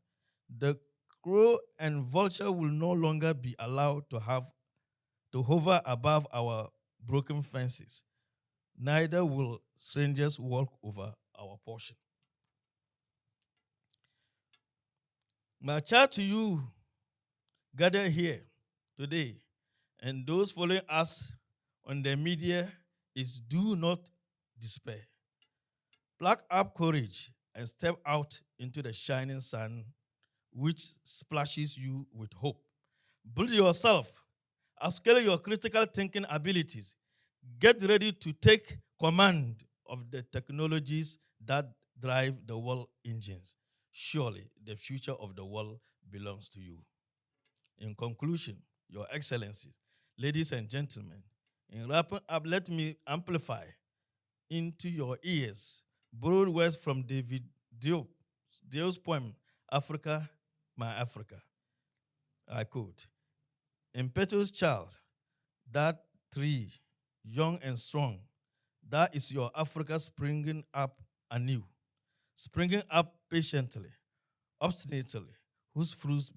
Speaker 14: The crow and vulture will no longer be allowed to hover above our broken fences. Neither will strangers walk over our portion. My charge to you gathered here today and those following us on the media is do not despair. Pluck up courage and step out into the shining sun which splashes you with hope. Build yourself, upscale your critical thinking abilities. Get ready to take command of the technologies that drive the world engines. Surely the future of the world belongs to you. In conclusion, Your Excellencies, ladies and gentlemen, in wrapping up, let me amplify into your ears borrowed words from David Diop's poem, Africa, My Africa. I quote, "Impetuous child, that tree, young and strong, that is your Africa springing up anew, springing up patiently, obstinately, whose fruits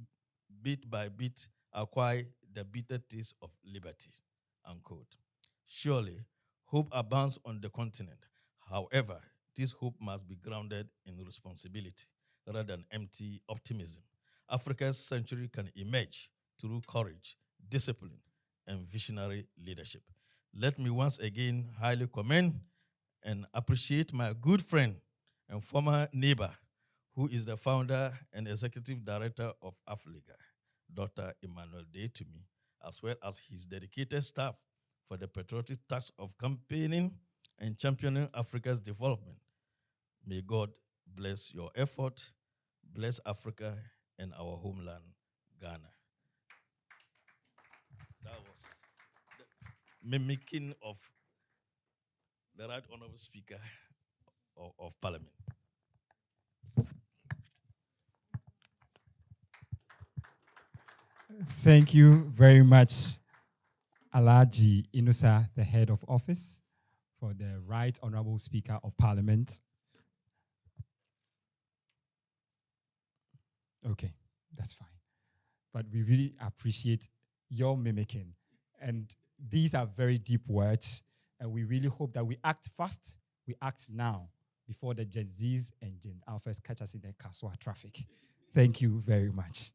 Speaker 14: bit by bit acquire the bitter taste of liberty." Unquote. Surely, hope abounds on the continent. However, this hope must be grounded in responsibility rather than empty optimism. Africa's century can emerge through courage, discipline, and visionary leadership. Let me once again highly commend and appreciate my good friend and former neighbor, who is the founder and executive director of AFLIGA, Dr. Emmanuel Deytumi, as well as his dedicated staff for the patriotic task of campaigning and championing Africa's development. May God bless your effort, bless Africa and our homeland, Ghana. That was the mimicking of the Right Honorable Speaker of Parliament.
Speaker 2: Thank you very much, Alhaji Inusa, the head of office, for the Right Honorable Speaker of Parliament. Okay, that's fine. But we really appreciate your mimicking. And these are very deep words. And we really hope that we act fast, we act now, before the Gen Zs and Gen Alphas catch us in the Kaswa traffic. Thank you very much.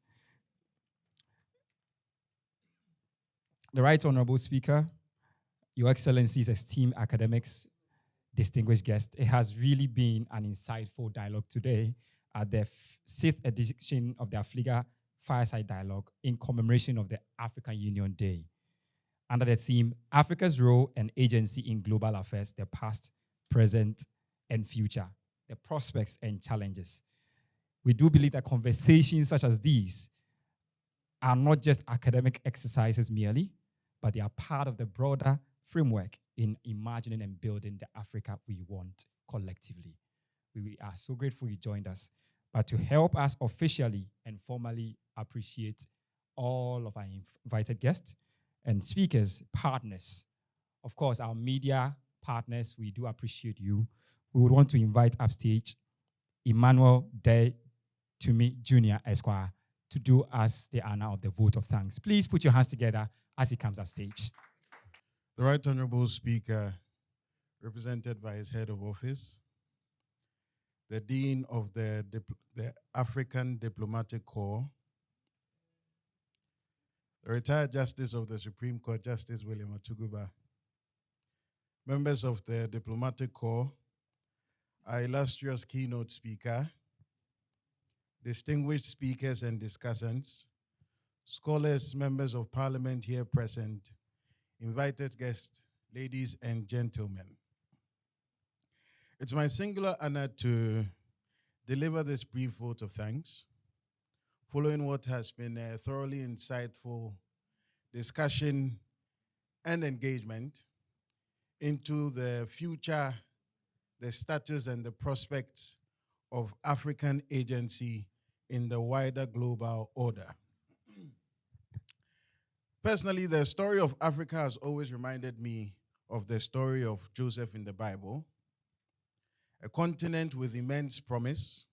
Speaker 2: The Right Honorable Speaker, Your Excellencies, esteemed academics, distinguished guests, it has really been an insightful dialogue today at the 6th edition of the AFLIGA Fireside Dialogue in commemoration of the African Union Day under the theme Africa's Role and Agency in Global Affairs, the Past, Present, and Future, the Prospects and Challenges. We do believe that conversations such as these are not just academic exercises merely, but they are part of the broader framework in imagining and building the Africa we want collectively. We are so grateful you joined us. But to help us officially and formally appreciate all of our invited guests and speakers, partners, of course, our media partners, we do appreciate you. We would want to invite upstage Emmanuel De Tumi Jr. Esquire to do us the honor of the vote of thanks. Please put your hands together as he comes upstage.
Speaker 15: The Right Honorable Speaker, represented by his head of office, the Dean of the African Diplomatic Corps, the retired Justice of the Supreme Court, Justice William Atuguba, members of the Diplomatic Corps, our illustrious keynote speaker, distinguished speakers and discussants, scholars, members of parliament here present, invited guests, ladies and gentlemen. It's my singular honor to deliver this brief vote of thanks, following what has been a thoroughly insightful discussion and engagement into the future, the status and the prospects of African agency in the wider global order. Personally, the story of Africa has always reminded me of the story of Joseph in the Bible, a continent with immense promise,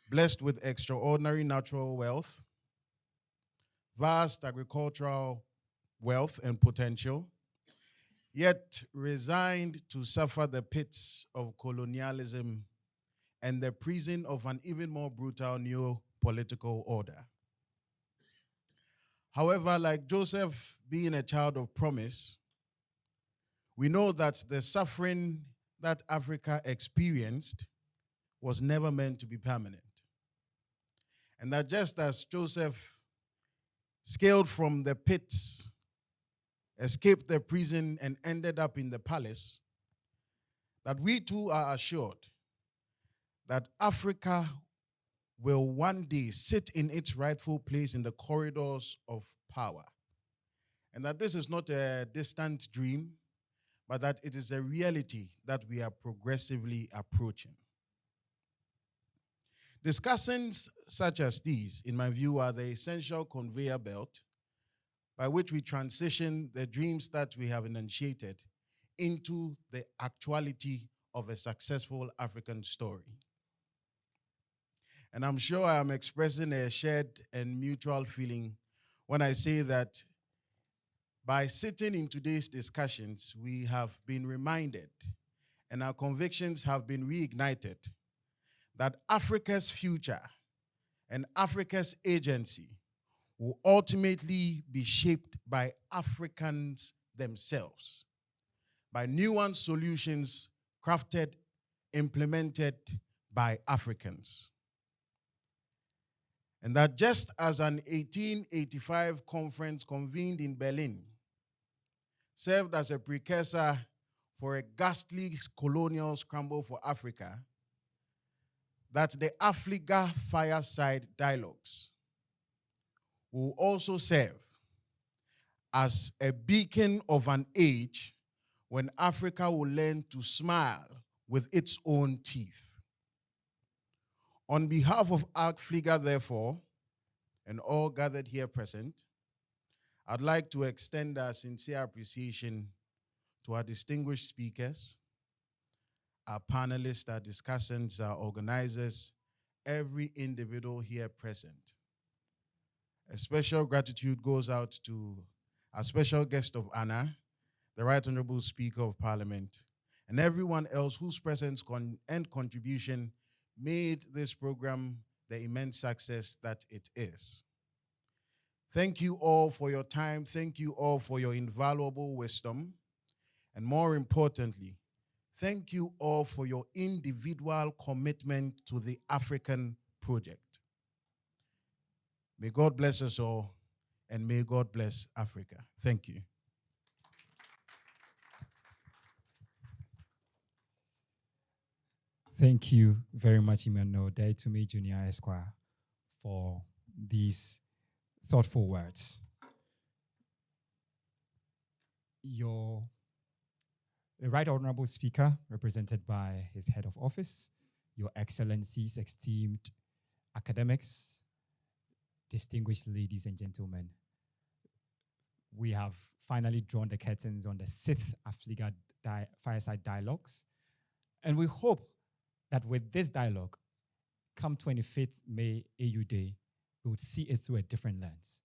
Speaker 15: blessed with extraordinary natural wealth, vast agricultural wealth and potential, yet resigned to suffer the pits of colonialism and the prison of an even more brutal new political order. However, like Joseph being a child of promise, we know that the suffering that Africa experienced was never meant to be permanent. And that just as Joseph scaled from the pits, escaped the prison, and ended up in the palace, that we too are assured that Africa will one day sit in its rightful place in the corridors of power. And that this is not a distant dream, but that it is a reality that we are progressively approaching. Discussions such as these, in my view, are the essential conveyor belt by which we transition the dreams that we have initiated into the actuality of a successful African story. And I'm sure I am expressing a shared and mutual feeling when I say that by sitting in today's discussions, we have been reminded and our convictions have been reignited that Africa's future and Africa's agency will ultimately be shaped by Africans themselves, by nuanced solutions crafted, implemented by Africans. And that just as an 1885 conference convened in Berlin served as a precursor for a ghastly colonial scramble for Africa, that the AFLIGA Fireside Dialogues will also serve as a beacon of an age when Africa will learn to smile with its own teeth. On behalf of AFLIGA, therefore, and all gathered here present, I'd like to extend our sincere appreciation to our distinguished speakers, our panelists, our discussants, our organizers, every individual here present. A special gratitude goes out to our special guest of honor, the Right Honorable Speaker of Parliament, and everyone else whose presence and contribution made this program the immense success that it is. Thank you all for your time. Thank you all for your invaluable wisdom. And more importantly, thank you all for your individual commitment to the African project. May God bless us all, and may God bless Africa. Thank you.
Speaker 2: Thank you very much, Emmanuel Daitume Jr. Esquire, for these thoughtful words. The Right Honorable Speaker, represented by his head of office, Your Excellencies, esteemed academics, distinguished ladies and gentlemen, we have finally drawn the curtains on the 6th AFLIGA Fireside Dialogues, and we hope that with this dialogue, come 25th May AU Day, we would see it through a different lens.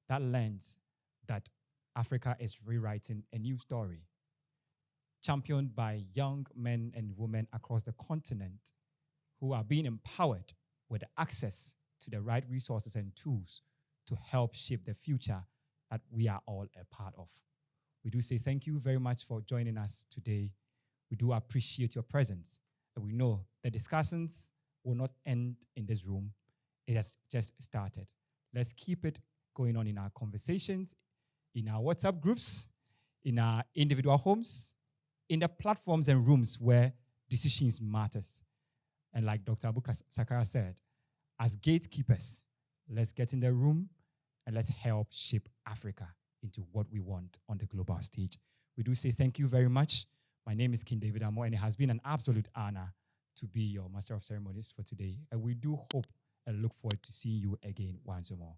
Speaker 2: That lens that Africa is rewriting a new story, championed by young men and women across the continent who are being empowered with access to the right resources and tools to help shape the future that we are all a part of. We do say thank you very much for joining us today. We do appreciate your presence. And we know the discussions will not end in this room. It has just started. Let's keep it going on in our conversations, in our WhatsApp groups, in our individual homes, in the platforms and rooms where decisions matters. And like Dr. Abu Sakara said, as gatekeepers, let's get in the room and let's help shape Africa into what we want on the global stage. We do say thank you very much. My name is King David Amo, and it has been an absolute honor to be your Master of Ceremonies for today. And we do hope and look forward to seeing you again once more.